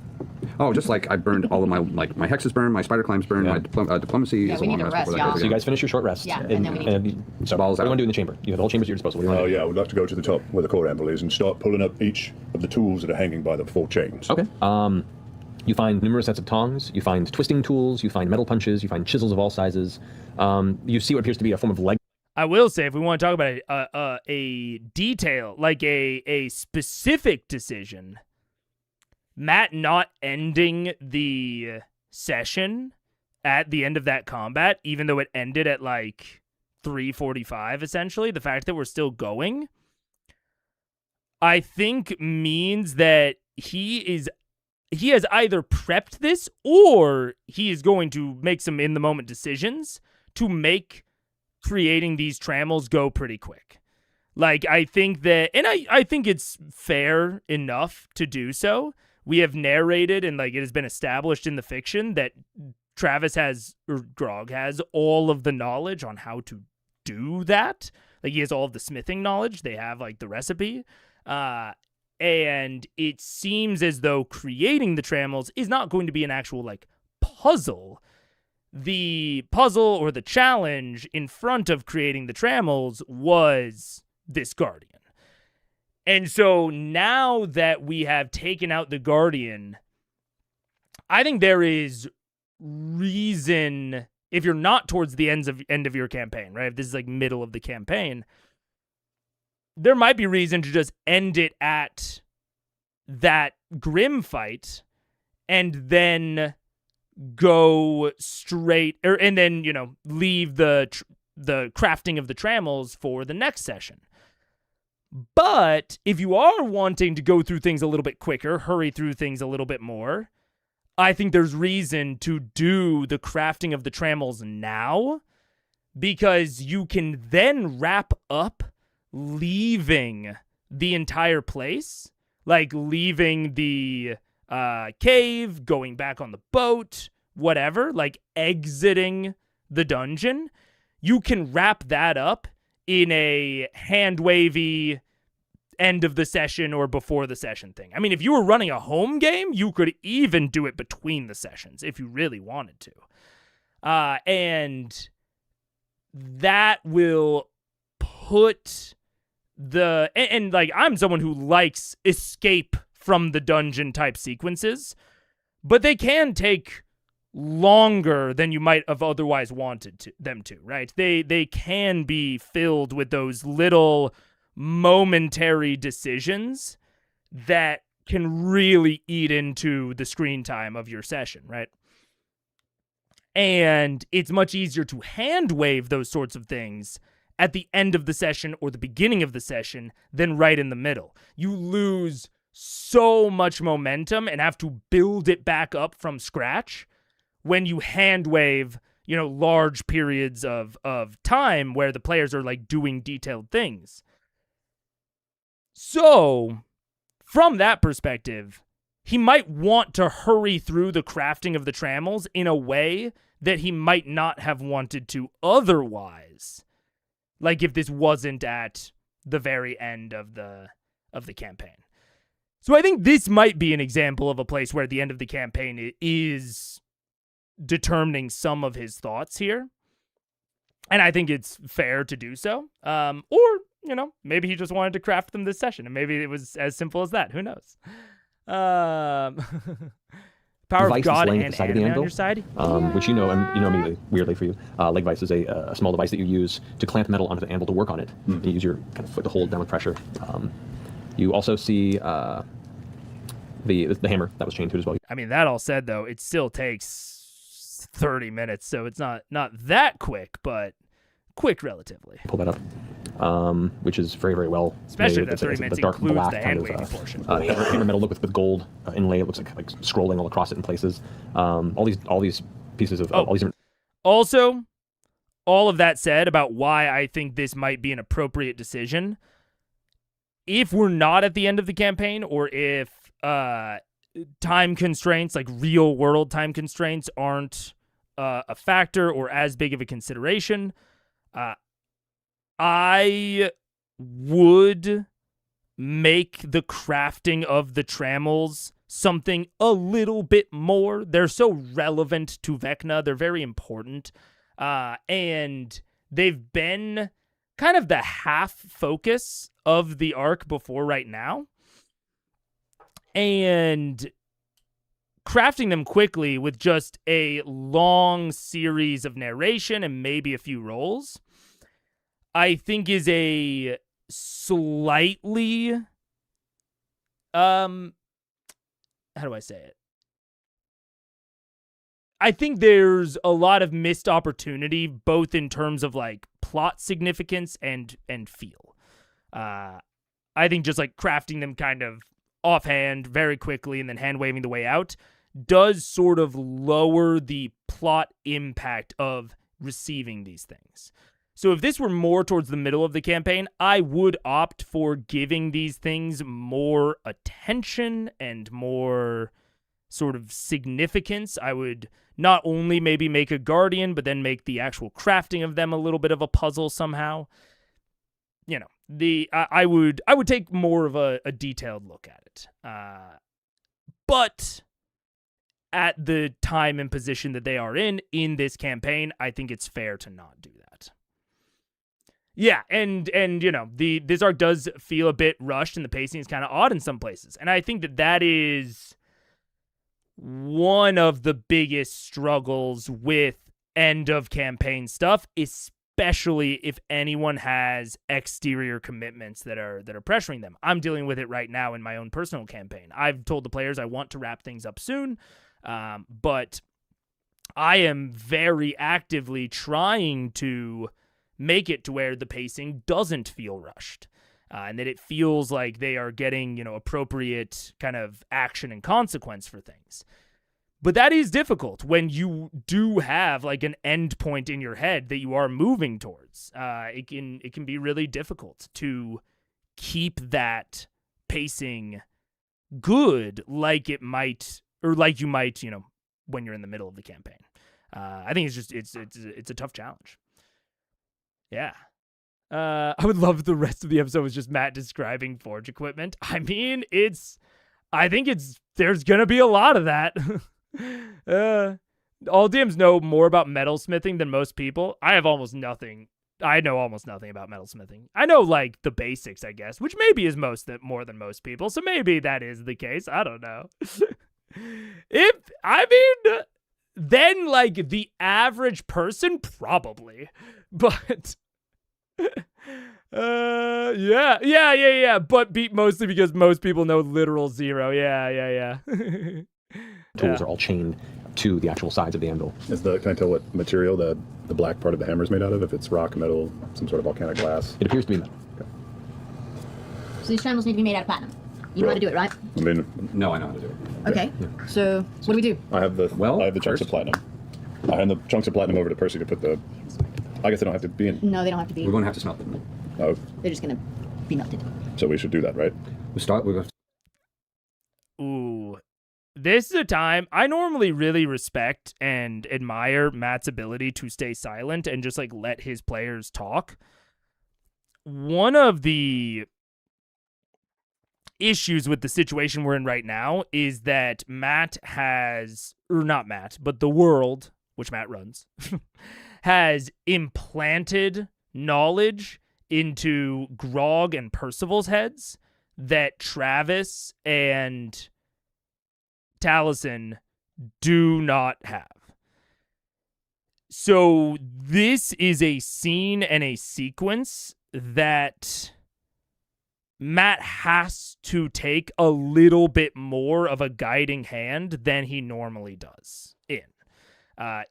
Oh, just like I burned all of my my hexes burned, my spider climbs burned, Yeah. my diplomacy Yeah, is we a need long to rest rest, before that y'all. goes So you again. guys finish your short rest. Yeah, and then we need so Balls what do you out. want to do in the chamber? You have the whole chamber's at your disposal. What do you want to do? Yeah, I would like to go to the top where the core amble is and start pulling up each of the tools that are hanging by the 4 chains. Okay. You find numerous sets of tongs. You find twisting tools. You find metal punches. You find chisels of all sizes. You see what appears to be a form of leg. I will say, if we want to talk about a detail, like a specific decision, Matt not ending the session at the end of that combat, even though it ended at like 3:45, essentially, the fact that we're still going, I think means that he has either prepped this or he is going to make some in-the-moment decisions to make creating these trammels go pretty quick. Like, I think that, and I think it's fair enough to do so. We have narrated, and like it has been established in the fiction, that Travis has, or Grog has, all of the knowledge on how to do that. Like, he has all of the smithing knowledge. They have like the recipe. And it seems as though creating the trammels is not going to be an actual like puzzle. The puzzle or the challenge in front of creating the trammels was this Guardian. And so now that we have taken out the Guardian, I think there is reason, if you're not towards the end of your campaign, right? If this is like middle of the campaign, there might be reason to just end it at that Grim fight and then go straight, and then, you know, leave the crafting of the trammels for the next session. But if you are wanting to go through things a little bit quicker, hurry through things a little bit more, I think there's reason to do the crafting of the trammels now, because you can then wrap up leaving the entire place, like leaving the cave, going back on the boat, whatever, like exiting the dungeon. You can wrap that up in a hand-wavy end of the session or before the session thing. I mean, if you were running a home game, you could even do it between the sessions if you really wanted to. And that will put the... And like, I'm someone who likes escape from the dungeon type sequences, but they can take longer than you might have otherwise wanted them to, right? They can be filled with those little momentary decisions that can really eat into the screen time of your session, right? And it's much easier to hand wave those sorts of things at the end of the session or the beginning of the session than right in the middle. You lose so much momentum and have to build it back up from scratch when you hand wave, large periods of time where the players are like doing detailed things. So, from that perspective, he might want to hurry through the crafting of the trammels in a way that he might not have wanted to otherwise. Like if this wasn't at the very end of the campaign. So I think this might be an example of a place where the end of the campaign is determining some of his thoughts here. And I think it's fair to do so. Or, maybe he just wanted to craft them this session, and maybe it was as simple as that. Who knows? Power of God and anime on your side? Which immediately, weirdly for you. Leg vice is a small device that you use to clamp metal onto the anvil to work on it. You use your kind of foot to hold down with pressure. You also see the hammer that was chained to it as well. I mean, that all said, though, it still takes 30 minutes, so it's not that quick, but quick relatively. Pull that up. Which is very, very well especially made. If that 30 minutes includes the hand wavy portion. Hammer metal look with gold inlay. It looks like scrolling all across it in places. All these pieces of all these different. Also, all of that said about why I think this might be an appropriate decision. If we're not at the end of the campaign, or if time constraints, like real world time constraints, aren't a factor or as big of a consideration, I would make the crafting of the trammels something a little bit more. They're so relevant to Vecna. They're very important. And they've been kind of the half focus of the arc before right now. And crafting them quickly with just a long series of narration and maybe a few rolls, I think is a slightly, how do I say it? I think there's a lot of missed opportunity, both in terms of like plot significance and feel. I think just like crafting them kind of offhand very quickly and then hand waving the way out does sort of lower the plot impact of receiving these things. So if this were more towards the middle of the campaign, I would opt for giving these things more attention and more sort of significance. I would not only maybe make a guardian, but then make the actual crafting of them a little bit of a puzzle somehow. I would take more of a detailed look at it. But at the time and position that they are in this campaign, I think it's fair to not do that. Yeah, and this arc does feel a bit rushed, and the pacing is kind of odd in some places. And I think that is one of the biggest struggles with end of campaign stuff, especially if anyone has exterior commitments that are pressuring them. I'm dealing with it right now in my own personal campaign. I've told the players I want to wrap things up soon, but I am very actively trying to make it to where the pacing doesn't feel rushed, and that it feels like they are getting, appropriate kind of action and consequence for things. But that is difficult when you do have like an end point in your head that you are moving towards. It can be really difficult to keep that pacing good like it might, or like you might, when you're in the middle of the campaign. I think it's a tough challenge. Yeah. I would love if the rest of the episode was just Matt describing forge equipment. I mean, there's gonna be a lot of that. All DMs know more about metalsmithing than most people. I know almost nothing about metalsmithing. I know like the basics, I guess, which maybe is more than most people. So maybe that is the case. I don't know. than like the average person, probably. But yeah. But beat mostly because most people know literal 0. Yeah. Tools are all chained to the actual sides of the anvil. Can I tell what material the black part of the hammer is made out of? If it's rock, metal, some sort of volcanic glass? It appears to be metal. So these trammels need to be made out of platinum. You know how to do it, right? I mean, No, I know how to do it. Okay. So what do we do? I have the chunks of platinum. I hand the chunks of platinum over to Percy to put the. I guess they don't have to be in. No, they don't have to be. We're going to have to smelt them. Oh, They're just gonna be melted. so we should do that, right? We're going to Ooh. This is a time I normally really respect and admire Matt's ability to stay silent and just like let his players talk. One of the issues with the situation we're in right now is that Matt has, or not Matt, but the world, which Matt runs, has implanted knowledge into Grog and Percival's heads that Travis and Taliesin do not have. So this is a scene and a sequence that Matt has to take a little bit more of a guiding hand than he normally does in.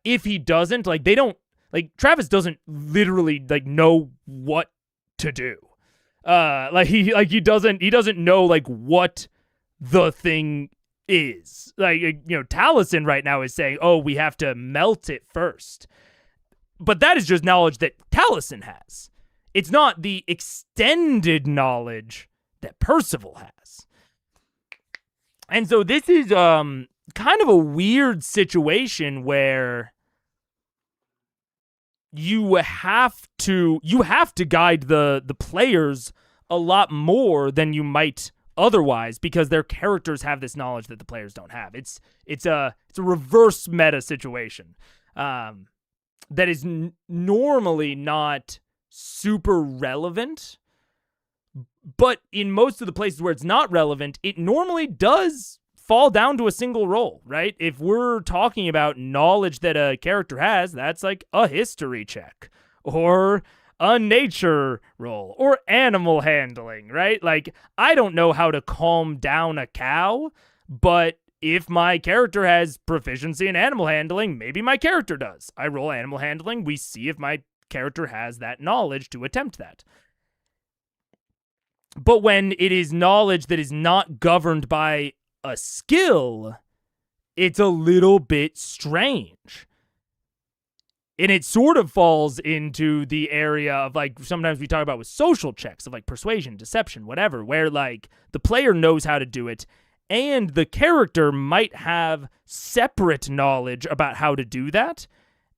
If he doesn't, like, they don't, like, Travis doesn't literally, like, know what to do. He doesn't know, like, what the thing is. Like, Taliesin right now is saying, oh, we have to melt it first. But that is just knowledge that Taliesin has. It's not the extended knowledge that Percival has. And so this is kind of a weird situation where you have to guide the players a lot more than you might otherwise, because their characters have this knowledge that the players don't have. It's a reverse meta situation that is normally not super relevant, but in most of the places where it's not relevant, it normally does fall down to a single roll, right? If we're talking about knowledge that a character has, that's like a history check or a nature roll or animal handling, right? Like, I don't know how to calm down a cow, but if my character has proficiency in animal handling, maybe my character does. I roll animal handling. We see if my character has that knowledge to attempt that. But when it is knowledge that is not governed by a skill, it's a little bit strange. And it sort of falls into the area of, like, sometimes we talk about with social checks of, like, persuasion, deception, whatever, where, like, the player knows how to do it and the character might have separate knowledge about how to do that.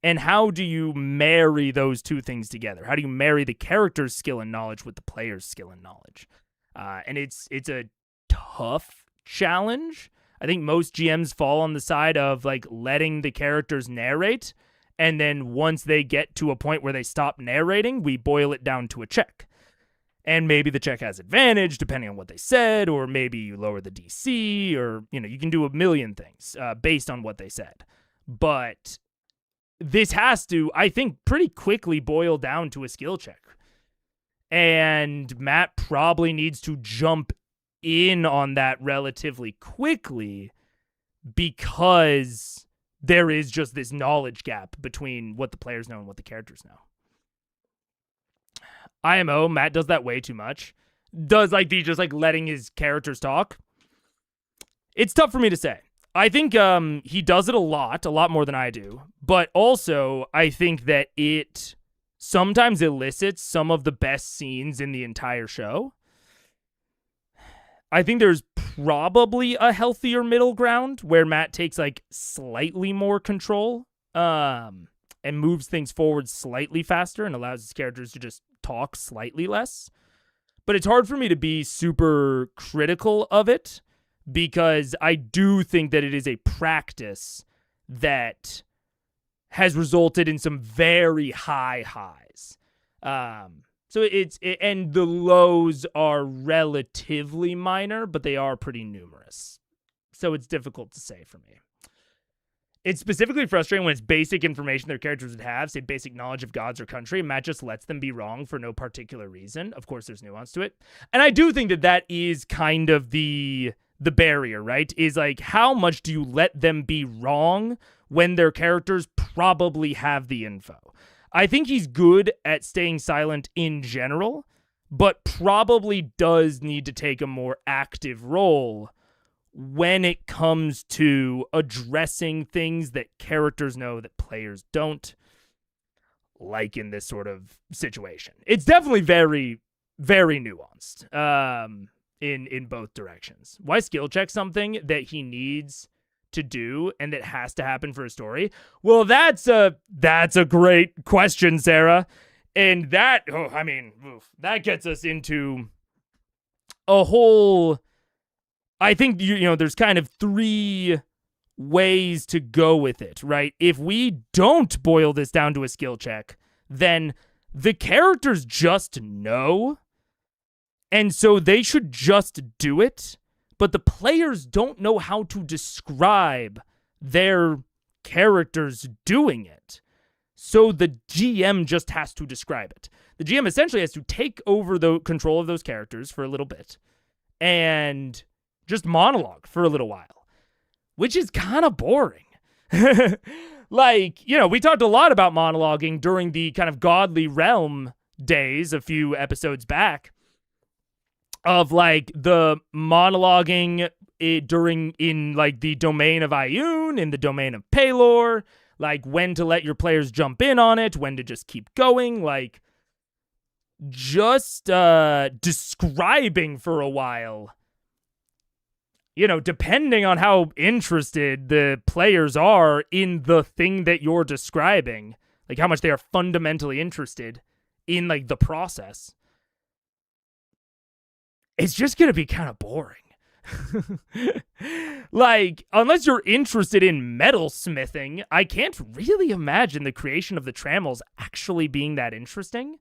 And how do you marry those two things together? How do you marry the character's skill and knowledge with the player's skill and knowledge? And it's a tough challenge. I think most GMs fall on the side of, like, letting the characters narrate, and then once they get to a point where they stop narrating, we boil it down to a check. And maybe the check has advantage depending on what they said, or maybe you lower the DC, or, you can do a million things based on what they said. But this has to, I think, pretty quickly boil down to a skill check. And Matt probably needs to jump in on that relatively quickly, because there is just this knowledge gap between what the players know and what the characters know. IMO, Matt does that way too much. Does, like, the just, like, letting his characters talk. It's tough for me to say. I think he does it a lot more than I do. But also, I think that it sometimes elicits some of the best scenes in the entire show. I think there's probably a healthier middle ground where Matt takes, like, slightly more control and moves things forward slightly faster and allows his characters to just talk slightly less. But it's hard for me to be super critical of it, because I do think that it is a practice that has resulted in some very high highs. And the lows are relatively minor, but they are pretty numerous. So it's difficult to say for me. It's specifically frustrating when it's basic information their characters would have, say basic knowledge of gods or country, and Matt just lets them be wrong for no particular reason. Of course, there's nuance to it. And I do think that that is kind of the barrier, right? Is like, how much do you let them be wrong when their characters probably have the info? I think he's good at staying silent in general, but probably does need to take a more active role when it comes to addressing things that characters know that players don't, like in this sort of situation. It's definitely very, very nuanced in both directions. Why skill check something that he needs to do and that has to happen for a story? Well, that's a great question, Sarah. And that, that gets us into a whole... I think, there's kind of 3 ways to go with it, right? If we don't boil this down to a skill check, then the characters just know, and so they should just do it, but the players don't know how to describe their characters doing it. So the GM just has to describe it. The GM essentially has to take over the control of those characters for a little bit and just monologue for a little while, which is kind of boring. Like, we talked a lot about monologuing during the kind of Godly Realm days a few episodes back, of like the monologuing in like the domain of Ioun, in the domain of Paylor, like when to let your players jump in on it, when to just keep going, like just describing for a while, depending on how interested the players are in the thing that you're describing, like how much they are fundamentally interested in like the process, it's just going to be kind of boring. Like, unless you're interested in metalsmithing, I can't really imagine the creation of the trammels actually being that interesting.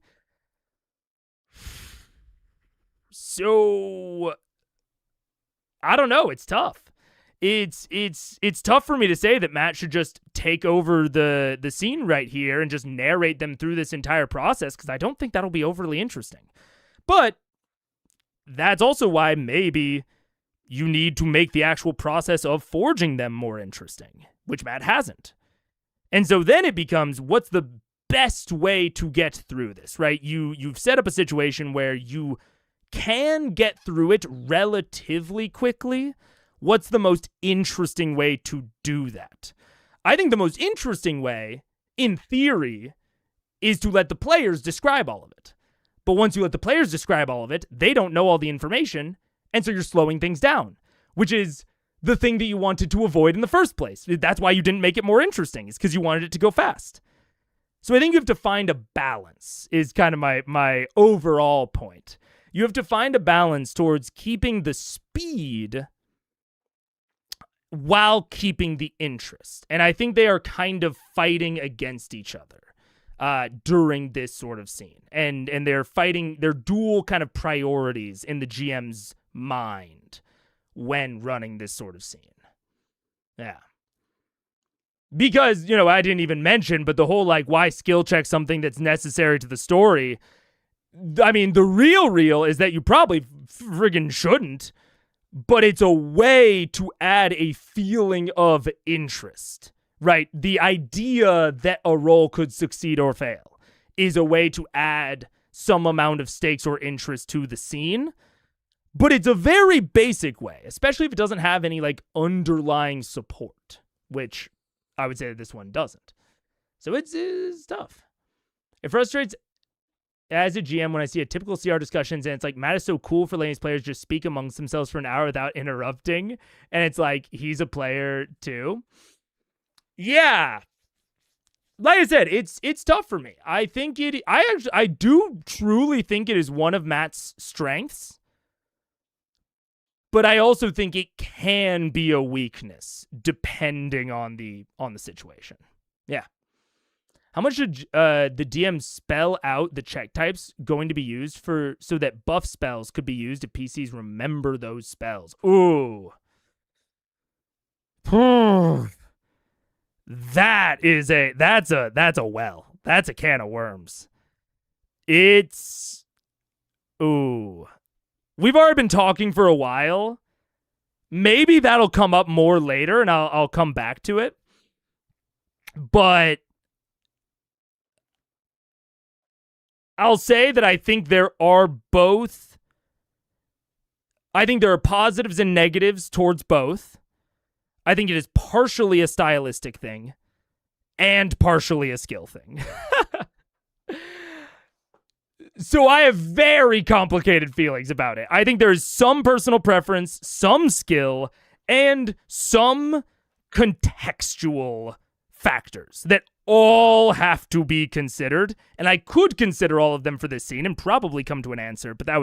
So, I don't know. It's tough. It's tough for me to say that Matt should just take over the scene right here and just narrate them through this entire process, because I don't think that'll be overly interesting. But that's also why maybe you need to make the actual process of forging them more interesting, which Matt hasn't. And so then it becomes, what's the best way to get through this, right? You've set up a situation where you can get through it relatively quickly. What's the most interesting way to do that? I think the most interesting way, in theory, is to let the players describe all of it. But once you let the players describe all of it, they don't know all the information, and so you're slowing things down, which is the thing that you wanted to avoid in the first place. That's why you didn't make it more interesting, is because you wanted it to go fast. So I think you have to find a balance, is kind of my overall point. You have to find a balance towards keeping the speed while keeping the interest. And I think they are kind of fighting against each other during this sort of scene. And they're fighting their dual kind of priorities in the GM's mind when running this sort of scene. Yeah. Because, I didn't even mention, but the whole, like, why skill check something that's necessary to the story, I mean, the real is that you probably friggin' shouldn't, but it's a way to add a feeling of interest, right? The idea that a role could succeed or fail is a way to add some amount of stakes or interest to the scene, but it's a very basic way, especially if it doesn't have any, like, underlying support, which I would say that this one doesn't. So it's tough. It frustrates as a GM when I see a typical CR discussions and it's like, Matt is so cool for letting his players just speak amongst themselves for an hour without interrupting. And it's like, he's a player too. Yeah. Like I said, it's tough for me. I think I do truly think it is one of Matt's strengths, but I also think it can be a weakness depending on the situation. Yeah. How much should the DM spell out the check types going to be used so that buff spells could be used if PCs remember those spells? Ooh. that's a well. That's a can of worms. It's ooh. We've already been talking for a while. Maybe that'll come up more later and I'll come back to it. But I'll say that I think there are positives and negatives towards both. I think it is partially a stylistic thing and partially a skill thing. So I have very complicated feelings about it. I think there is some personal preference, some skill, and some contextual factors that all have to be considered. And I could consider all of them for this scene and probably come to an answer, but that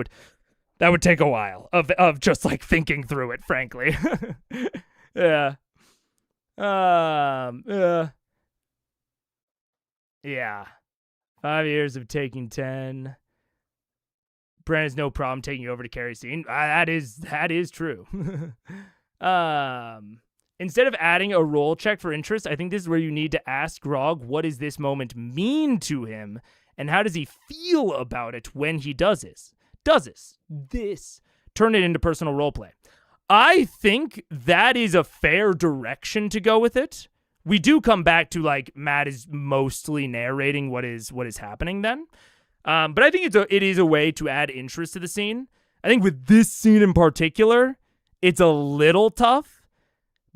would take a while of just like thinking through it, frankly. Yeah. Yeah. 5 years of taking 10. Brand has no problem taking you over to carry scene. That is true. Instead of adding a roll check for interest, I think this is where you need to ask Grog, what does this moment mean to him, and how does he feel about it when he does this? Turn it into personal roleplay. I think that is a fair direction to go with it. We do come back to like Matt is mostly narrating what is happening then. But I think it is a way to add interest to the scene. I think with this scene in particular, it's a little tough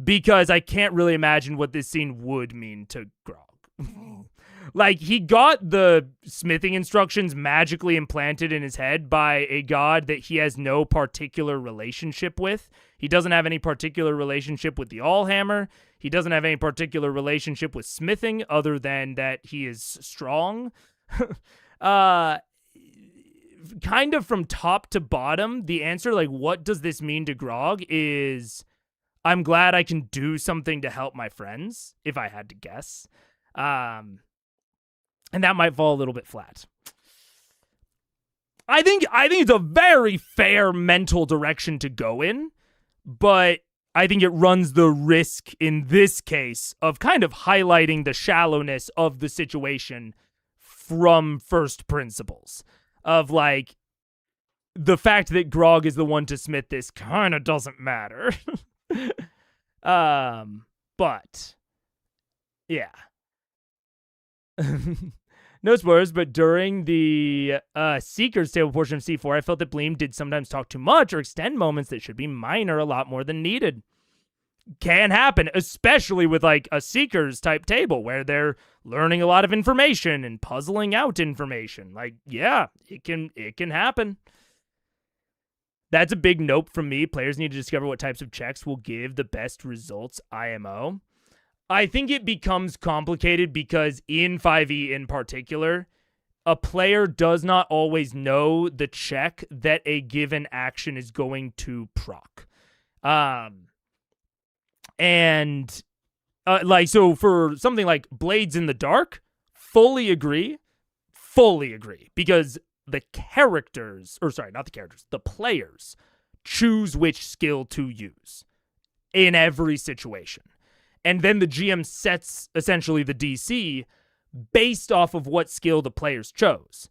because I can't really imagine what this scene would mean to Grog. Like, he got the smithing instructions magically implanted in his head by a god that he has no particular relationship with. He doesn't have any particular relationship with the Allhammer. He doesn't have any particular relationship with smithing other than that he is strong. Kind of from top to bottom, the answer, like, what does this mean to Grog is, I'm glad I can do something to help my friends, if I had to guess. And that might fall a little bit flat. I think it's a very fair mental direction to go in, but I think it runs the risk in this case of kind of highlighting the shallowness of the situation from first principles. Of like, the fact that Grog is the one to smith this kind of doesn't matter. But yeah. No spoilers, but during the Seeker's Table portion of C4, I felt that Bleem did sometimes talk too much or extend moments that should be minor a lot more than needed. Can happen, especially with like a Seeker's type table where they're learning a lot of information and puzzling out information. Like, yeah, it can happen. That's a big nope from me. Players need to discover what types of checks will give the best results IMO. I think it becomes complicated because in 5e in particular, a player does not always know the check that a given action is going to proc. Like, so for something like Blades in the Dark, fully agree, because the players choose which skill to use in every situation. And then the GM sets essentially the DC based off of what skill the players chose.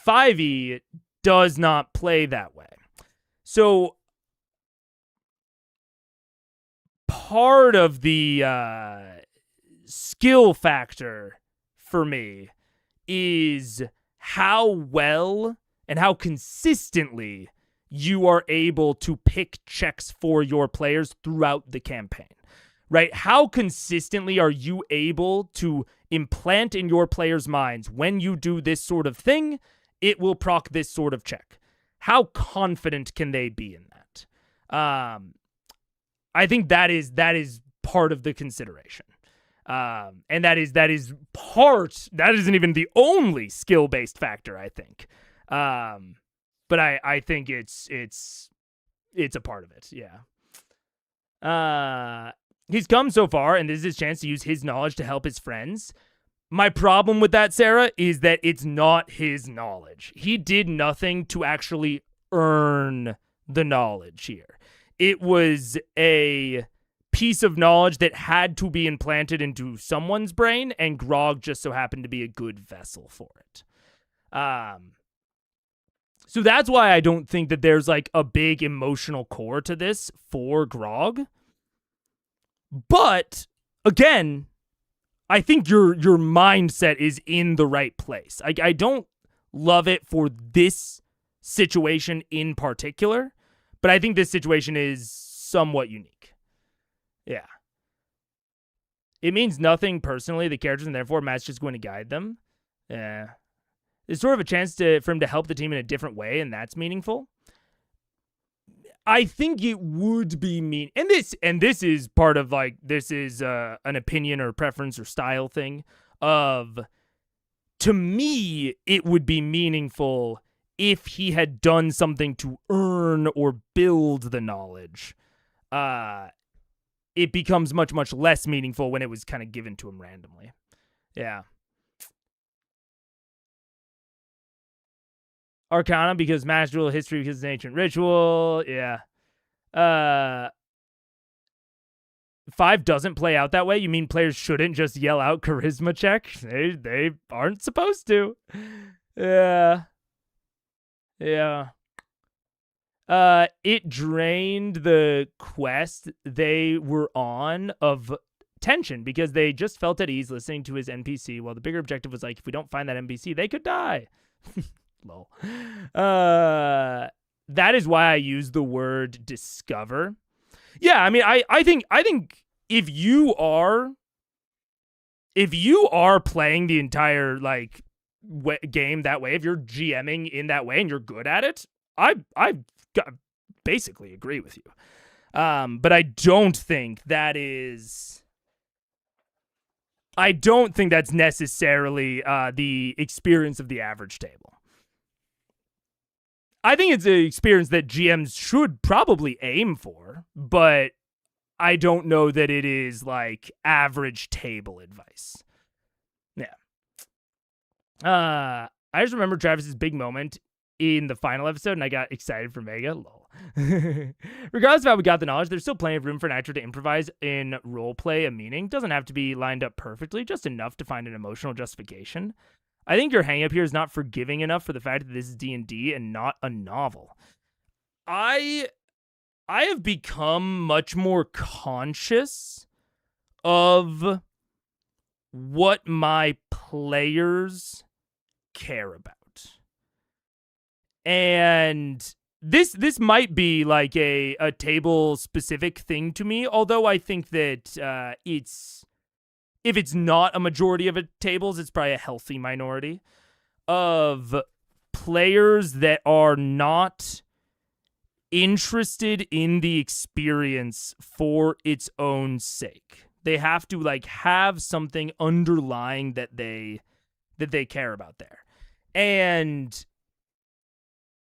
5e does not play that way. So part of the skill factor for me is how well and how consistently you are able to pick checks for your players throughout the campaign. Right? How consistently are you able to implant in your players' minds, when you do this sort of thing, it will proc this sort of check? How confident can they be in that? I think that is part of the consideration. And that isn't even the only skill-based factor, I think. But I think it's a part of it, yeah. He's come so far, and this is his chance to use his knowledge to help his friends. My problem with that, Sarah, is that it's not his knowledge. He did nothing to actually earn the knowledge here. It was a piece of knowledge that had to be implanted into someone's brain, and Grog just so happened to be a good vessel for it. So that's why I don't think that there's like a big emotional core to this for Grog. But again, I think your mindset is in the right place. I don't love it for this situation in particular, but I think this situation is somewhat unique. Yeah. It means nothing personally, the characters, and therefore Matt's just going to guide them. Yeah. There's sort of a chance for him to help the team in a different way, and that's meaningful. I think it would be mean, and this is part of like, this is an opinion or preference or style thing of, to me, it would be meaningful if he had done something to earn or build the knowledge. It becomes much, much less meaningful when it was kind of given to him randomly. Yeah. Arcana because master rule, history because it's an ancient ritual. Yeah. 5 doesn't play out that way. You mean players shouldn't just yell out charisma check? They aren't supposed to. Yeah. Yeah. It drained the quest they were on of tension because they just felt at ease listening to his NPC, while the bigger objective was like, if we don't find that NPC, they could die. Lol. That is why I use the word discover. Yeah, I mean, I think if you are playing the entire like game that way, if you're GMing in that way and you're good at it, I basically agree with you. But I don't think that's necessarily the experience of the average table. I think it's an experience that GMs should probably aim for, but I don't know that it is like average table advice. Yeah. I just remember Travis's big moment in the final episode, and I got excited for Mega. Lol. Regardless of how we got the knowledge, there's still plenty of room for an actor to improvise in roleplay a meaning. Doesn't have to be lined up perfectly, just enough to find an emotional justification. I think your hang-up here is not forgiving enough for the fact that this is D&D and not a novel. I have become much more conscious of what my players care about. And this might be like a table-specific thing to me, although I think that if it's not a majority of tables, it's probably a healthy minority of players that are not interested in the experience for its own sake. They have to like have something underlying that they care about there. And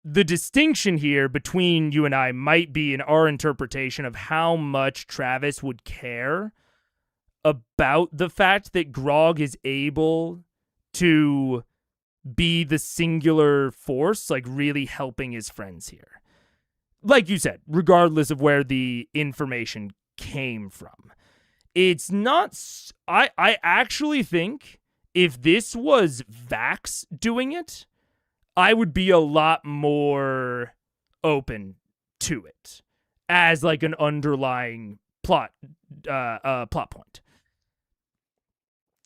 the distinction here between you and I might be in our interpretation of how much Travis would care about the fact that Grog is able to be the singular force, like really helping his friends here. Like you said, regardless of where the information came from. It's not... I actually think if this was Vax doing it, I would be a lot more open to it as like an underlying plot point.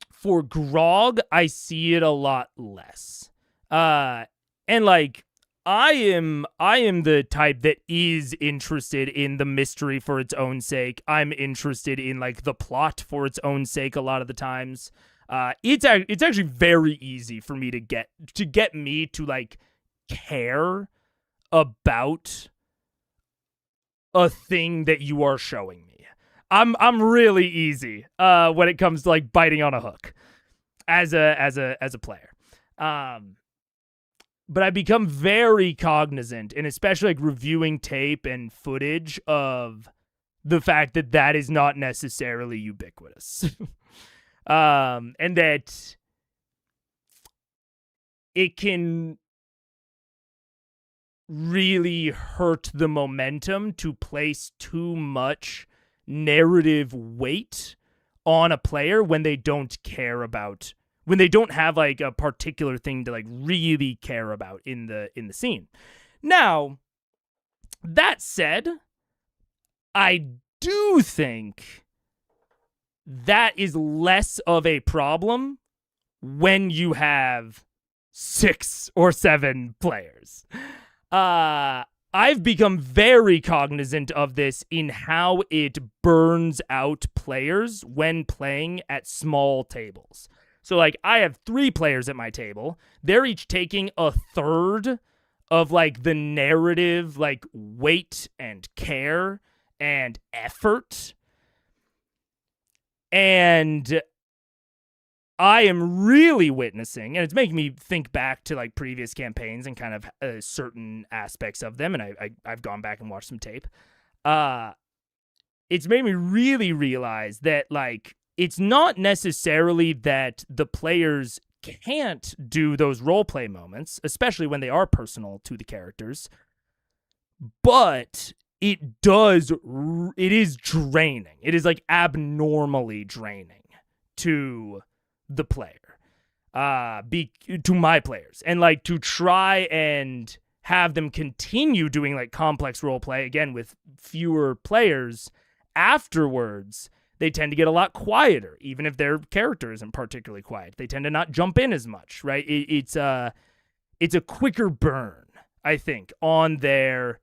For Grog, I see it a lot less. And like I am the type that is interested in the mystery for its own sake. I'm interested in like the plot for its own sake a lot of the times. It's actually very easy for me to get me to like care about a thing that you are showing me. I'm really easy when it comes to like biting on a hook as a player. But I become very cognizant, and especially like reviewing tape and footage of the fact that that is not necessarily ubiquitous. And that it can really hurt the momentum to place too much narrative weight on a player when they don't care about, when they don't have like a particular thing to like really care about in the scene. Now, that said, I do think that is less of a problem when you have 6 or 7 players. I've become very cognizant of this in how it burns out players when playing at small tables. So, like, I have 3 players at my table. They're each taking a third of, like, the narrative, like, weight and care and effort. And I am really witnessing, and it's making me think back to, like, previous campaigns and kind of certain aspects of them, and I've gone back and watched some tape. It's made me really realize that, like, it's not necessarily that the players can't do those roleplay moments, especially when they are personal to the characters, but it is draining. It is, like, abnormally draining to the player, to my players, and, like, to try and have them continue doing, like, complex roleplay, again, with fewer players afterwards. They tend to get a lot quieter, even if their character isn't particularly quiet. They tend to not jump in as much, right? It's a quicker burn, I think, on their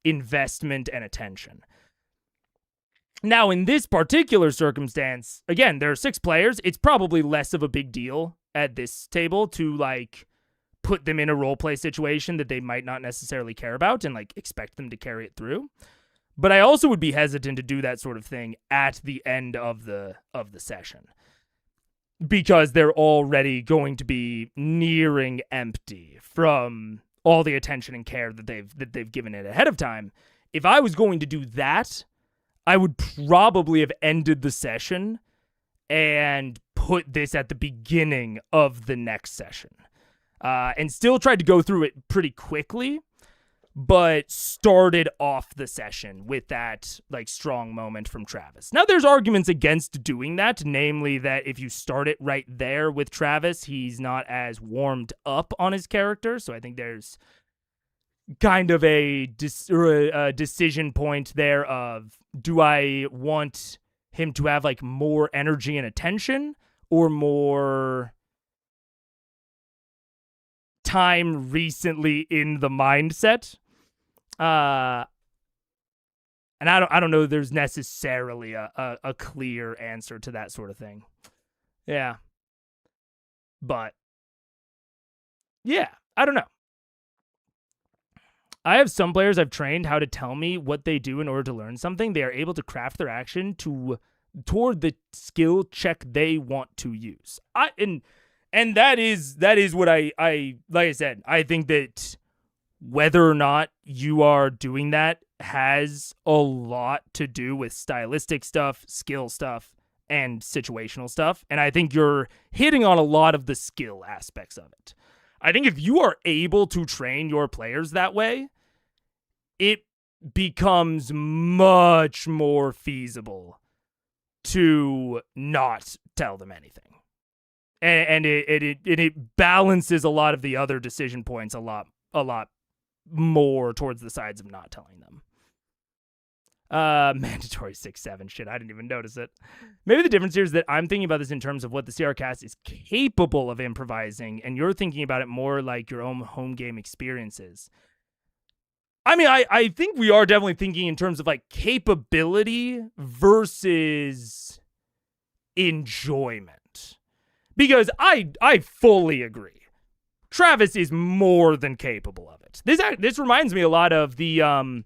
investment and attention. Now, in this particular circumstance, again, there are 6 players. It's probably less of a big deal at this table to, like, put them in a roleplay situation that they might not necessarily care about and, like, expect them to carry it through. But I also would be hesitant to do that sort of thing at the end of the session, because they're already going to be nearing empty from all the attention and care that they've given it ahead of time. If I was going to do that, I would probably have ended the session and put this at the beginning of the next session, and still tried to go through it pretty quickly, but started off the session with that, like, strong moment from Travis. Now, there's arguments against doing that, namely that if you start it right there with Travis, he's not as warmed up on his character, so I think there's kind of a decision point there of, do I want him to have, like, more energy and attention, or more time recently in the mindset? And I don't know there's necessarily a clear answer to that sort of thing. Yeah. But yeah, I don't know. I have some players I've trained how to tell me what they do in order to learn something. They are able to craft their action toward the skill check they want to use. And that is what I like I said, I think that whether or not you are doing that has a lot to do with stylistic stuff, skill stuff, and situational stuff. And I think you're hitting on a lot of the skill aspects of it. I think if you are able to train your players that way, it becomes much more feasible to not tell them anything. And it balances a lot of the other decision points a lot more towards the sides of not telling them. Mandatory 6-7 shit. I didn't even notice it. Maybe the difference here is that I'm thinking about this in terms of what the CR cast is capable of improvising, and you're thinking about it more like your own home game experiences. I mean, I think we are definitely thinking in terms of, like, capability versus enjoyment. Because I fully agree. Travis is more than capable of it. This reminds me a lot of the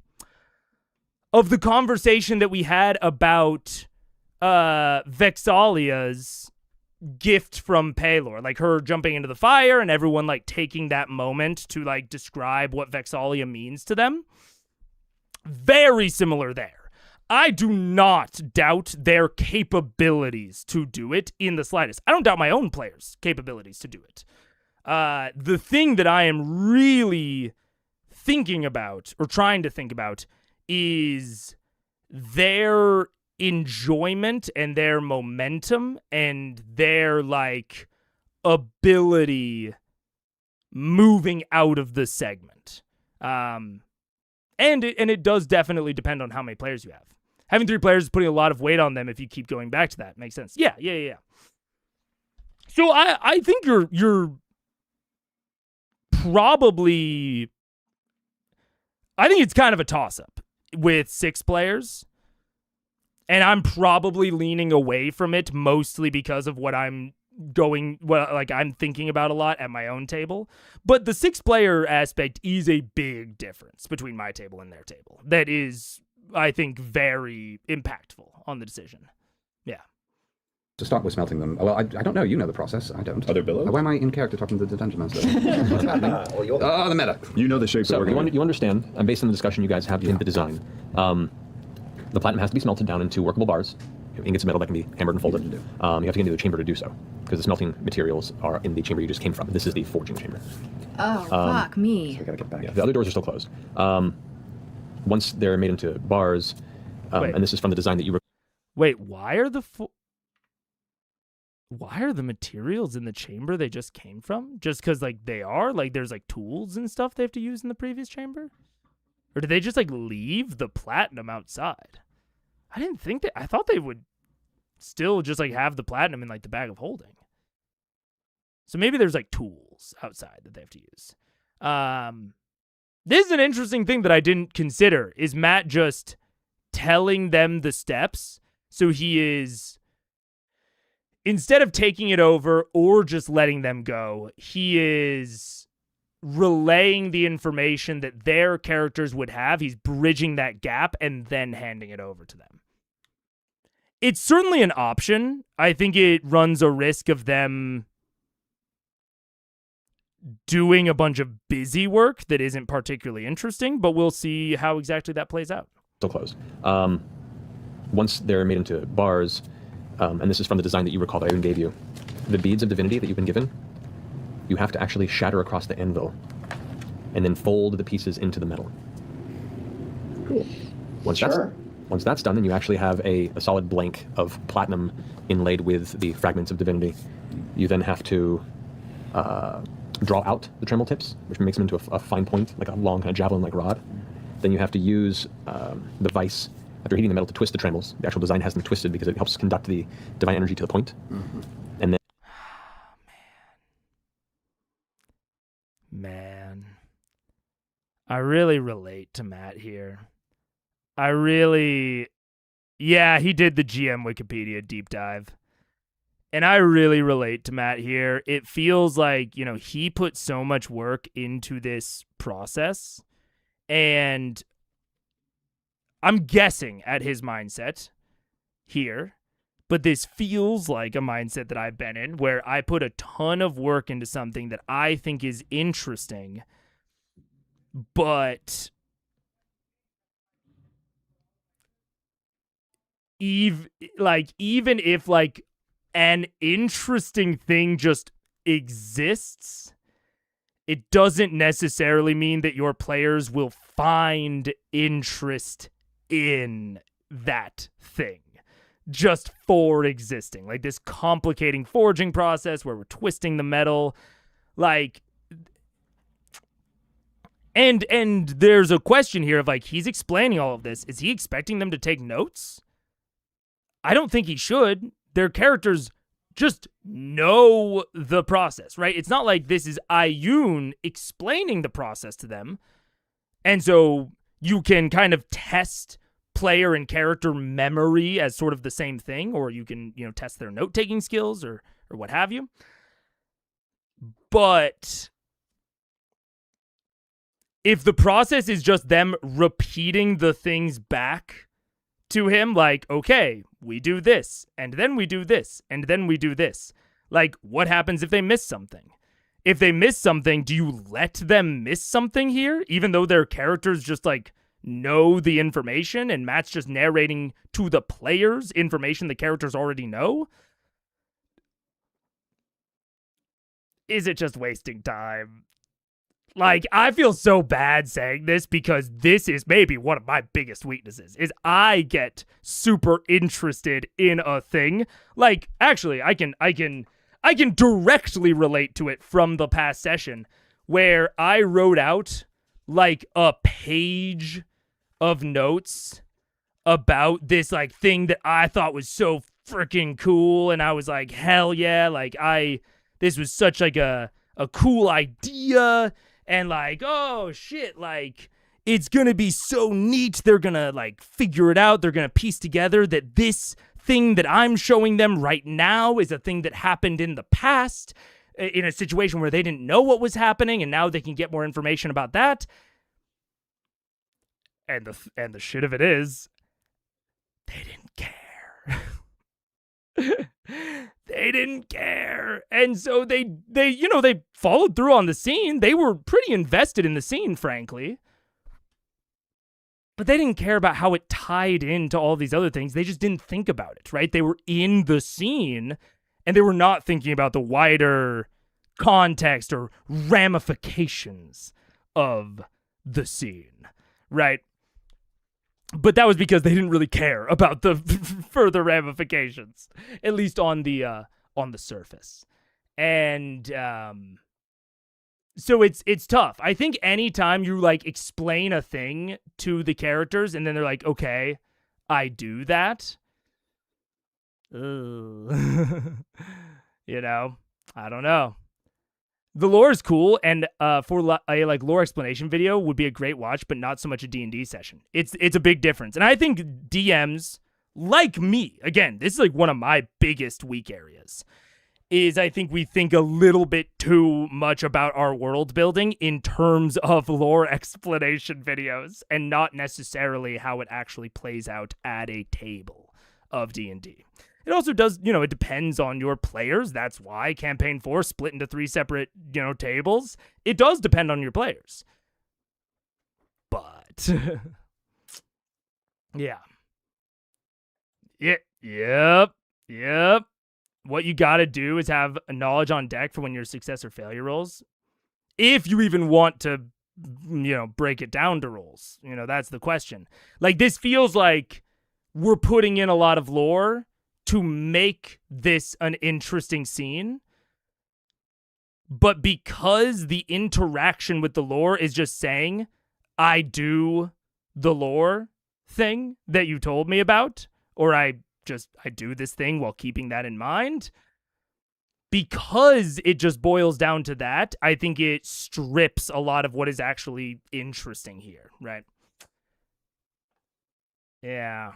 conversation that we had about Vexalia's gift from Paylor, like her jumping into the fire and everyone, like, taking that moment to, like, describe what Vexalia means to them. Very similar there. I do not doubt their capabilities to do it in the slightest. I don't doubt my own players' capabilities to do it. The thing that I am really thinking about, or trying to think about, is their enjoyment and their momentum and their like ability moving out of the segment. And it does definitely depend on how many players you have. Having 3 players is putting a lot of weight on them if you keep going back to that. Makes sense. Yeah. So I think you're probably, I think it's kind of a toss-up with 6 players. And I'm probably leaning away from it mostly because of what I'm thinking about a lot at my own table. But the 6-player aspect is a big difference between my table and their table. That is, I think, very impactful on the decision. Yeah. To start with smelting them. Well, I don't know. You know the process. I don't. Are there billows? Why am I in character talking to the dungeon master? What's happening? The meta. You know the shape that So we're going to you understand, and based on the discussion you guys have in the design, the platinum has to be smelted down into workable bars, ingots of metal that can be hammered and folded. You have to get into the chamber to do so, because the smelting materials are in the chamber you just came from. This is the forging chamber. Oh, fuck me. We gotta get back. Yeah, the other doors are still closed. Once they're made into bars, and this is from the design that you... Wait, why are the materials in the chamber they just came from? Just because, like, they are? Like, there's, like, tools and stuff they have to use in the previous chamber? Or did they just, like, leave the platinum outside? I didn't think that... I thought they would still just, like, have the platinum in, like, the bag of holding. So maybe there's, like, tools outside that they have to use. This is an interesting thing that I didn't consider. Is Matt just telling them the steps? So he is... Instead of taking it over or just letting them go, he is relaying the information that their characters would have. He's bridging that gap and then handing it over to them. It's certainly an option. I think it runs a risk of them doing a bunch of busy work that isn't particularly interesting, but we'll see how exactly that plays out. Still closed. Once they're made into bars... and this is from the design that you recall that I even gave you. The beads of divinity that you've been given, you have to actually shatter across the anvil and then fold the pieces into the metal. Cool. Once that's done, then you actually have a solid blank of platinum inlaid with the fragments of divinity. You then have to draw out the trammel tips, which makes them into a fine point, like a long kind of javelin-like rod. Then you have to use the vice after heating the metal to twist the trammels. The actual design has them twisted because it helps conduct the divine energy to the point. Mm-hmm. And then... Man. I really relate to Matt here. I really... Yeah, he did the GM Wikipedia deep dive. And I really relate to Matt here. It feels like, you know, he put so much work into this process. And... I'm guessing at his mindset here, but this feels like a mindset that I've been in where I put a ton of work into something that I think is interesting, but even if like an interesting thing just exists, it doesn't necessarily mean that your players will find interest in that thing just for existing. Like this complicating forging process where we're twisting the metal, like, and there's a question here of like, he's explaining all of this. Is he expecting them to take notes? I don't think he should. Their characters just know the process, right? It's not like this is Ayun explaining the process to them. And so you can kind of test player and character memory as sort of the same thing, or you can, you know, test their note-taking skills or what have you. But if the process is just them repeating the things back to him, like, okay, we do this, and then we do this, and then we do this. Like, what happens if they miss something? If they miss something, do you let them miss something here, even though their characters just, like, know the information and Matt's just narrating to the players information the characters already know? Is it just wasting time? Like, I feel so bad saying this because this is maybe one of my biggest weaknesses is I get super interested in a thing. Like, actually, I can directly relate to it from the past session where I wrote out like a page of notes about this like thing that I thought was so freaking cool, and I was like, hell yeah, like this was such like a cool idea. And like, oh shit, like it's gonna be so neat. They're gonna like figure it out. They're gonna piece together that this thing that I'm showing them right now is a thing that happened in the past in a situation where they didn't know what was happening, and now they can get more information about that. And the shit of it is, they didn't care. They didn't care. And so they followed through on the scene. They were pretty invested in the scene, frankly. But they didn't care about how it tied into all these other things. They just didn't think about it, right? They were in the scene, and they were not thinking about the wider context or ramifications of the scene, right? But that was because they didn't really care about the further ramifications, at least on the surface. And so it's tough. I think anytime you like explain a thing to the characters and then they're like, okay, I do that. You know, I don't know. The lore is cool, and for a like lore explanation video would be a great watch, but not so much a D&D session. It's a big difference, and I think DMs like me, again, this is like one of my biggest weak areas, is I think we think a little bit too much about our world building in terms of lore explanation videos, and not necessarily how it actually plays out at a table of D&D. It also does, it depends on your players. That's why Campaign 4 split into 3 separate, tables. It does depend on your players. But, yeah. Yep. What you gotta do is have a knowledge on deck for when your success or failure rolls. If you even want to, break it down to rolls. That's the question. Like, this feels like we're putting in a lot of lore to make this an interesting scene, but because the interaction with the lore is just saying, I do the lore thing that you told me about, or I do this thing while keeping that in mind, because it just boils down to that, I think it strips a lot of what is actually interesting here, right? Yeah.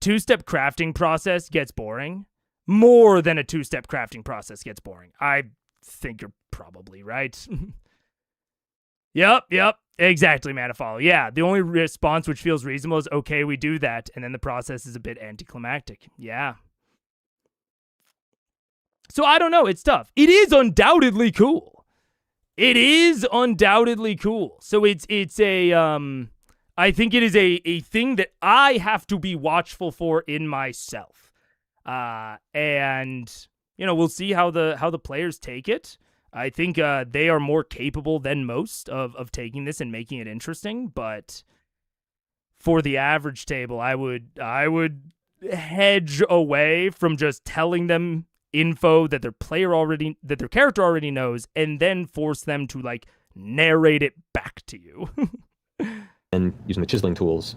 Two-step crafting process gets boring. More than a two-step crafting process gets boring. I think you're probably right. Yep. Exactly, Manifollow. Yeah, the only response which feels reasonable is, okay, we do that, and then the process is a bit anticlimactic. Yeah. So I don't know. It's tough. It is undoubtedly cool. So it's a... I think it is a thing that I have to be watchful for in myself. And, we'll see how the players take it. I think they are more capable than most of taking this and making it interesting. But for the average table, I would hedge away from just telling them info that their character already knows, and then force them to like narrate it back to you. And using the chiseling tools,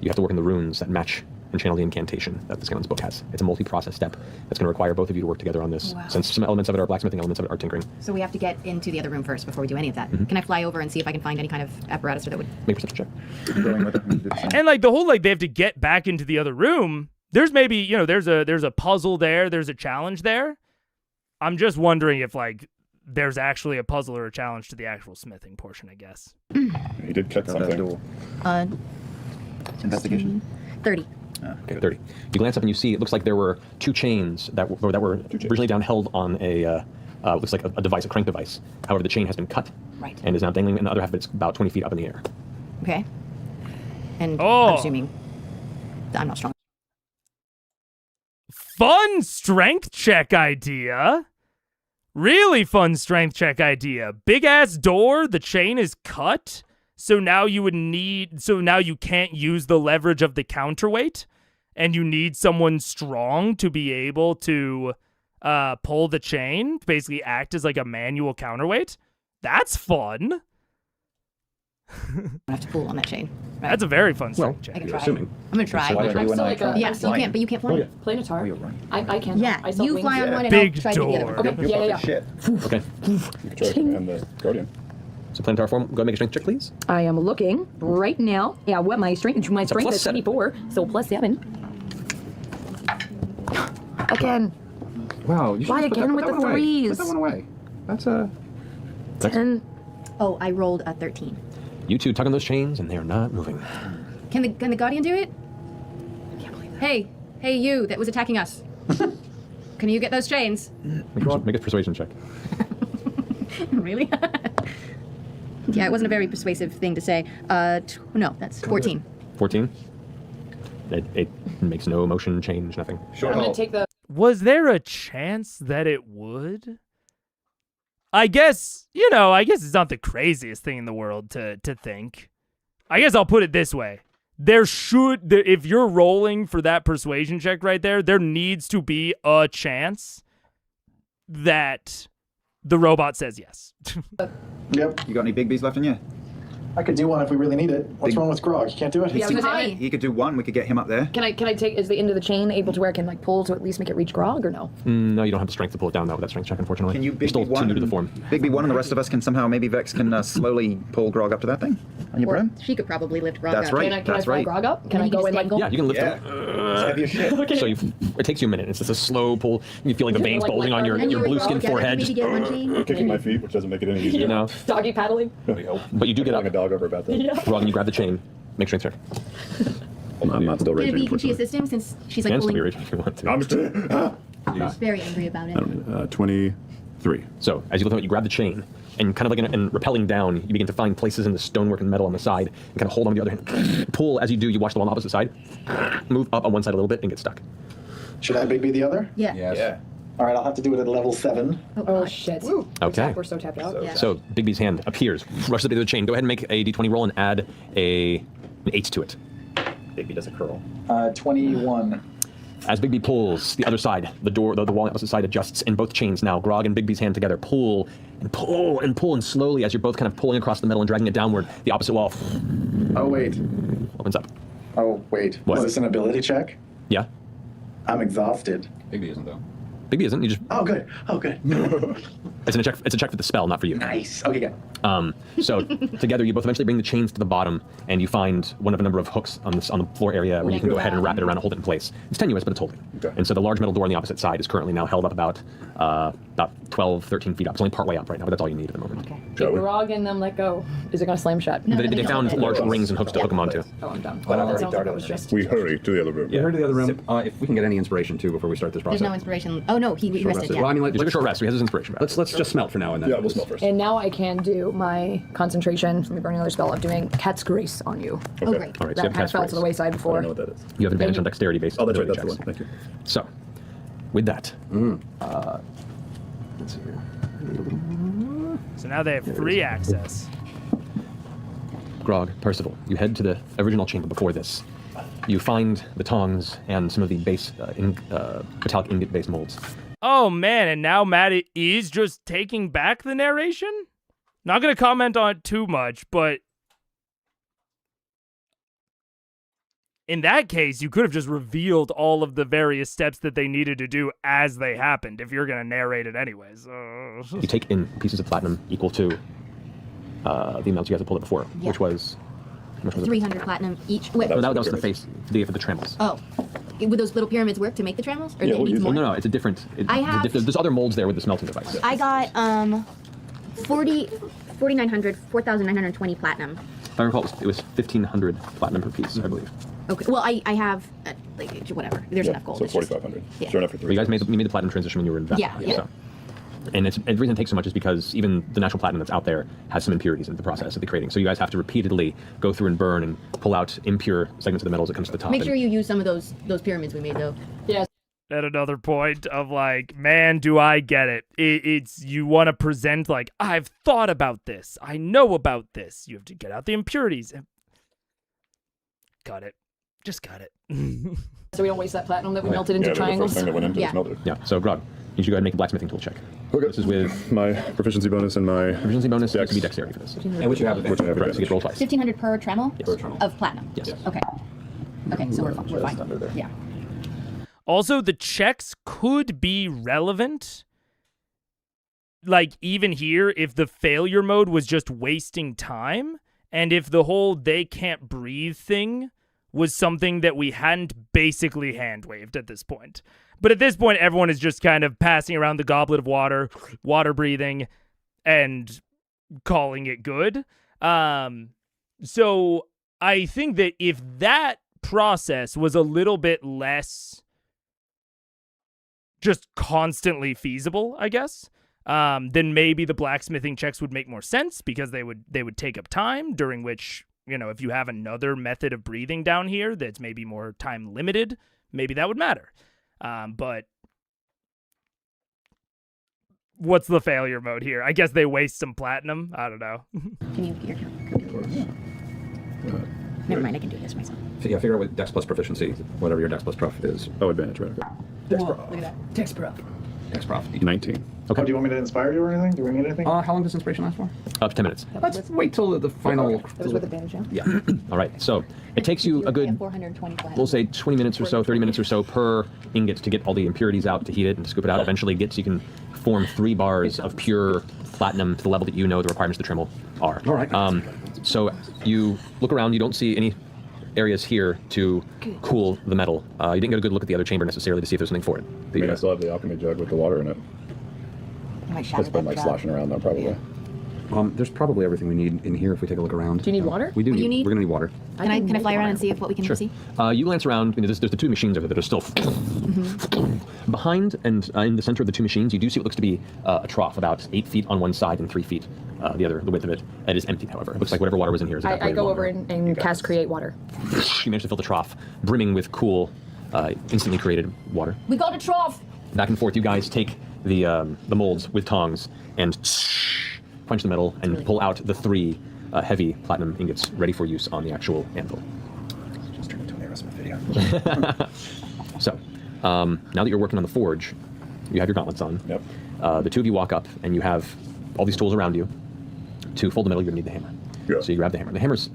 you have to work in the runes that match and channel the incantation that the Scanlan's book has. It's a multi-process step that's going to require both of you to work together on this, since some elements of it are blacksmithing, elements of it are tinkering. So we have to get into the other room first before we do any of that. Mm-hmm. Can I fly over and see if I can find any kind of apparatus that would... Make a perception check. And like the whole like they have to get back into the other room, there's maybe, there's a puzzle there, there's a challenge there. I'm just wondering if like there's actually a puzzle or a challenge to the actual smithing portion, I guess. He did cut something. Investigation. 30. Okay, 30. You glance up and you see, it looks like there were 2 chains that were originally down held on a, looks like a device, a crank device. However, the chain has been cut. Right. And is now dangling, and the other half of it's about 20 feet up in the air. Okay. And I'm assuming that I'm not strong. Fun strength check idea. Really fun strength check idea. Big ass door, the chain is cut, so now you can't use the leverage of the counterweight, and you need someone strong to be able to pull the chain, basically act as like a manual counterweight. That's fun. I have to pull on that chain. Right? That's a very fun strength check. I can You're try. assuming. I'm gonna try. So what I I'm do when still I like try a- Yeah, to you fly? can't, but you can't fly. Playing a tar. Oh, you're right. I can. Yeah, I still you wings. fly on one and Big I'll try to do the other door. one. Okay, You're yeah. fucking shit. Okay. You can try to command the Guardian. So planetary form, go ahead and make a strength check, please. I am looking right now. Yeah, what my strength plus is 7. 24, so plus 7. Again, Wow. You should Why just put again that, with put the that one away. threes? Put that one away. That's a. 10. Oh, I rolled a 13. You two tug on those chains, and they are not moving. Can the Guardian do it? Hey, you that was attacking us. Can you get those chains? Make a persuasion check. Really? Yeah, it wasn't a very persuasive thing to say. No, that's 14. 14. It makes no motion change, nothing. Sure. I'm gonna take the. Was there a chance that it would? I guess it's not the craziest thing in the world to think. I guess I'll put it this way. If you're rolling for that persuasion check right there needs to be a chance that the robot says yes. Yep. You got any big bees left in you? I could do one if we really need it. What's Big- wrong with Grog? You can't do it? Yeah, I was too gonna say, high. He could do one. We could get him up there. Can I take? Is the end of the chain able to where I can like pull to at least make it reach Grog or no? No, you don't have the strength to pull it down, though, with that strength check, unfortunately. Can you You're big still B1? too new to the form. Big B1 and the rest of us can somehow, maybe Vex can slowly pull Grog up to that thing on your Or broom? she could probably lift Grog That's up. right. Can I That's fly right. Grog up? Can I you go just and like? dangle? Yeah, you can lift Yeah. it. It's heavy as shit. Okay. So it takes you a minute. It's just a slow pull. You feel like the Yeah, veins like bulging on your And you blue would roll skin together, forehead. maybe Just, get one chain. Kicking my feet, which doesn't make it any easier. you know, Doggy paddling. Really help. but you do get Pulling a up. dog over about that. Wrong, you grab the chain. Make strength check. Hold on, I'm not still raging. Can she unfortunately. assist him since she's like Can still be pulling? raging if you want to. I'm just. She's very angry about it. I don't know. 23. So, as you look at it, you grab the chain, and kind of like and rappelling down, you begin to find places in the stonework and metal on the side, and kind of hold on with the other hand. Pull as you do, you watch the one on the opposite side, move up on one side a little bit, and get stuck. Should I big be the other? Yeah. Yeah. All right, I'll have to do it at level 7. Oh God. shit. Okay. We're so tapped out. Yeah. So, Big B's hand appears, rushes up to the chain. Go ahead and make a d20 roll and add an 8 to it. Big B does a curl. 21. As Big B pulls, the other side, the door, the wall on the opposite side adjusts, and both chains now, Grog and Big B's hand together, pull and pull and pull, and slowly, as you're both kind of pulling across the metal and dragging it downward, the opposite wall Oh, wait. opens up. Oh, wait. What? Is this an ability check? Yeah? I'm exhausted. Bigby isn't, though. Big B isn't, you just, Oh, good. Oh, good. it's a check for the spell, not for you. Nice. Okay, good. So together, you both eventually bring the chains to the bottom, and you find one of a number of hooks on the floor area where you can go ahead and wrap it around and hold it in place. It's tenuous, but it's holding. Okay. And so the large metal door on the opposite side is currently now held up about 12, 13 feet up. It's only part way up right now, but that's all you need at the moment. Okay. Shall we? Grog and them let go. Is it gonna slam shut? They found large rings and hooks to hook them onto. Oh, I'm done. But I've That already sounds like darted it was on just. We hurry to the other room. We heard to the other room. If we can get any inspiration, too, before we start this process. There's no inspiration. Oh no, he Short rested. rest. Yeah. Well, I mean, like, You took a short rest, so he has his inspiration back. let's just smelt for now and then. Yeah, we'll smell first. And now I can do my concentration. Let me burn another spell of doing Cat's Grace on you. Oh Okay. great. All right, so That you have kind of fell catch to the grace. wayside I before. don't know what that is. You have advantage on dexterity based. Oh, that's right. ability That's the one. checks. Thank you. So, with that, let's see here. So now they have free access. Grog, Percival, you head to the original chamber before this. You find the tongs and some of the base metallic ingot-based molds. Oh man, and now Matt is just taking back the narration? Not gonna comment on it too much, but in that case, you could have just revealed all of the various steps that they needed to do as they happened, if you're gonna narrate it anyways. You take in pieces of platinum equal to the amounts you guys had pulled it before, Yeah. which was... How much was it? 300 platinum each. Wait. No, that was the face, for the trammels. Oh. Would those little pyramids work to make the trammels? Or Yeah, they we'll need use more? No, it's a different... I have- There's other molds there with the smelting device. I got 4,900, 4,920 platinum. If I recall, it was 1,500 platinum per piece, I believe. Okay. Well, I have like whatever. There's enough gold. So It's just- 4,500. Yeah. Sure enough for But 3. you guys made the platinum transition when you were in Valley. Yeah. So. And the reason it takes so much is because even the natural platinum that's out there has some impurities in the process of the creating. So you guys have to repeatedly go through and burn and pull out impure segments of the metal as it comes to the top. Make And sure you use some of those pyramids we made though. Yes. at another point of like, man, do I get it. It's you want to present like, I've thought about this. I know about this. You have to get out the impurities. Got it. Just got it. So we don't waste that platinum that we melted into The triangles. first thing that went into is melted. Yeah, so Grog, you should go ahead and make a blacksmithing tool check. Okay. This is with my proficiency bonus and my proficiency bonus. Dex. It could be dexterity for this. And which you have Which I have Correct, so you get to roll twice. 1,500 per trammel Yes. of platinum. Yes. Okay. Okay, so we're fine. under there. Yeah. Also, the checks could be relevant. Like, even here, if the failure mode was just wasting time, and if the whole they can't breathe thing was something that we hadn't basically hand-waved at this point. But at this point, everyone is just kind of passing around the goblet of water, water breathing, and calling it good. So I think that if that process was a little bit less just constantly feasible, I guess, then maybe the blacksmithing checks would make more sense because they would take up time, during which, you know, if you have another method of breathing down here that's maybe more time limited, maybe that would matter. But what's the failure mode here? I guess they waste some platinum. I don't know. Can you get your Never mind, I can do this myself. Yeah, figure out what Dex plus proficiency, whatever your Dex plus prof is. Oh, advantage, right? Okay. Dex Whoa, prof. look at that. Dex prof. Dex prof. 19. Oh, do you want me to inspire you or anything? Do we need anything? How long does inspiration last for? Up to 10 minutes. Let's wait till the final. That was with advantage, yeah? Yeah. All right, so it takes you a good, 420 platinum. we'll say 20 minutes or so, 30 minutes or so per ingot to get all the impurities out, to heat it and to scoop it out. Eventually so you can form 3 bars of pure platinum to the level that you know the requirements of the trammel are. All right. So you look around, you don't see any areas here to cool the metal. You didn't get a good look at the other chamber necessarily to see if there's something for it. I mean, I still have the alchemy jug with the water in it. I might shatter It's been that like jug. sloshing around now, probably. There's probably everything we need in here if we take a look around. Do you need water? We do What do you need? We're going to need water. Can I fly around and see what we can see? You glance around, there's the 2 machines over there that are still... Behind and in the center of the 2 machines, you do see what looks to be a trough about 8 feet on one side and 3 feet the width of it. It is empty, however. It looks like whatever water was in here is I evaporated. go over and cast create water. You manage to fill the trough, brimming with cool, instantly created water. We got a trough! Back and forth, you guys take the molds with tongs and punch the metal and pull out the 3 heavy platinum ingots ready for use on the actual anvil. Just turned into an Aerosmith video. So, now that you're working on the forge, you have your gauntlets on. Yep. The 2 of you walk up, and you have all these tools around you. To fold the metal, you're going to need the hammer. Yeah. So you grab the hammer. The hammer's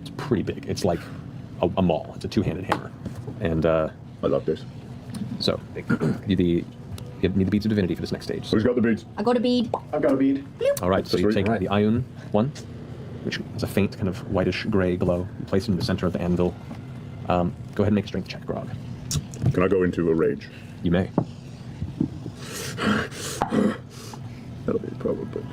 it's pretty big. It's like a maul. It's a 2-handed hammer. And I love this. so, you need the beads of divinity for this next stage. Who's got the beads? I got a bead. I've got a bead. All right, so you Sweet. take Right. the Ioun one, which is a faint kind of whitish gray glow. You place it in the center of the anvil. Go ahead and make a strength check, Grog. Can I go into a rage? You may. That'll be probably.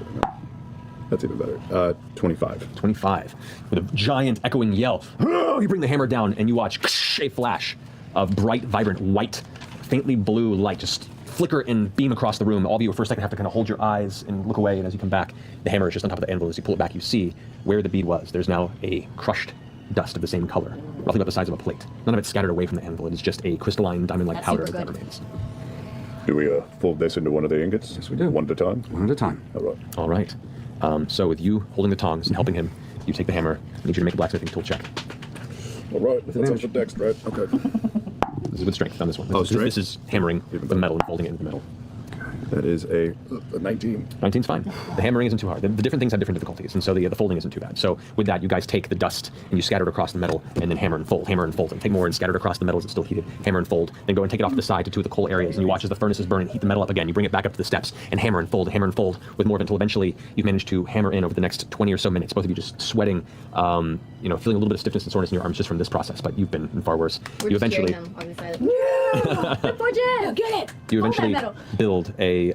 That's even better. 25. 25. With a giant echoing yell, you bring the hammer down and you watch a flash of bright, vibrant, white, faintly blue light just flicker and beam across the room. All of you for a second have to kind of hold your eyes and look away, and as you come back, the hammer is just on top of the anvil. As you pull it back, you see where the bead was. There's now a crushed dust of the same color, roughly about the size of a plate. None of it's scattered away from the anvil. It is just a crystalline, diamond-like That's powder super that good. remains. Do we fold this into one of the ingots? Yes, we do. One at a time? One at a time. All right. All right. So with you holding the tongs and helping him, you take the hammer. I need you to make a blacksmithing tool check. All right. That's up to Dex, right? Okay. This is with strength on this one. Oh, This strength? is hammering Even the better. metal and folding it into the metal. That is a 19. 19's fine. The hammering isn't too hard. The different things have different difficulties, and so the folding isn't too bad. So with that, you guys take the dust and you scatter it across the metal, and then hammer and fold, and take more and scatter it across the metal as it's still heated, hammer and fold, then go and take it off to the side to 2 of the coal areas, and you watch as the furnaces burn and heat the metal up again. You bring it back up to the steps, and hammer and fold with more of it until eventually you've managed to hammer in over the next 20 or so minutes, both of you just sweating, feeling a little bit of stiffness and soreness in your arms just from this process, but you've been in far worse. You eventually Get it! You Hold that eventually metal. build a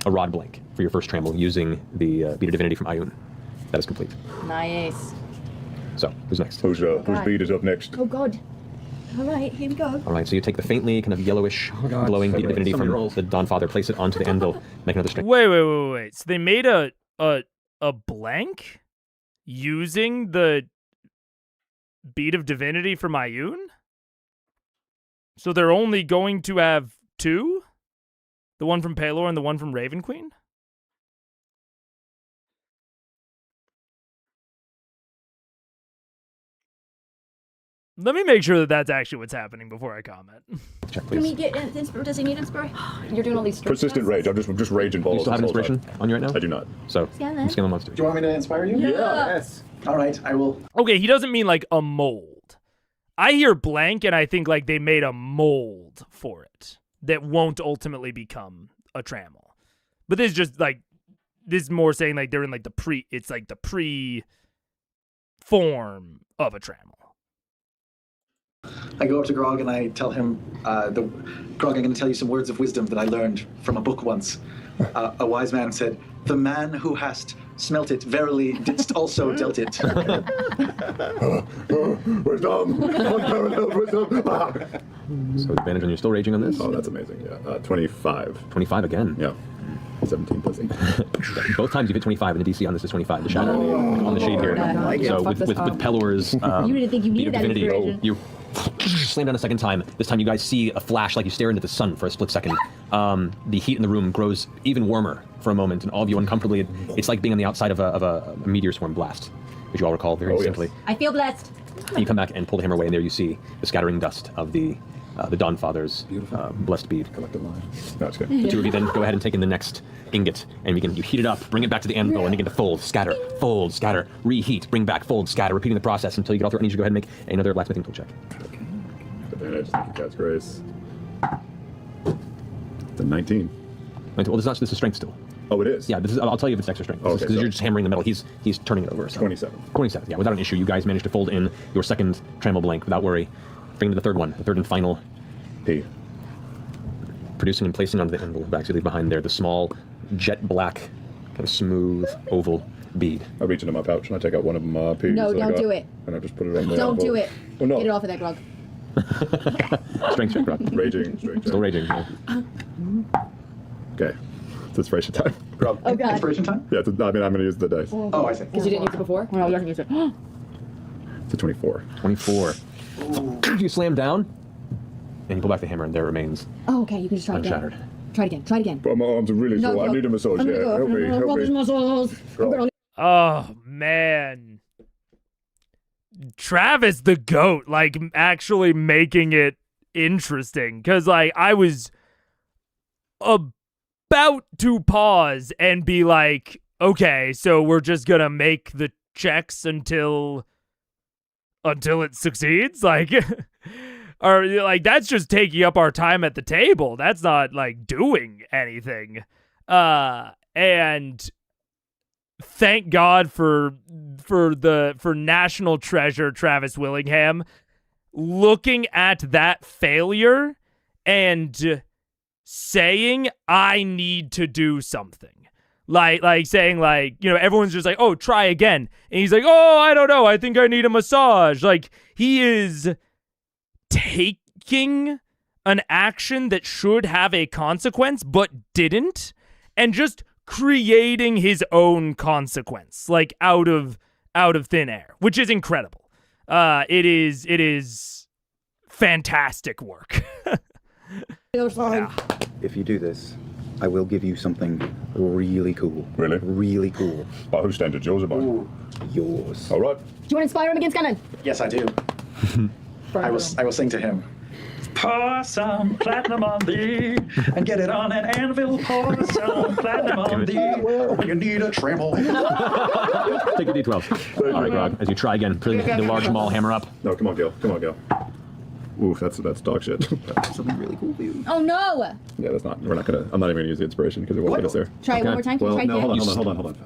rod blank for your first trammel using the bead of divinity from Ioun. That is complete. Nice. So, who's next? Whose God. bead is up next? Oh god. All right, here we go. All right, so you take the faintly kind of yellowish, God. glowing bead of divinity Somebody from rolls. the Dawnfather, place it onto the anvil, make another strength. Wait. So they made a blank using the bead of divinity from Ioun? So they're only going to have two? The one from Palor and the one from Raven Queen? Let me make sure that that's actually what's happening before I comment. Check, Can we please. get does he need inspiration? You're doing all these strict Persistent tests? rage. I'm just raging balls. You still have an this whole inspiration time. on you right now? I do not. So, Scan that. scan the monster. Do you want me to inspire you? Yes. All right, I will. Okay, he doesn't mean like a mold. I hear blank and I think like they made a mold for it that won't ultimately become a trammel. But this is just like, this is more saying like they're in like it's like the pre form of a trammel. I go up to Grog and I tell him, Grog, I'm going to tell you some words of wisdom that I learned from a book once. A wise man said, "The man who hast smelt it verily didst also dealt it." Wisdom. Unparalleled wisdom. Ah. So advantage on you're still raging on this? Oh, that's amazing. Yeah. 25. 25 again. Yeah. 17 plus 8. Both times you hit 25 and the DC on this is 25. The shadow on the shade here. like it. So Fuck with this up. Pelor's You didn't think you beat needed of that divinity, inspiration. you slam down a second time. This time you guys see a flash like you stare into the sun for a split second. The heat in the room grows even warmer for a moment, and all of you uncomfortably, it's like being on the outside of a meteor swarm blast, which you all recall very distinctly. Yes. I feel blessed. And you come back and pull the hammer away, and there you see the scattering dust of the Dawn Father's blessed bead. Collective line. No, it's good. The two of you then go ahead and take in the next ingot, and you heat it up, bring it back to the anvil, and begin to fold, scatter, reheat, bring back, fold, scatter, repeating the process until you get all through. I need you to go ahead and make another blacksmithing tool check. Advantage. Thank you, God's grace. It's a 19. Well, this is strength still. Oh, it is? Yeah, I'll tell you if it's extra strength. Oh, Because okay, so- you're just hammering the metal. He's turning it over. So. 27. 27, yeah, without an issue. You guys managed to fold in your second trammel blank without worry. Bring to the third one, the third and final. P. Producing and placing onto the anvil, back to leave behind there, the small, jet black, kind of smooth, oval bead. I reach into my pouch and I take out one of my P's. No, that I don't got, do it. And I just put it on the Don't anvil. do it. Oh, no. Get it off of that, Grog. Strength check, Rob. Raging. Strength. Still raging. Yeah. Okay. It's inspiration time. Grog, Oh, God. inspiration time? Yeah, I'm going to use the dice. Oh, I see. Because you didn't use it before? No, you haven't used it. It's a 24. 24. You slam down, and you pull back the hammer, and there it remains Oh, okay, you can just try it again. unshattered. Try it again. Try it again. But my arms are really sore. I need a massage. I'm Yeah, gonna go. help me. Help me. Muscles. Grog. Oh, man. Travis the GOAT, like, actually making it interesting. Because, like, I was about to pause and be like, okay, so we're just going to make the checks until it succeeds? Like, or, like, that's just taking up our time at the table. That's not, like, doing anything. And thank God for national treasure Travis Willingham looking at that failure and saying, I need to do something. Like saying, like, you know, everyone's just like, oh, try again. And he's like, oh, I don't know. I think I need a massage. Like, he is taking an action that should have a consequence but didn't, and just creating his own consequence, like out of thin air, which is incredible. It is fantastic work. Yeah. If you do this, I will give you something really cool. Really? Really cool. By whose standards? Yours or mine? Yours. All right. Do you want to inspire him against Gunnan? Yes, I do. I will sing to him. Pour some platinum on thee and get it on an anvil. Pour some platinum on thee. You need a trammel. Take a d12. All right, Grog, as you try again, putting the large maul hammer up. No, come on, Gil. Come on, Gil. Oof, that's dog shit. Something really cool for you. Oh no! Yeah, that's not. I'm not even gonna use the inspiration because it won't get us there. Try it one more time. Can Well, you try no, again? hold on. 5,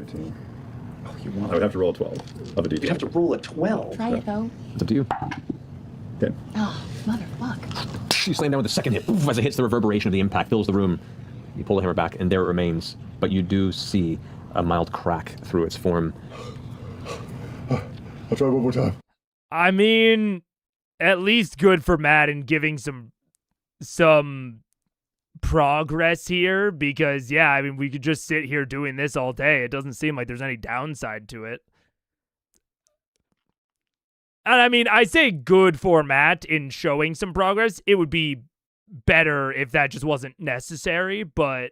13. Oh, you want I would have to roll a 12 of a d10. You'd have to roll a 12. Try it though. It's up to you. 10. Oh, motherfuck. You slam down with the second hit. Oof, as it hits, the reverberation of the impact fills the room. You pull the hammer back, and there it remains. But you do see a mild crack through its form. I'll try one more time. I mean, at least good for Matt in giving some progress here, because yeah, I mean, we could just sit here doing this all day. It doesn't seem like there's any downside to it. And I mean, I say good for Matt in showing some progress. It would be better if that just wasn't necessary, but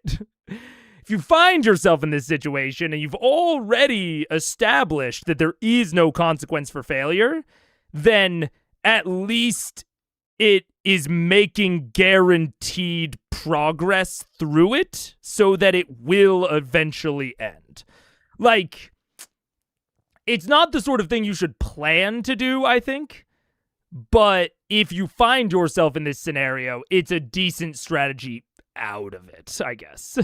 if you find yourself in this situation and you've already established that there is no consequence for failure, then at least it is making guaranteed progress through it so that it will eventually end. Like, it's not the sort of thing you should plan to do, I think. But if you find yourself in this scenario, it's a decent strategy out of it, I guess.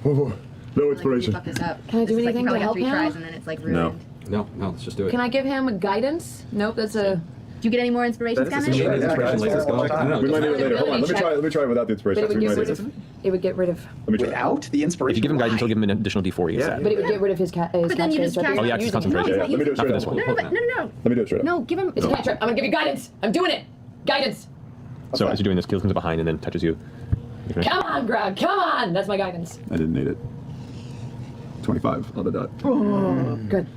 Oh, no inspiration. Fuck this up. Can I do This is anything like, to you probably help got 3 tries him? and then it's like No. ruined. No, let's just do it. Can I give him guidance? Nope, that's a. Do you get any more inspiration, That is Skyman? essentially- Inspiration, Yeah, let's go. all the time. No, We might need it Really later. Hold on. check. Let me try it without the inspiration. But it would We get might rid need of. It would get rid of. Let me try. Without the inspiration. If you give him guidance, he'll give him an additional D4. You Yeah. said. But it would get rid of his cat. But then you just cast. Oh, yeah, it's concentration. Yeah, let me do it Not straight for up. this one. No. Let me do it straight up. No, give him. It's a cantrip. I'm gonna give you guidance. I'm doing it. Guidance. So as you're doing this, Keels comes up behind and then touches you. Come on, Grog. Come on. That's my guidance. I didn't need it. 25 on the dot. Good.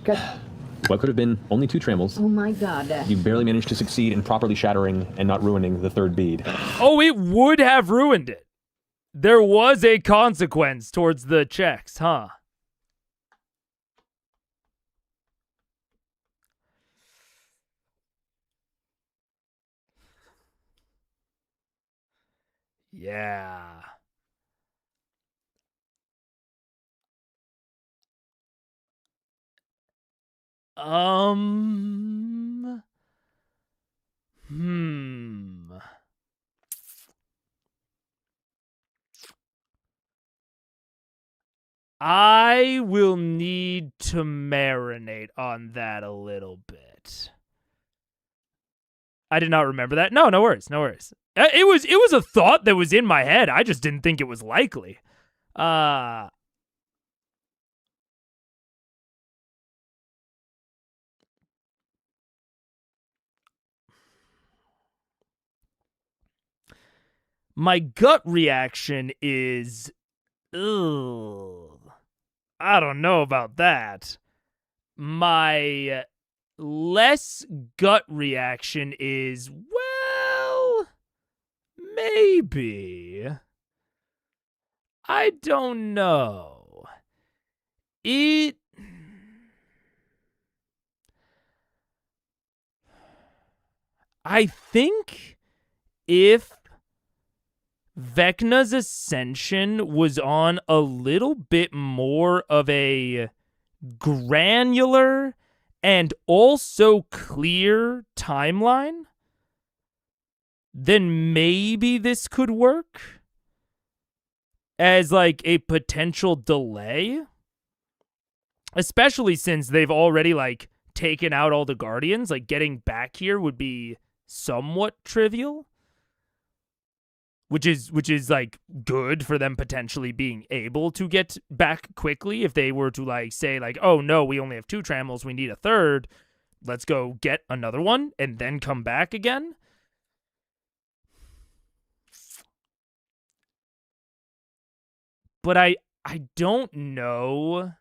What could have been only 2 trammels. Oh my god. You barely managed to succeed in properly shattering and not ruining the 3rd bead. Oh, it would have ruined it. There was a consequence towards the checks, huh? Yeah. Hmm. I will need to marinate on that a little bit. I did not remember that. No worries. It was a thought that was in my head. I just didn't think it was likely. My gut reaction is, ugh, I don't know about that. My less gut reaction is, well, maybe. I don't know. I think if Vecna's ascension was on a little bit more of a granular and also clear timeline, then maybe this could work as like a potential delay, especially since they've already like taken out all the Guardians. Like getting back here would be somewhat trivial. Which is like good for them potentially being able to get back quickly if they were to like say like, oh no, we only have 2 trammels, we need a 3rd. Let's go get another one and then come back again. But I don't know.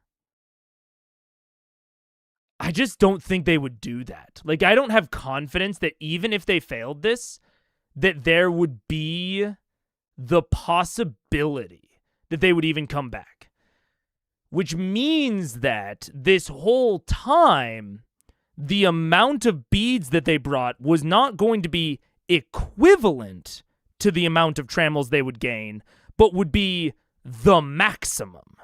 I just don't think they would do that. Like, I don't have confidence that even if they failed this, that there would be the possibility that they would even come back. Which means that this whole time, the amount of beads that they brought was not going to be equivalent to the amount of trammels they would gain, but would be the maximum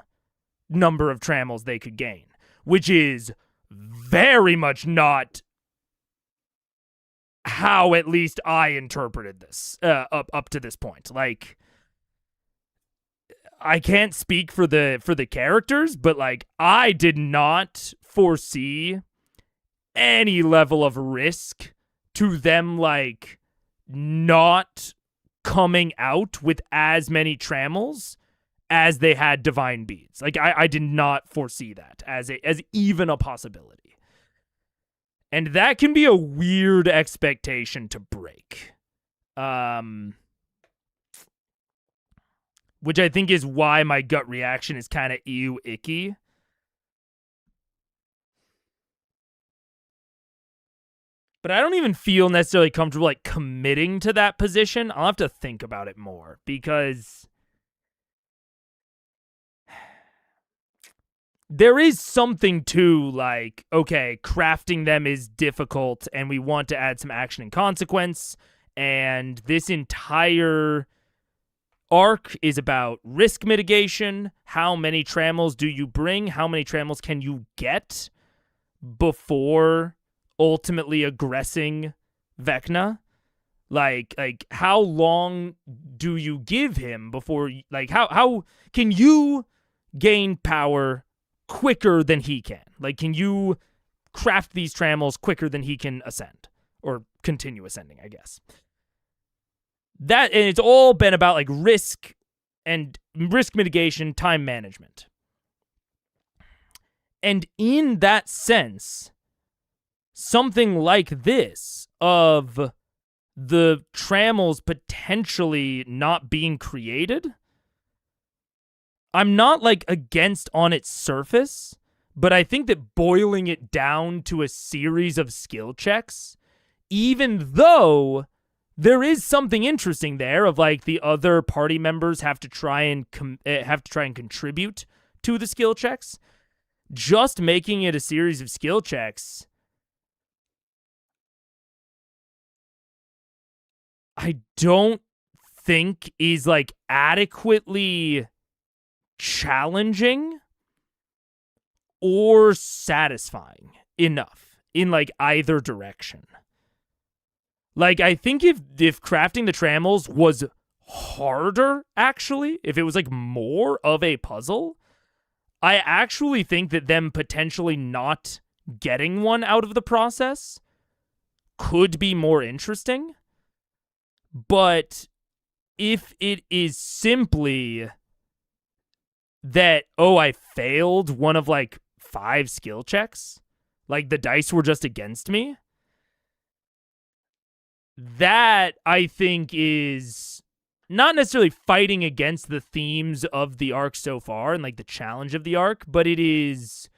number of trammels they could gain, which is very much not how at least I interpreted this up to this point. Like, I can't speak for the characters, but like I did not foresee any level of risk to them like not coming out with as many trammels as they had divine beads. Like I did not foresee that as even a possibility. And that can be a weird expectation to break. Which I think is why my gut reaction is kind of ew icky. But I don't even feel necessarily comfortable like committing to that position. I'll have to think about it more because there is something to like, okay, crafting them is difficult and we want to add some action and consequence. And this entire arc is about risk mitigation. How many trammels do you bring? How many trammels can you get before ultimately aggressing Vecna? Like how long do you give him before, like, how can you gain power quicker than he can? Like, can you craft these trammels quicker than he can ascend or continue ascending, I guess? That, and it's all been about like risk and risk mitigation, time management. And in that sense, something like this of the trammels potentially not being created, I'm not like against on its surface, but I think that boiling it down to a series of skill checks, even though there is something interesting there of like the other party members have to try and contribute to the skill checks, just making it a series of skill checks, I don't think is like adequately challenging or satisfying enough in like either direction. Like, I think if crafting the trammels was harder, actually, if it was like more of a puzzle, I actually think that them potentially not getting one out of the process could be more interesting. But if it is simply that, oh, I failed one of like 5 skill checks, like the dice were just against me, that I think is not necessarily fighting against the themes of the arc so far and like the challenge of the arc, but it is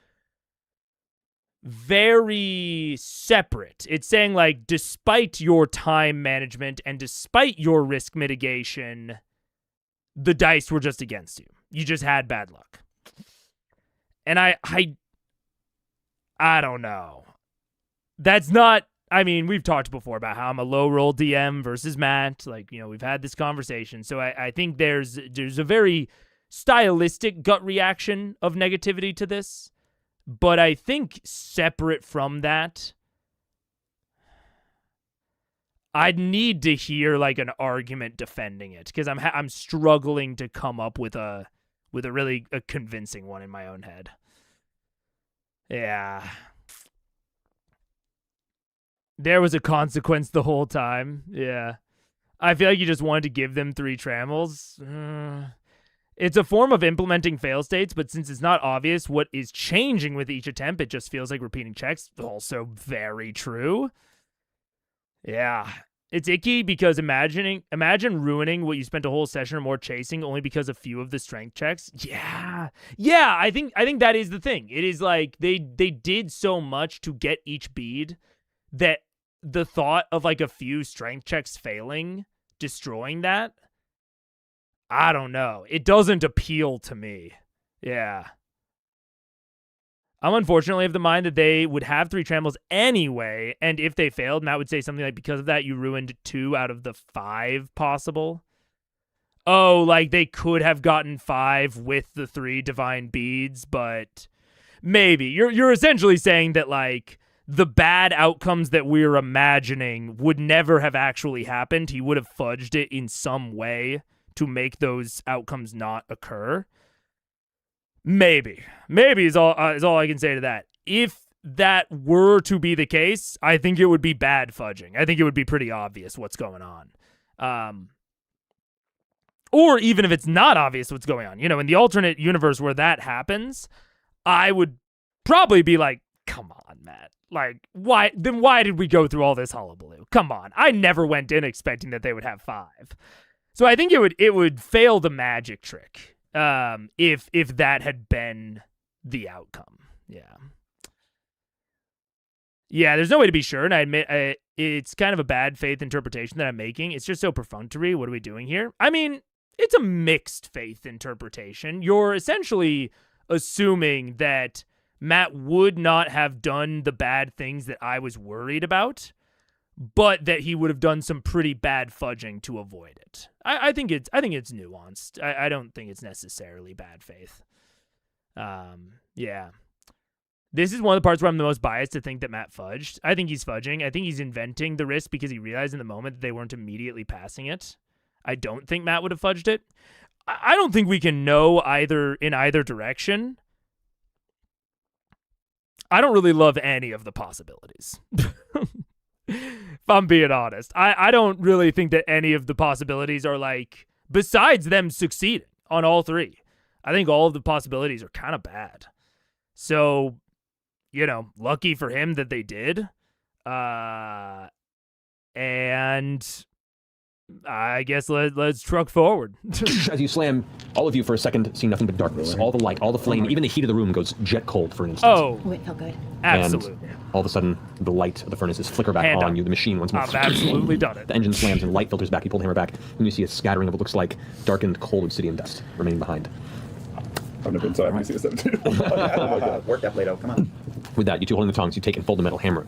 very separate. It's saying like, despite your time management and despite your risk mitigation, the dice were just against you. You just had bad luck. And I don't know. That's not, I mean, we've talked before about how I'm a low roll DM versus Matt. Like, you know, we've had this conversation. So I think there's a very stylistic gut reaction of negativity to this. But I think separate from that, I'd need to hear like an argument defending it because I'm struggling to come up with a really convincing one in my own head. Yeah. There was a consequence the whole time. Yeah. I feel like you just wanted to give them 3 trammels. It's a form of implementing fail states, but since it's not obvious what is changing with each attempt, it just feels like repeating checks. Also very true. Yeah. It's icky because imagine ruining what you spent a whole session or more chasing only because a few of the strength checks. Yeah. Yeah, I think that is the thing. It is like they did so much to get each bead that the thought of like a few strength checks failing, destroying that, I don't know. It doesn't appeal to me. Yeah. I'm unfortunately of the mind that they would have 3 trammels anyway, and if they failed, Matt would say something like, because of that, you ruined 2 out of the 5 possible. Oh, like they could have gotten 5 with the 3 divine beads, but maybe. You're essentially saying that like the bad outcomes that we're imagining would never have actually happened. He would have fudged it in some way to make those outcomes not occur. Maybe is all I can say to that. If that were to be the case, I think it would be bad fudging. I think it would be pretty obvious what's going on. Or even if it's not obvious what's going on, you know, in the alternate universe where that happens, I would probably be like, come on, Matt. Like, why did we go through all this hullabaloo? Come on. I never went in expecting that they would have 5. So I think it would fail the magic trick if that had been the outcome. Yeah. Yeah, there's no way to be sure, and I admit it's kind of a bad faith interpretation that I'm making. It's just so perfunctory. What are we doing here? I mean, it's a mixed faith interpretation. You're essentially assuming that Matt would not have done the bad things that I was worried about, but that he would have done some pretty bad fudging to avoid it. I think it's nuanced. I don't think it's necessarily bad faith. Yeah. This is one of the parts where I'm the most biased to think that Matt fudged. I think he's fudging. I think he's inventing the risk because he realized in the moment that they weren't immediately passing it. I don't think Matt would have fudged it. I don't think we can know in either direction. I don't really love any of the possibilities. If I'm being honest. I don't really think that any of the possibilities are like, besides them succeeding on all three. I think all of the possibilities are kind of bad. So, lucky for him that they did. And I guess let's truck forward. As you slam, all of you for a second see nothing but darkness. All the light, all the flame, even the heat of the room goes jet cold for an instant. Oh, it felt good. Absolutely. And all of a sudden, the light of the furnaces flicker back on you. The machine once more. I've absolutely done it. The engine slams and light filters back. You pull the hammer back, and you see a scattering of what looks like darkened, cold obsidian dust remaining behind. I've never been inside. I see a 17. Oh my god, work that Play-Doh, come on. With that, you two holding the tongs, you take and fold the metal hammer.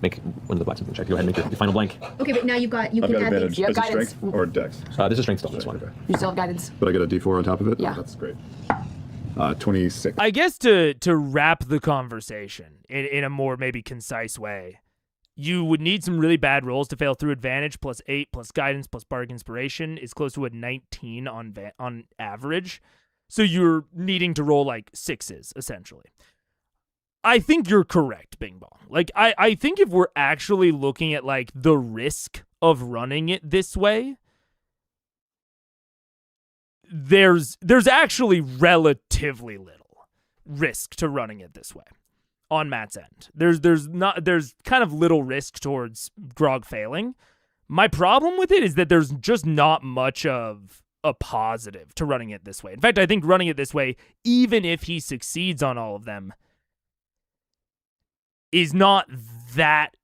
Make one of the blacksmithing check. Go ahead and make your final blank. Okay, but now you I've can got add advantage. things. Is it strength or dex? This is strength still, this one. Okay. You still have guidance. But I get a d4 on top of it? Yeah. Oh, that's great. 26. I guess to wrap the conversation in a more maybe concise way, you would need some really bad rolls to fail through advantage plus 8 plus guidance plus bardic inspiration is close to a 19 on average. So you're needing to roll like 6s, essentially. I think you're correct, Bing Bong. Like, I think if we're actually looking at, like, the risk of running it this way, there's actually relatively little risk to running it this way on Matt's end. There's kind of little risk towards Grog failing. My problem with it is that there's just not much of a positive to running it this way. In fact, I think running it this way, even if he succeeds on all of them, is not that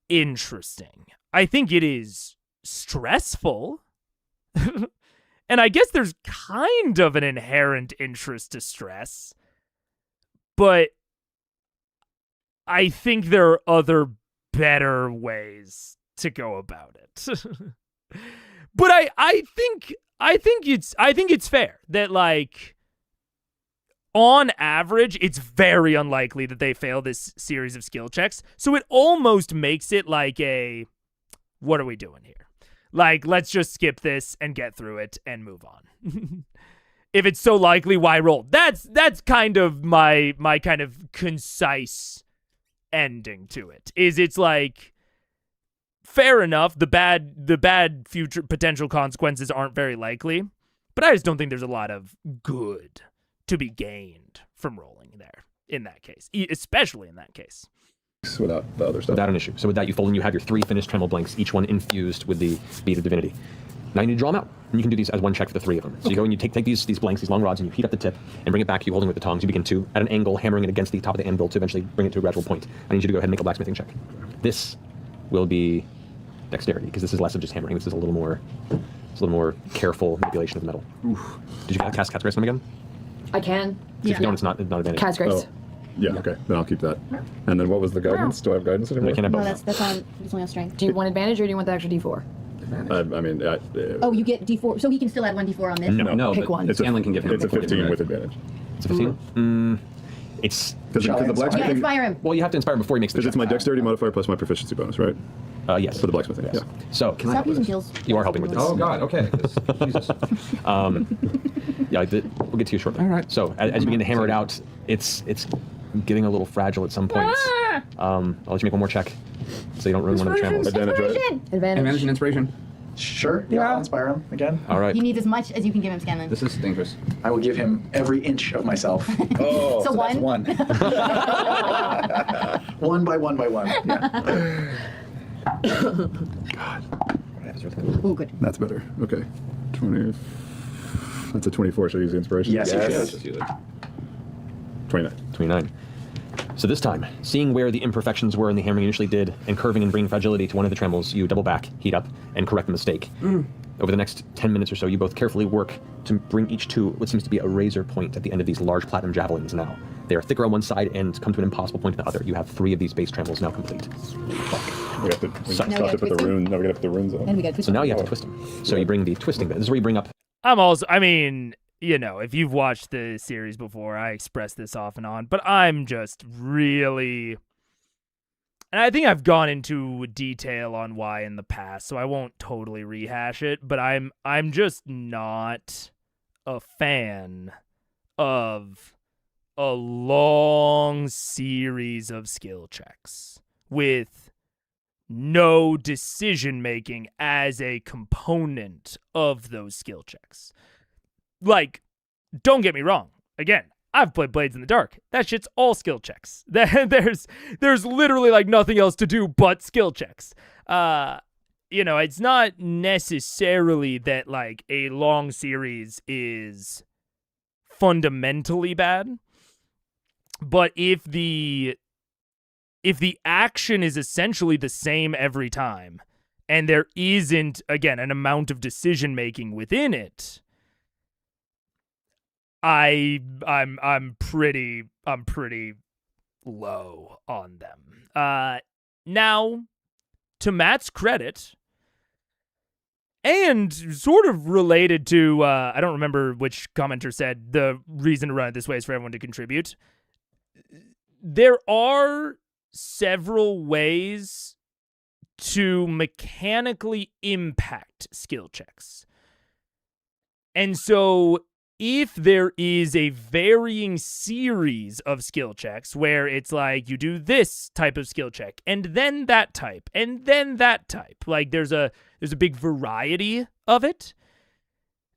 interesting. I think it is stressful. And I guess there's kind of an inherent interest to stress. But I think there are other better ways to go about it. But I think it's fair that, like, on average, it's very unlikely that they fail this series of skill checks. So it almost makes it like what are we doing here? Like, let's just skip this and get through it and move on. If it's so likely, why roll? That's kind of my kind of concise ending to it. It's like, fair enough, the bad future potential consequences aren't very likely, but I just don't think there's a lot of good to be gained from rolling there in that case, especially in that case. Without the other stuff. Without an issue. So with that, you fold and you have your 3 finished trammel blanks, each one infused with the bead of divinity. Now you need to draw them out, and you can do these as one check for the 3 of them. So you go and you take these blanks, these long rods, and you heat up the tip and bring it back. You holding with the tongs. You begin to, at an angle, hammering it against the top of the anvil to eventually bring it to a gradual point. I need you to go ahead and make a blacksmithing check. This will be dexterity, because this is less of just hammering. This is a little more careful manipulation of the metal. Oof. Did you cast Cat's Grace on them again? I can. If you don't, it's not advantage. Cat's Grace. Oh. Yeah, okay. Then I'll keep that. And then what was the guidance? Do I have guidance anymore? I can't have No, both. that's only on strength. Do you want advantage or do you want the extra d4? I mean, Oh, you get D4. So he can still add 1 D4 on this? No, Pick but one. Scanlan can give him. it's a 15 with advantage. It's a 15? It's... Because the Yeah, blacksmithing... inspire him. Well, you have to inspire before he makes the Because it's my dexterity modifier plus my proficiency bonus, right? Yes. For the blacksmithing, Yes. yeah. So, Stop using heals. you are helping with this. Oh God. Okay. Jesus. Yeah, we'll get to you shortly. All right. So, as you begin to hammer it out, it's getting a little fragile at some points. I'll let you make one more check, so you don't ruin one of the trammels. Advantage, right? Advantage. Advantage and inspiration. Sure, yeah, I'll inspire him again. All right. He needs as much as you can give him, Scanlan. This is dangerous. I will give him every inch of myself. Oh, So That's 1. 1 by 1 by 1. Yeah. Oh, good. that's better. Okay. 20. That's a 24, so I use the inspiration? Yes, Yes. you Let's should. just use it. 29. 29. So this time, seeing where the imperfections were in the hammering you initially did, and curving and bringing fragility to one of the trammels, you double back, heat up, and correct the mistake. Over the next 10 minutes or so, you both carefully work to bring each to what seems to be a razor point at the end of these large platinum javelins now. They are thicker on one side and come to an impossible point on the other. You have 3 of these base trammels now complete. We have to still have to put the rune. No, we got to put the runes on. And we got So now you have to twist them. So you bring the twisting bit. This is where you bring up. I mean, you know, if you've watched the series before, I express this off and on, but I'm just really, and I think I've gone into detail on why in the past, so I won't totally rehash it, but I'm just not a fan of a long series of skill checks with no decision making as a component of those skill checks. Like, don't get me wrong. Again, I've played Blades in the Dark. That shit's all skill checks. There's literally like nothing else to do but skill checks. You know, it's not necessarily that like a long series is fundamentally bad, but if the action is essentially the same every time, and there isn't, again, an amount of decision making within it, I'm pretty low on them. Now, to Matt's credit, and sort of related to, I don't remember which commenter said the reason to run it this way is for everyone to contribute. There are several ways to mechanically impact skill checks. And so if there is a varying series of skill checks where it's like you do this type of skill check and then that type and then that type, like there's a big variety of it,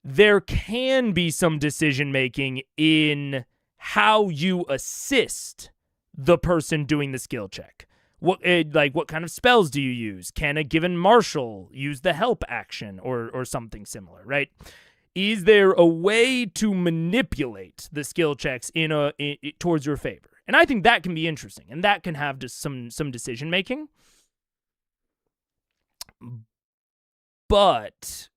there can be some decision making in how you assist the person doing the skill check. What kind of spells do you use? Can a given marshal use the help action or something similar, right? Is there a way to manipulate the skill checks in towards your favor? And I think that can be interesting, and that can have just some decision making. But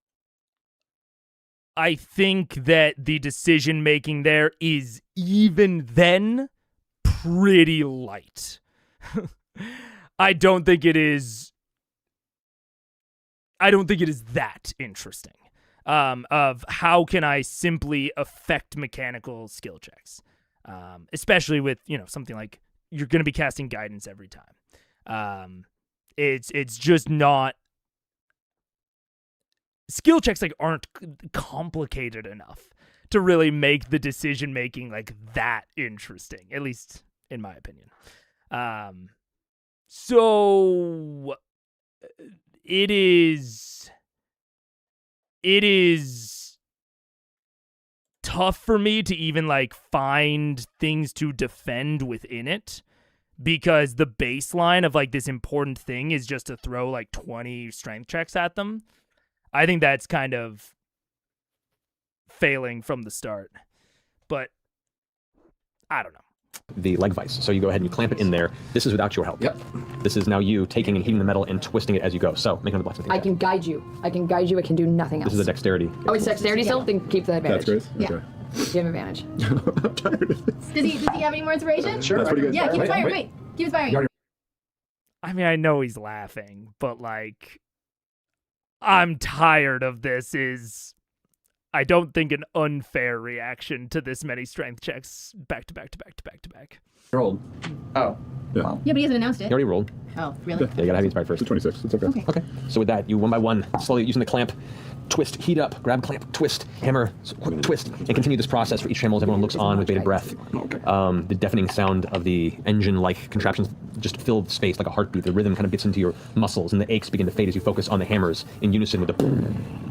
I think that the decision making there is even then pretty light. I don't think it is that interesting. Of how can I simply affect mechanical skill checks, especially with, you know, something like you're going to be casting guidance every time. It's just not, skill checks like aren't complicated enough to really make the decision making like that interesting, at least in my opinion. So it is tough for me to even like find things to defend within it, because the baseline of like this important thing is just to throw like 20 strength checks at them. I think that's kind of failing from the start, but I don't know. The leg vice. So you go ahead and you clamp it in there. This is without your help. Yep. This is now you taking and heating the metal and twisting it as you go. So make another blacksmith. I can guide you. I can do nothing else. This is a dexterity. Oh, it's dexterity still? Then keep the advantage. That's great. Yeah. Okay. You have advantage. I'm tired of this. Does he have any more inspiration? Sure. That's pretty good. Yeah, keep inspiring. Wait. Keep inspiring. I mean, I know he's laughing, but like, I'm tired of this is, I don't think, an unfair reaction to this many strength checks back to back to back to back to back. Rolled. Oh. Yeah. Well. Yeah, but he hasn't announced You it. already rolled. Oh, really? Yeah, you gotta have the inspired first. It's a 26. It's okay. Okay. So with that, you one by one, slowly using the clamp, twist, heat up, grab clamp, twist, hammer, quick twist, and continue this process for each trammel as everyone looks on with bated breath. The deafening sound of the engine-like contraptions just fill the space like a heartbeat. The rhythm kind of gets into your muscles, and the aches begin to fade as you focus on the hammers in unison with the boom.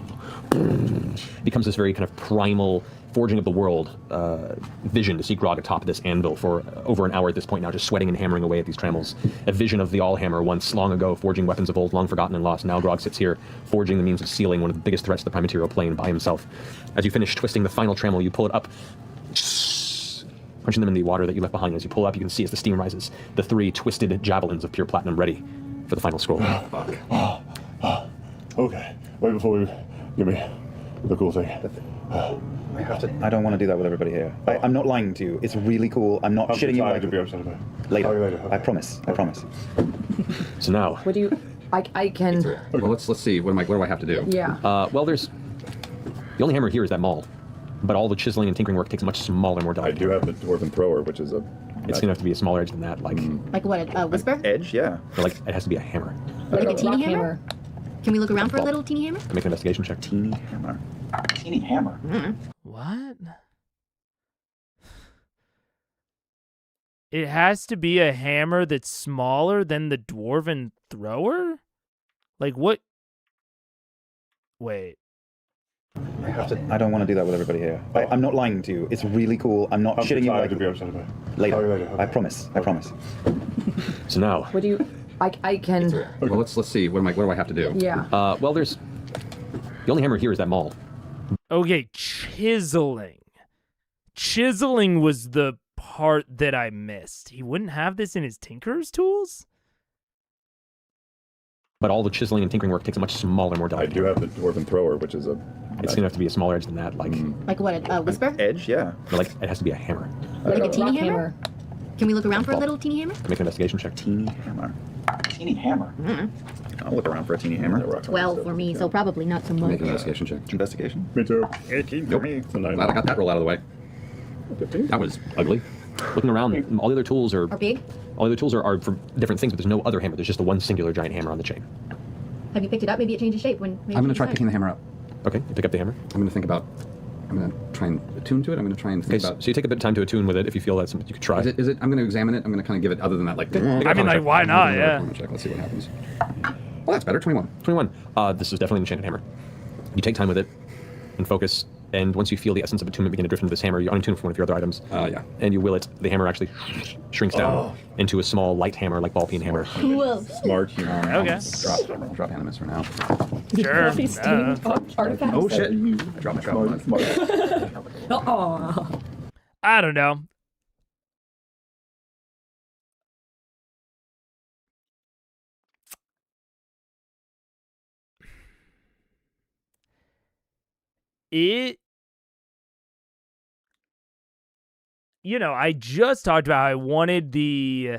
Becomes this very kind of primal forging of the world vision to see Grog atop this anvil for over an hour at this point now, just sweating and hammering away at these trammels. A vision of the Allhammer once long ago, forging weapons of old, long forgotten and lost. Now Grog sits here, forging the means of sealing one of the biggest threats to the prime material plane by himself. As you finish twisting the final trammel, you pull it up, pointing punching them in the water that you left behind. As you pull up, you can see as the steam rises, the 3 twisted javelins of pure platinum ready for the final scroll. Okay. Wait before we give me the cool thing. I don't want to do that with everybody here. I'm not lying to you. It's really cool. I'm not shitting you. To be upset about it. Later. Okay. I promise. I promise. So now, What do you? I can. Well, let's see. What do I have to do? Yeah. well, the only hammer here is that maul, but all the chiseling and tinkering work takes a much smaller, more I delicate. do have the dwarven thrower, which is a. It's gonna have to be a smaller edge than that, like, Like what? A whisper? Edge, yeah. or like it has to be a hammer. Like a rock teeny hammer? Can we look around for a little teeny hammer? Make an investigation check. Teeny hammer. Teeny hammer. What? It has to be a hammer that's smaller than the dwarven thrower? Like what? Wait. I don't want to do that with everybody here. I'm not lying to you. It's really cool. I'm not shitting you. To be upset about it. Later. Okay. I promise. I promise. So now, What do you? I can. Well, let's see. What do I have to do? Yeah. well, the only hammer here is that maul. Okay, chiseling. Chiseling was the part that I missed. He wouldn't have this in his tinker's tools? But all the chiseling and tinkering work takes a much smaller, more I delicate. do have the dwarven thrower, which is a. It's gonna have to be a smaller edge than that, like, Like what? A whisper? Edge, yeah. or like it has to be a hammer. Like a rock teeny hammer? Can we look around for a little teeny hammer? Make an investigation check. Teeny hammer. Teeny hammer. I'll look around for a teeny hammer. 12 for me, so probably not so Make much. an investigation check. Investigation. Me too. 18 for Nope. me. It's a 9. Glad I got that roll out of the way. 15. That was ugly. Looking around, all the other tools are Or big? all the other tools are for different things, but there's no other hammer. There's just the one singular giant hammer on the chain. Have you picked it up? Maybe it changes shape when. I'm going to try picking the hammer up. Okay, you pick up the hammer. I'm going to think about. I'm going to try and attune to it. I'm going to try and Okay, think so about. you take a bit of time to attune with it if you feel that's something you could try. Is it? I'm going to examine it. I'm going to kind of give it other than that, like. I mean, like, why not? Yeah. Check. Let's see what happens. Well, that's better. 21. 21. This is definitely an enchanted hammer. You take time with it and focus, and once you feel the essence of attunement begin to drift into this hammer, you unattune from one of your other items. Yeah. And you will it. The hammer actually shrinks down into a small light hammer, like ball peen hammer. Cool. Smart humor. Okay. Drop animus for now. Sure. These steamed artifacts. Oh shit. I dropped my drop. Oh. I don't know. I just talked about how I wanted the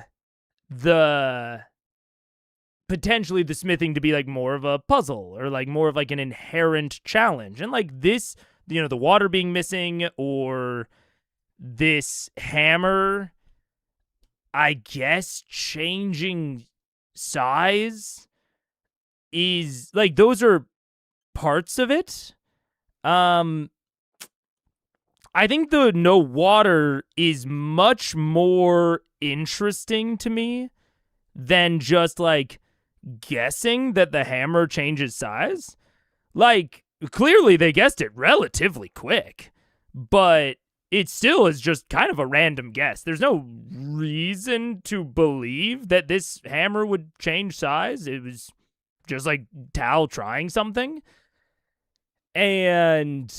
potentially the smithing to be like more of a puzzle or like more of like an inherent challenge. And like this, the water being missing or this hammer, I guess changing size is like those are parts of it. I think the no water is much more interesting to me than just like guessing that the hammer changes size. Like, clearly they guessed it relatively quick, but it still is just kind of a random guess. There's no reason to believe that this hammer would change size. It was just like Tal trying something. And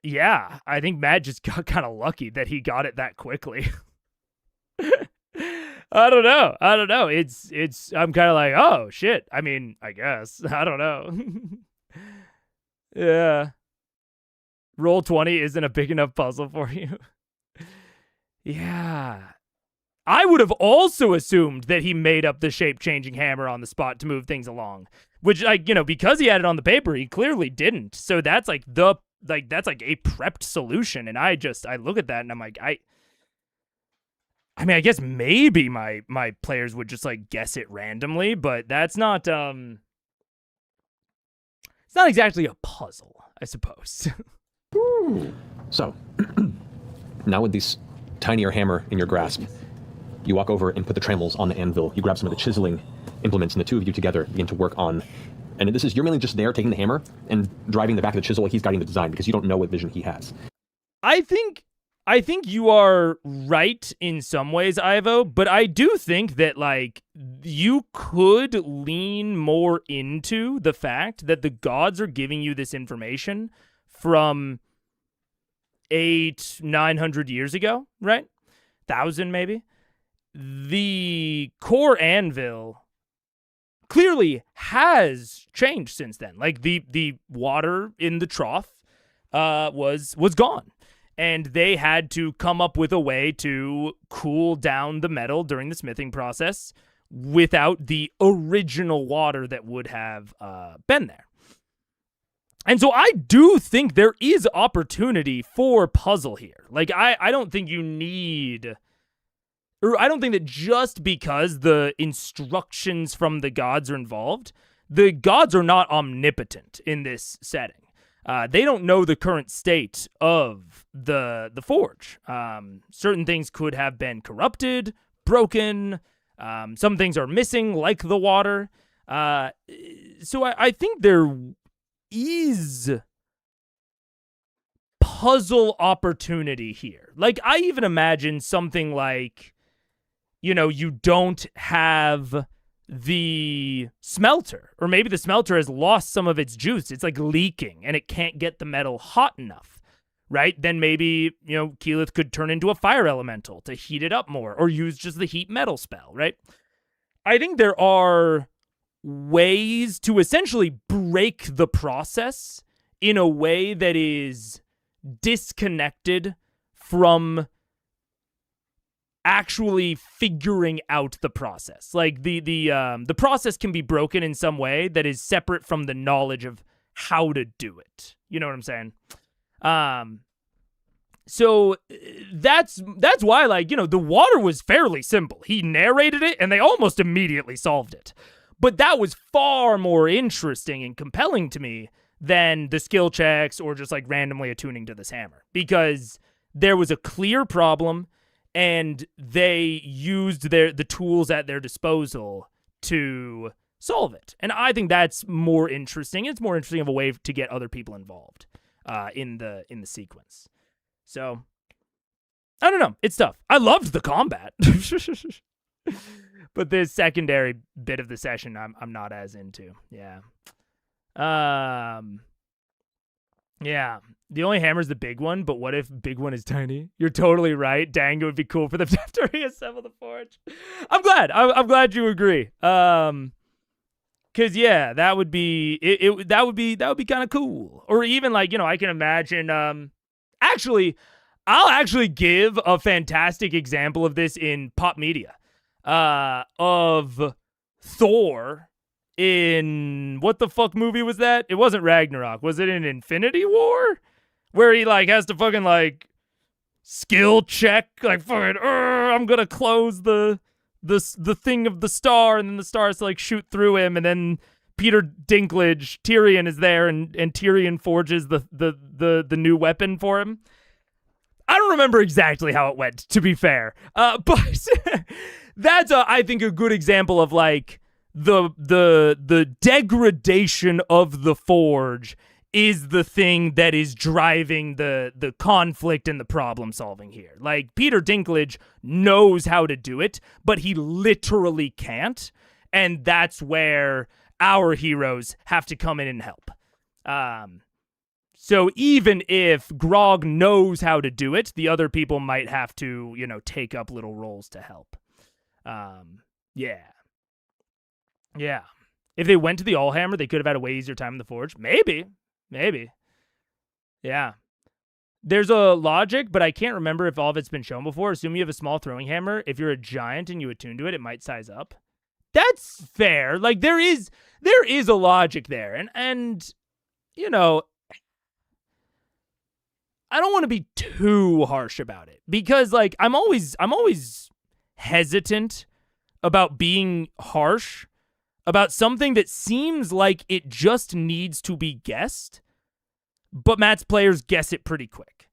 yeah, I think Matt just got kind of lucky that he got it that quickly. I don't know. It's I'm kind of like, oh shit. I mean, I guess. I don't know. Yeah. Roll 20 isn't a big enough puzzle for you. Yeah. I would have also assumed that he made up the shape-changing hammer on the spot to move things along, which, like, because he had it on the paper, he clearly didn't. So that's like that's like a prepped solution. And I look at that and I'm like, I mean, I guess maybe my players would just like guess it randomly, but that's not, it's not exactly a puzzle, I suppose. So, now with this tinier hammer in your grasp, you walk over and put the trammels on the anvil. You grab some of the chiseling implements, and the two of you together begin to work on. And you're mainly just there taking the hammer and driving the back of the chisel while he's guiding the design because you don't know what vision he has. I think I think you are right in some ways, Ivo, but I do think that, like, you could lean more into the fact that the gods are giving you this information from 800-900 years ago, right? 1,000 maybe. The core anvil clearly has changed since then. Like, the water in the trough was gone. And they had to come up with a way to cool down the metal during the smithing process without the original water that would have been there. And so I do think there is opportunity for puzzle here. Like, I don't think you need... Or I don't think that just because the instructions from the gods are involved, the gods are not omnipotent in this setting. They don't know the current state of the forge. Certain things could have been corrupted, broken. Some things are missing, like the water. So I think there is puzzle opportunity here. Like, I even imagine something like, you know, you don't have the smelter, or maybe the smelter has lost some of its juice. It's like leaking and it can't get the metal hot enough, right? Then maybe, you know, Keyleth could turn into a fire elemental to heat it up more, or use just the heat metal spell, right? I think there are ways to essentially break the process in a way that is disconnected from actually figuring out the process. Like, the process can be broken in some way that is separate from the knowledge of how to do it. You know what I'm saying? So that's why, like, you know, the water was fairly simple. He narrated it and they almost immediately solved it. But that was far more interesting and compelling to me than the skill checks or just like randomly attuning to this hammer, because there was a clear problem and they used the tools at their disposal to solve it. And I think that's more interesting. It's more interesting of a way to get other people involved in the sequence. So, I don't know. It's tough. I loved the combat. But the secondary bit of the session I'm not as into. Yeah. Yeah. The only hammer's the big one, but what if big one is tiny? You're totally right. Dang, it would be cool for them to have to reassemble the forge. I'm glad. I'm glad you agree. Cause yeah, that would be that would be kind of cool. Or even, like, you know, I can imagine. Actually, I'll actually give a fantastic example of this in pop media. Of Thor in, what the fuck movie was that? It wasn't Ragnarok. Was it in Infinity War? Where he, like, has to fucking, like, skill check, like, fucking, I'm gonna close the thing of the star, and then the star has to, like, shoot through him, and then Peter Dinklage, Tyrion, is there, and Tyrion forges the new weapon for him. I don't remember exactly how it went, to be fair. But that's, I think, a good example of, like, the degradation of the forge is the thing that is driving the conflict and the problem solving here. Like, Peter Dinklage knows how to do it, but he literally can't. And that's where our heroes have to come in and help. So even if Grog knows how to do it, the other people might have to, you know, take up little roles to help. Yeah. Yeah. If they went to the Allhammer, they could have had a way easier time in the Forge. Maybe. Yeah. There's a logic, but I can't remember if all of it's been shown before. Assume you have a small throwing hammer. If you're a giant and you attune to it, it might size up. That's fair. Like, there is a logic there. And you know, I don't want to be too harsh about it, because, like, I'm always hesitant about being harsh about something that seems like it just needs to be guessed, but Matt's players guess it pretty quick.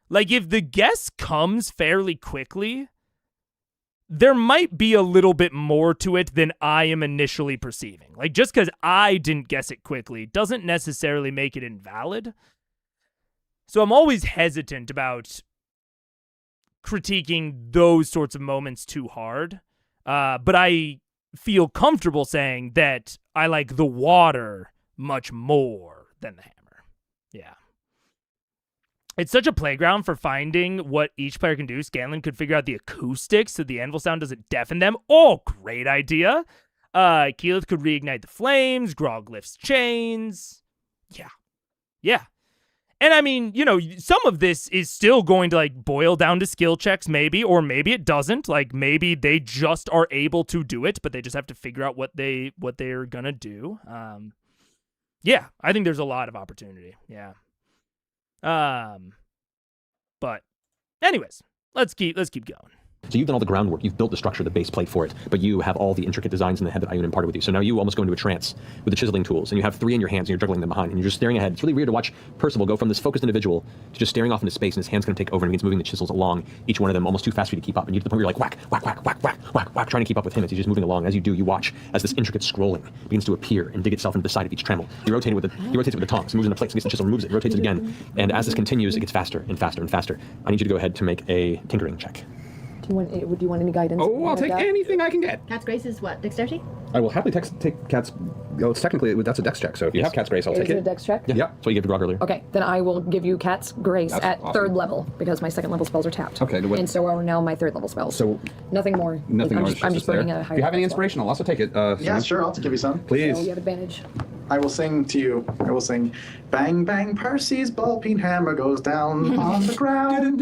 Like, if the guess comes fairly quickly, there might be a little bit more to it than I am initially perceiving. Like, just because I didn't guess it quickly doesn't necessarily make it invalid. So I'm always hesitant about critiquing those sorts of moments too hard. But I feel comfortable saying that I like the water much more than the hammer. Yeah. It's such a playground for finding what each player can do. Scanlan could figure out the acoustics so the anvil sound doesn't deafen them. Oh, great idea. Keyleth could reignite the flames. Grog lifts chains. Yeah. And I mean, you know, some of this is still going to like boil down to skill checks maybe, or maybe it doesn't. Like maybe they just are able to do it, but they just have to figure out what they're gonna do. Yeah, I think there's a lot of opportunity. Yeah. But anyways, let's keep going. So you've done all the groundwork, you've built the structure, the base plate for it, but you have all the intricate designs in the head that Ioun imparted with you. So now you almost go into a trance with the chiseling tools, and you have 3 in your hands, and you're juggling them behind, and you're just staring ahead. It's really weird to watch Percival go from this focused individual to just staring off into space, and his hand's going to take over, and he's moving the chisels along, each one of them almost too fast for you to keep up. And you get to the point where you're like, whack, whack, whack, whack, whack, whack, whack, trying to keep up with him as he's just moving along. As you do, you watch as this intricate scrolling begins to appear and dig itself into the side of each trammel. He rotates it with the tongs, moves into place, gets the chisel, removes it, rotates it again. And as this continues, it gets faster and faster and faster. I need you to go ahead to make a tinkering check. Do you want any guidance? Oh, I'll take anything I can get. Cat's Grace is what? Dexterity? I will happily take Cat's... Well, it's technically, that's a dex check, so if you have Cat's Grace, I'll take Is it it. a dex check? Yeah. That's what you gave to Grog earlier. Okay, then I will give you Cat's Grace That's at awesome. 3rd level, because my 2nd level spells are tapped. Okay, and so are now my 3rd level spells. So nothing more. Nothing I'm more. just bringing a higher If you have any level spell. inspiration, I'll also take it. Yeah, Sam. sure, I'll give you some. Please. So you have advantage. I will sing to you. I will sing, bang, bang, Percy's ball-peen hammer goes down on the ground.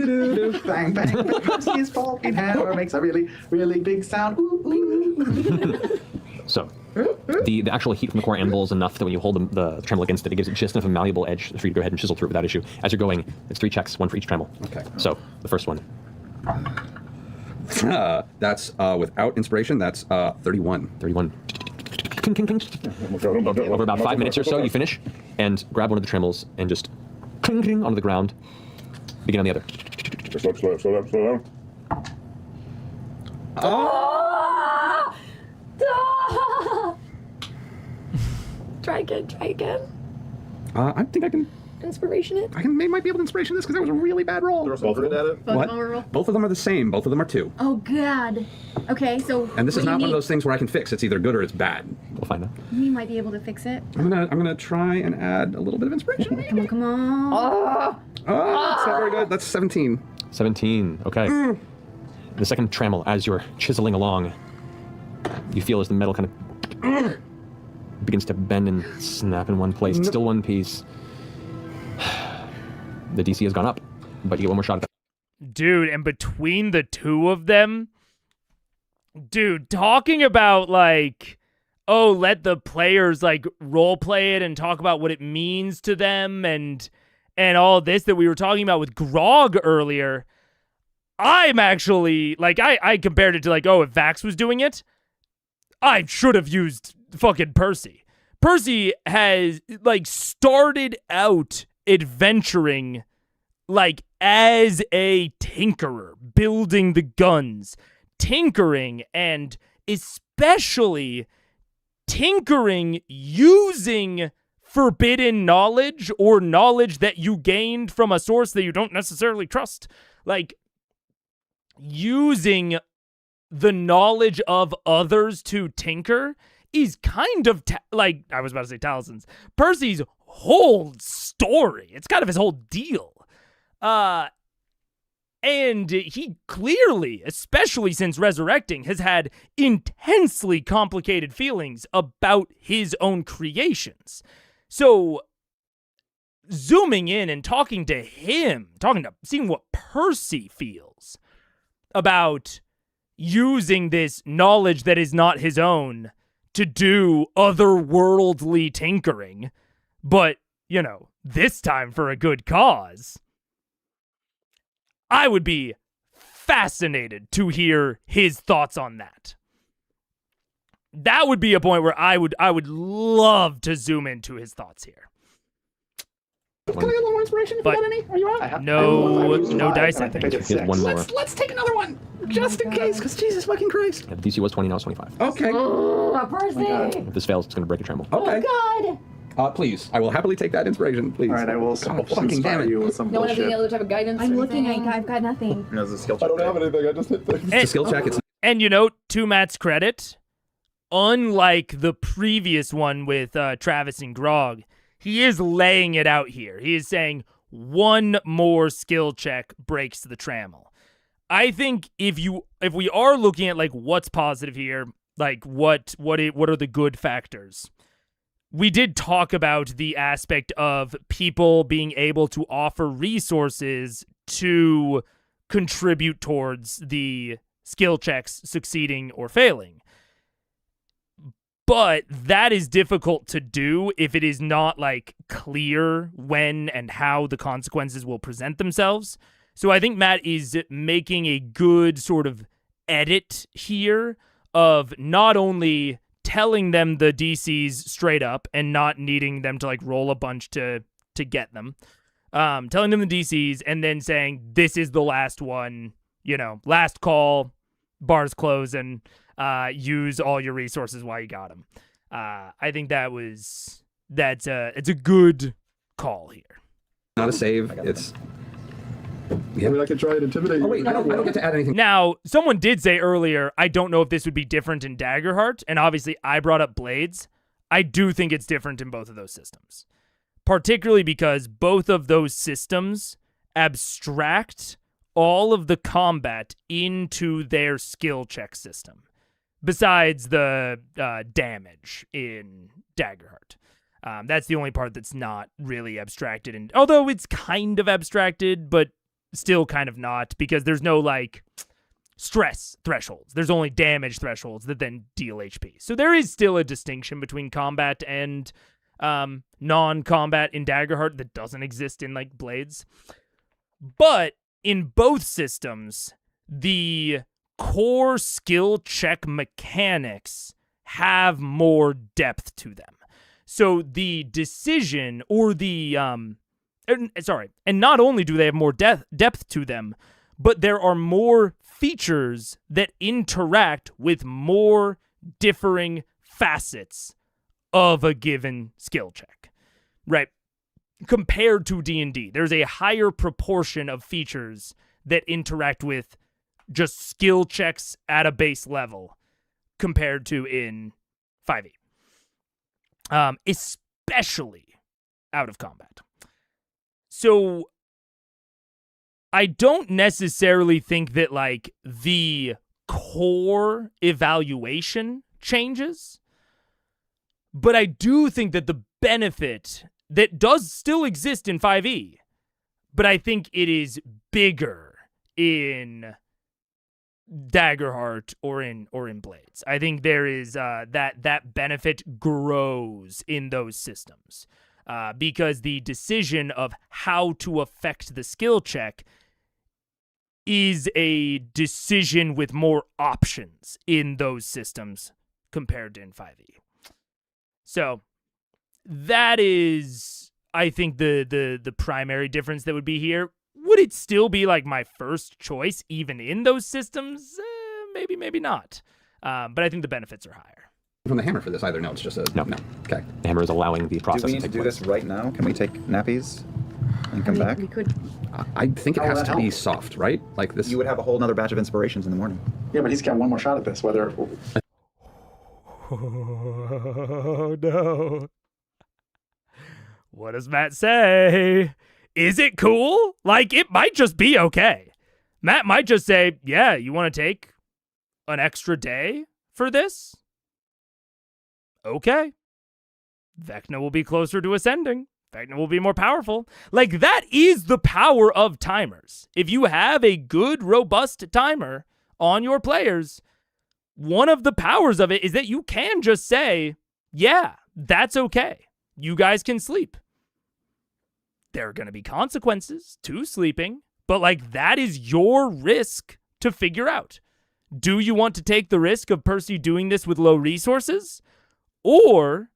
Bang, bang, bang, Percy's ball-peen hammer makes a really, really big sound. Ooh, ooh. So, the actual heat from the core anvil is enough that when you hold the trammel against it, it gives it just enough of a malleable edge for you to go ahead and chisel through it without issue. As you're going, it's 3 checks, 1 for each trammel. Okay. So, the first one. That's without inspiration. That's 31. 31. Over about 5 minutes or so, you finish and grab one of the trammels and just onto the ground. Begin on the other. Slow down. Try again. I think I can. Inspiration it. Might be able to inspiration this because that was a really bad roll. Both of it at it? Both of them roll? Both of them are the same. Both of them are 2. Oh, God. Okay, so. And this is what not you one of need- those things where I can fix. It's either good or it's bad. We'll find out. We might be able to fix it. I'm gonna try and add a little bit of inspiration. Come on. Oh, that's not very good. That's 17. 17. Okay. The second trammel, as you're chiseling along, you feel as the metal kind of begins to bend and snap in one place. It's still one piece. The DC has gone up, but you get one more shot at that. Dude, and between the two of them, dude, talking about like, oh, let the players like role play it and talk about what it means to them and all this that we were talking about with Grog earlier. I'm actually like, I compared it to like, oh, if Vax was doing it, I should have used fucking Percy. Percy has like started out adventuring like as a tinkerer, building the guns, tinkering, and especially tinkering using forbidden knowledge or knowledge that you gained from a source that you don't necessarily trust. Like using the knowledge of others to tinker is kind of like, I was about to say Talison's, Percy's whole story. It's kind of his whole deal. And he clearly, especially since resurrecting, has had intensely complicated feelings about his own creations. So zooming in and talking to him, seeing what Percy feels about using this knowledge that is not his own to do otherworldly tinkering, but, you know, this time for a good cause. I would be fascinated to hear his thoughts on that. That would be a point where I would love to zoom into his thoughts here. Can I get a little more inspiration if you got any? Are you out? No dice, I think. I get 6. One more. Let's take another one, just in case, because Jesus fucking Christ. Yeah, the DC was 20, now it's 25. Okay. Oh, Percy! If this fails, it's going to break a tremble. Okay. Oh, God! Please, I will happily take that inspiration, please. All right, I will fucking damn inspire it. you with some No one has any bullshit. other type of guidance? I'm or looking. anything? I've got nothing. There's a skill I check. don't have anything. I just hit things. It's a skill check. It's And to Matt's credit, unlike the previous one with Travis and Grog, he is laying it out here. He is saying one more skill check breaks the trammel. I think if we are looking at like what's positive here, like what are the good factors? We did talk about the aspect of people being able to offer resources to contribute towards the skill checks succeeding or failing. But that is difficult to do if it is not like clear when and how the consequences will present themselves. So I think Matt is making a good sort of edit here of not only telling them the DCs straight up and not needing them to like roll a bunch to get them, telling them the DCs and then saying this is the last one, last call, bars close, and use all your resources while you got them. I think it's a good call here. not a save. It's. I mean, I could try and intimidate you. Oh, wait, I don't get to add anything. Now, someone did say earlier, I don't know if this would be different in Daggerheart, and obviously I brought up Blades. I do think it's different in both of those systems, particularly because both of those systems abstract all of the combat into their skill check system, besides the damage in Daggerheart. That's the only part that's not really abstracted, and although it's kind of abstracted, but still kind of not, because there's no like stress thresholds. There's only damage thresholds that then deal HP. So there is still a distinction between combat and non-combat in Daggerheart that doesn't exist in like Blades. But in both systems, the core skill check mechanics have more depth to them. So the decision or the and not only do they have more depth to them, but there are more features that interact with more differing facets of a given skill check, right? Compared to D&D, there's a higher proportion of features that interact with just skill checks at a base level compared to in 5e. Especially out of combat. So I don't necessarily think that like the core evaluation changes, but I do think that the benefit that does still exist in 5e, but I think it is bigger in Daggerheart or in Blades. I think there is that benefit grows in those systems. Because the decision of how to affect the skill check is a decision with more options in those systems compared to in 5e. So that is, I think, the primary difference that would be here. Would it still be like my first choice even in those systems? Maybe, maybe not. But I think the benefits are higher. From the hammer for this either. No, it's just a no. Okay. The hammer is allowing the process Do we to need to take do place. this right now? Can we take nappies and come back? We could. I think it How has will to that be help? soft, right? Like this. You would have a whole nother batch of inspirations in the morning. Yeah, but he's got one more shot at this. Whether Oh, no. What does Matt say? Is it cool? Like, it might just be okay. Matt might just say, yeah, you want to take an extra day for this? Okay. Vecna will be closer to ascending. Vecna will be more powerful. Like, that is the power of timers. If you have a good, robust timer on your players, one of the powers of it is that you can just say, yeah, that's okay. You guys can sleep. There are going to be consequences to sleeping, but like that is your risk to figure out. Do you want to take the risk of Percy doing this with low resources? Or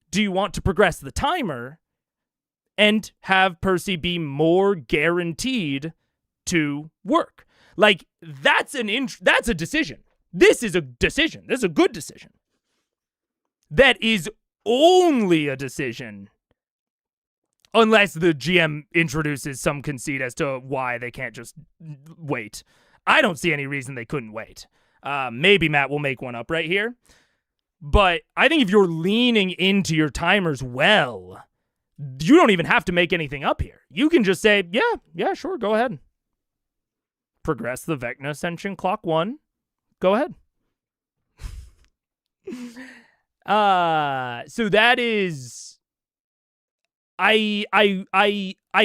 do you want to progress the timer and have Percy be more guaranteed to work? Like that's a decision. This is a decision. This is a good decision. That is only a decision unless the GM introduces some conceit as to why they can't just wait. I don't see any reason they couldn't wait. Maybe Matt will make one up right here. But I think if you're leaning into your timers well, you don't even have to make anything up here. You can just say, yeah, sure, go ahead. Progress the Vecna Ascension clock 1. Go ahead. So that is, I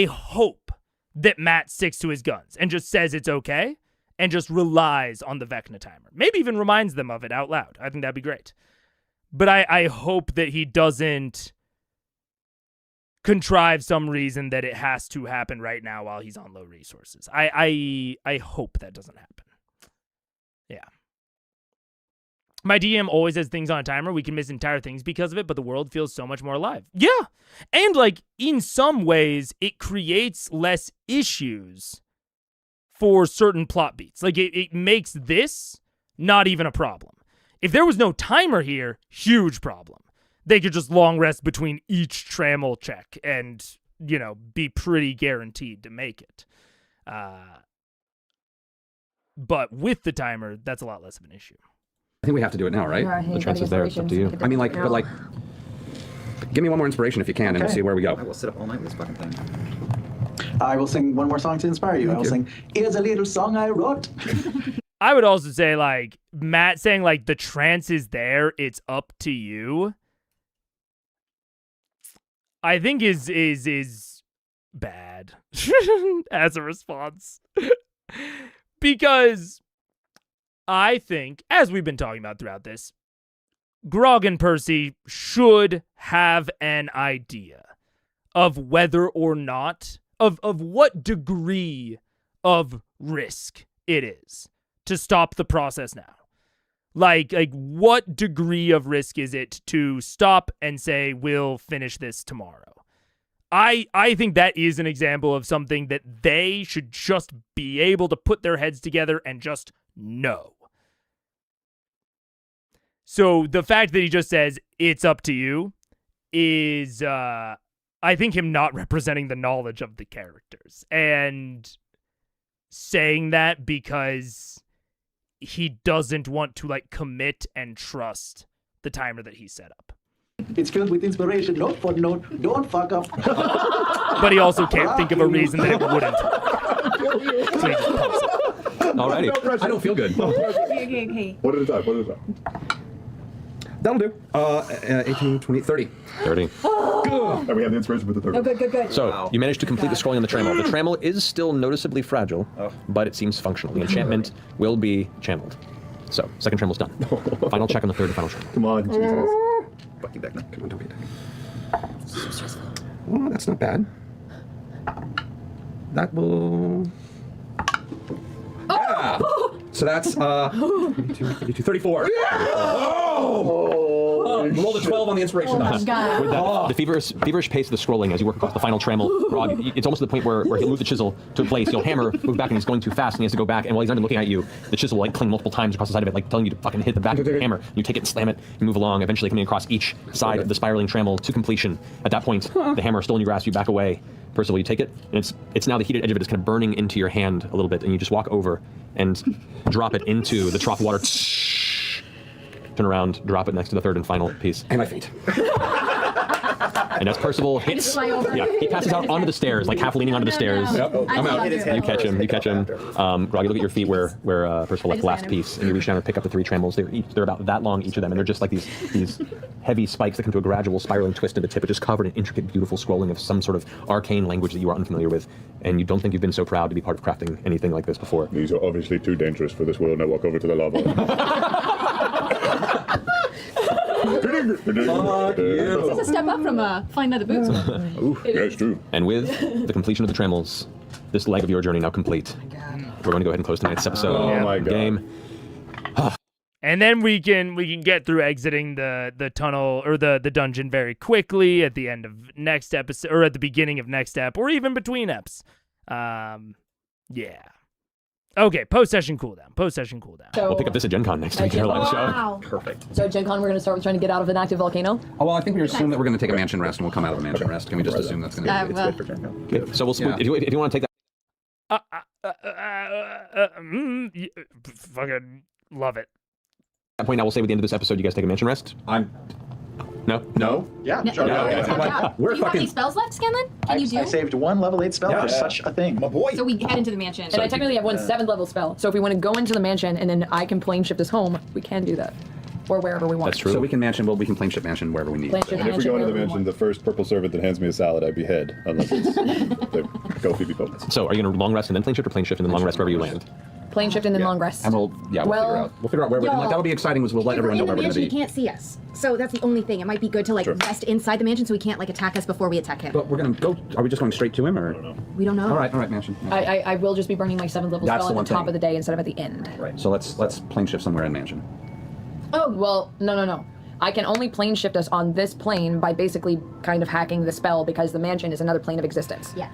hope that Matt sticks to his guns and just says it's okay and just relies on the Vecna timer. Maybe even reminds them of it out loud. I think that'd be great. But I hope that he doesn't contrive some reason that it has to happen right now while he's on low resources. I hope that doesn't happen. Yeah. My DM always has things on a timer. We can miss entire things because of it, but the world feels so much more alive. Yeah. And like in some ways, it creates less issues for certain plot beats. Like it makes this not even a problem. If there was no timer here, huge problem. They could just long rest between each trammel check and, you know, be pretty guaranteed to make it. But with the timer, that's a lot less of an issue. I think we have to do it now, right? The chance is there. It's up to you. I mean, like, but like, give me one more inspiration if you can, and see where we go. I will sit up all night with this fucking thing. I will sing one more song to inspire you. I will sing, "Here's a little song I wrote." I would also say, like, Matt saying, like, the trance is there, it's up to you, I think is bad as a response. Because I think, as we've been talking about throughout this, Grog and Percy should have an idea of whether or not, of what degree of risk it is to stop the process now. Like what degree of risk is it to stop and say, we'll finish this tomorrow? I think that is an example of something that they should just be able to put their heads together and just know. So the fact that he just says, it's up to you, is, I think, him not representing the knowledge of the characters. And saying that because he doesn't want to, like, commit and trust the timer that he set up. It's filled with inspiration, note for note, don't fuck up. But he also can't think of a reason that it wouldn't. So he just pumps it. Alrighty. I don't feel good. Okay. One at a time, one at a time. That'll do. 18, 20, 30. 30. And we have the inspiration with the third. Oh, good. So, you managed to complete the scrolling on the trammel. The trammel is still noticeably fragile, but it seems functional. The enchantment will be channeled. So, second trammel's done. Final check on the third and final trammel. Come on, Jesus. Fuck you back now. Come on, don't be a dick. So stressful. Well, that's not bad. That will... Yeah! So that's 34. Rolled a 12 on the inspiration dice. With that, the feverish pace of the scrolling as you work across the final trammel, Grog, it's almost to the point where he'll move the chisel to a place, he'll hammer, move back, and he's going too fast, and he has to go back, and while he's not even looking at you, the chisel will like cling multiple times across the side of it, like telling you to fucking hit the back of the hammer. You take it and slam it, you move along, eventually coming across each side of the spiraling trammel to completion. At that point, the hammer is still in your grasp, you back away. Percival, you take it, and it's now the heated edge of it is kind of burning into your hand a little bit, and you just walk over and drop it into the trough of water. Turn around, drop it next to the third and final piece. And my feet. And as Percival hits, he passes out onto the stairs, like half leaning onto the stairs. Yep. I'm out. You catch him. Grog, you look at your feet where Percival left the last piece, and you reach down and pick up the 3 trammels. They're about that long, each of them, and they're just like these heavy spikes that come to a gradual spiraling twist at the tip, but just covered in intricate, beautiful scrolling of some sort of arcane language that you are unfamiliar with, and you don't think you've been so proud to be part of crafting anything like this before. These are obviously too dangerous for this world. Now walk over to the lava. This is a step up from fine leather boots. Yeah, it's true. And with the completion of the trammels, this leg of your journey now complete. We're going to go ahead and close tonight's episode. Oh my God. Game. And then we can get through exiting the tunnel or the dungeon very quickly at the end of next episode, or at the beginning of next ep, or even between eps. Yeah. Okay, post-session cooldown. Post-session cooldown. So, We'll pick up this at Gen Con next week. Our live show. Wow. Perfect. So at Gen Con, we're going to start with trying to get out of an active volcano. Oh, well, I think we assume that we're going to take a mansion rest and we'll come out of a mansion rest. Can we just assume that's going to be It's well. good for Gen Con. Okay, so we'll split. Yeah. If you want to take that. Fucking love it. At that point, I will say at the end of this episode, you guys take a mansion rest. No? No? Yeah, No, sure. no, okay. it's not out. We're Do you have fucking- any spells left, Scanlan? Can you do? I saved one level 8 spell for such a thing. My boy. So we head into the mansion. And I technically have one 7th level spell. So if we want to go into the mansion and then I can plane shift us home, we can do that. Or wherever we want. That's true. So we can plane ship mansion wherever we need. Plane shift And if we go into the wherever we mansion, want. the first purple servant that hands me a salad, I behead, unless it's the Go Phoebe Popus. So are you going to long rest and then plane shift, or plane shift and then long rest wherever you land? Plane shift and then long rest. And we'll Well, figure out where we're y'all, that'll be exciting was we'll let If we're everyone know in the where we're mansion, going he to be. can't see us. So that's the only thing. It might be good to like Sure. rest inside the mansion so he can't like attack us before we attack him. But we're going to go, are we just going straight to him or? We don't know. All right, mansion. I will just be burning my 7th level That's spell the at one the top thing. of the day instead of at the end. Right. So let's plane shift somewhere in mansion. Oh, well, no. I can only plane shift us on this plane by basically kind of hacking the spell because the mansion is another plane of existence. Yeah.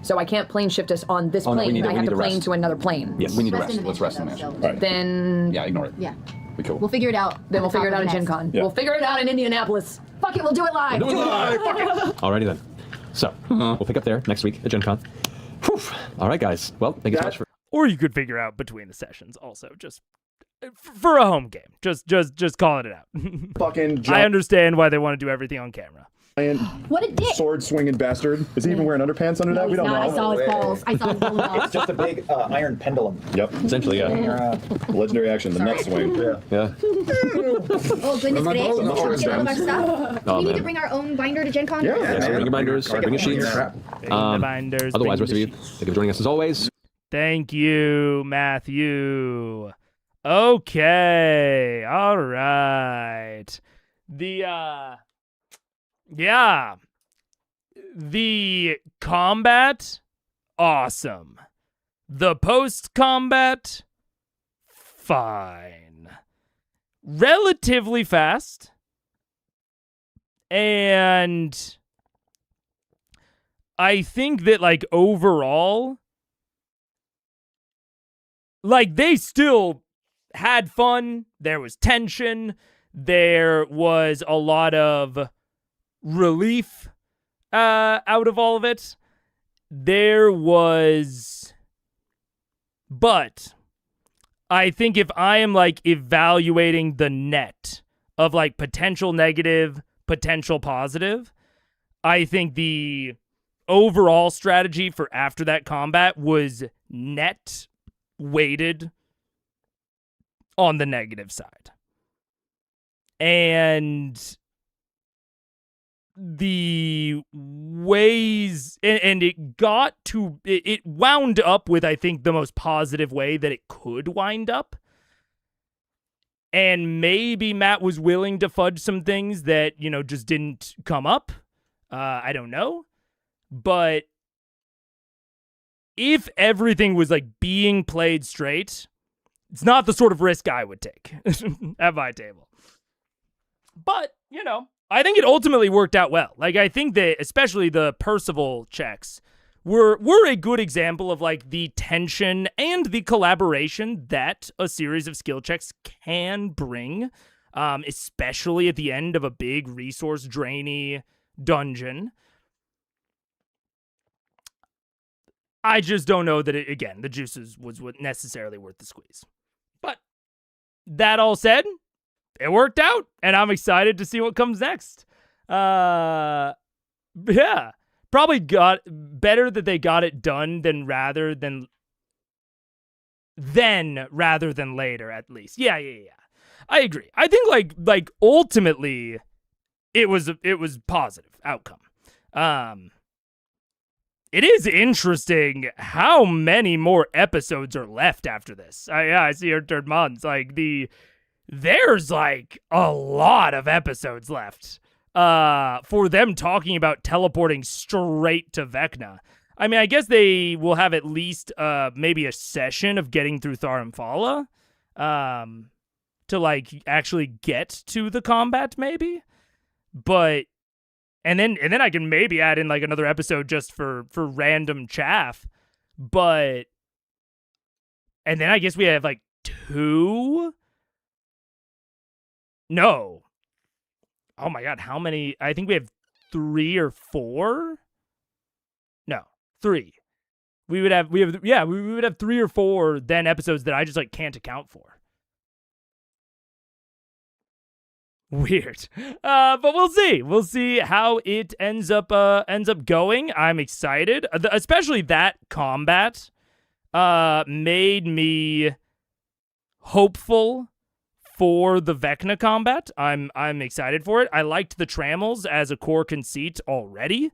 So I can't plane shift us on this Oh, no, we plane. need to- I we have need to to plane rest. to another plane. Yes. We need to Rest in rest. the Let's rest in mansion, mansion. though, Right. Then Yeah, ignore it. Yeah. Be cool. We'll figure it out. Then we'll at the figure it top out of at the Gen next. Con. Yeah. We'll figure it out in Indianapolis. Fuck it, we'll do it live. Do it live. Alrighty then. So we'll pick up there next week at Gen Con. Whew. All right, guys. Well, thank you so much for. Or you could figure out between the sessions also, just for a home game. Just calling it out. Fucking I understand why they want to do everything on camera. giant What a dick. sword swinging bastard. Is he even wearing underpants under that? No, We he's don't not. I know. saw his balls. I saw his balls. It's just a big iron pendulum. Yep. Essentially, yeah. Legendary action, the nut swing. Yeah. Oh, goodness My balls are not gracious. orange Get all of our stuff. Oh, Do we need man. to bring our own binder to Gen Con? Yeah. Yeah, so bring your binders, bring your sheets. The binders, Otherwise, bring rest of the you, sheets. thank you for joining us as always. Thank you, Matthew. Okay. All right. Yeah. The combat, awesome. The post-combat, fine. Relatively fast. And I think that, like, overall, like, they still had fun. There was tension. There was a lot of relief out of all of it. But I think if I am, like, evaluating the net of, like, potential negative, potential positive, I think the overall strategy for after that combat was net weighted on the negative side. And the ways, and it wound up with, I think, the most positive way that it could wind up. And maybe Matt was willing to fudge some things that, just didn't come up. I don't know. But if everything was, like, being played straight, it's not the sort of risk I would take at my table. But, I think it ultimately worked out well. Like, I think that especially the Percival checks were a good example of, like, the tension and the collaboration that a series of skill checks can bring, especially at the end of a big resource drainy dungeon. I just don't know that the juices was necessarily worth the squeeze. But that all said, it worked out, and I'm excited to see what comes next. Yeah, probably got better that they got it done rather than later, at least. Yeah. I agree. I think like ultimately, it was positive outcome. It is interesting how many more episodes are left after this. I see your third months. Like, there's like a lot of episodes left for them talking about teleporting straight to Vecna. I mean, I guess they will have at least maybe a session of getting through Thar Amphala to, like, actually get to the combat, maybe. But and then I can maybe add in, like, another episode just for random chaff. But And then I guess we have like 2. No. Oh my God, how many? I think we have 3 or 4. No, 3. We would have 3 or 4 then episodes that I just like can't account for. Weird. But we'll see. We'll see how it ends up going. I'm excited. Especially that combat made me hopeful for the Vecna combat. I'm excited for it. I liked the trammels as a core conceit already.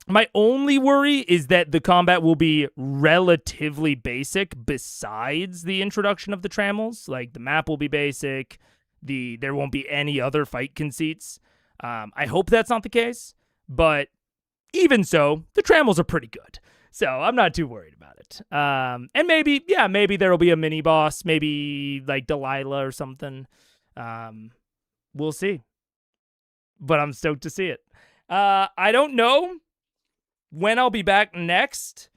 My only worry is that the combat will be relatively basic besides the introduction of the trammels. Like, the map will be basic. There won't be any other fight conceits. I hope that's not the case, but even so, the trammels are pretty good. So I'm not too worried about it. And maybe there'll be a mini boss, maybe like Delilah or something. We'll see. But I'm stoked to see it. I don't know when I'll be back next.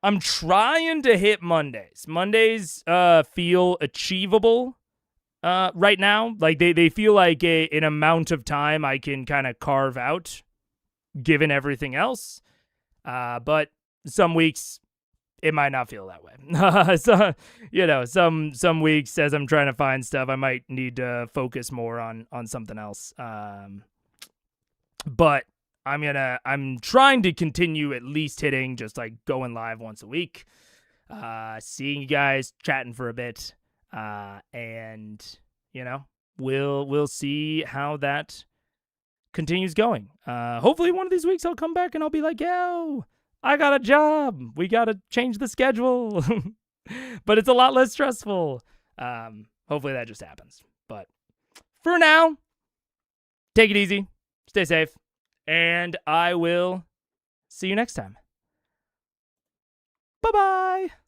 I'm trying to hit Mondays. Mondays feel achievable right now. Like they feel like an amount of time I can kind of carve out given everything else. But some weeks it might not feel that way. So, some weeks as I'm trying to find stuff, I might need to focus more on something else. But I'm trying to continue at least hitting just like going live once a week, seeing you guys, chatting for a bit, and we'll see how that continues going. Hopefully one of these weeks I'll come back and I'll be like, yo, I got a job. We got to change the schedule, but it's a lot less stressful. Hopefully that just happens. But for now, take it easy, stay safe, and I will see you next time. Bye-bye.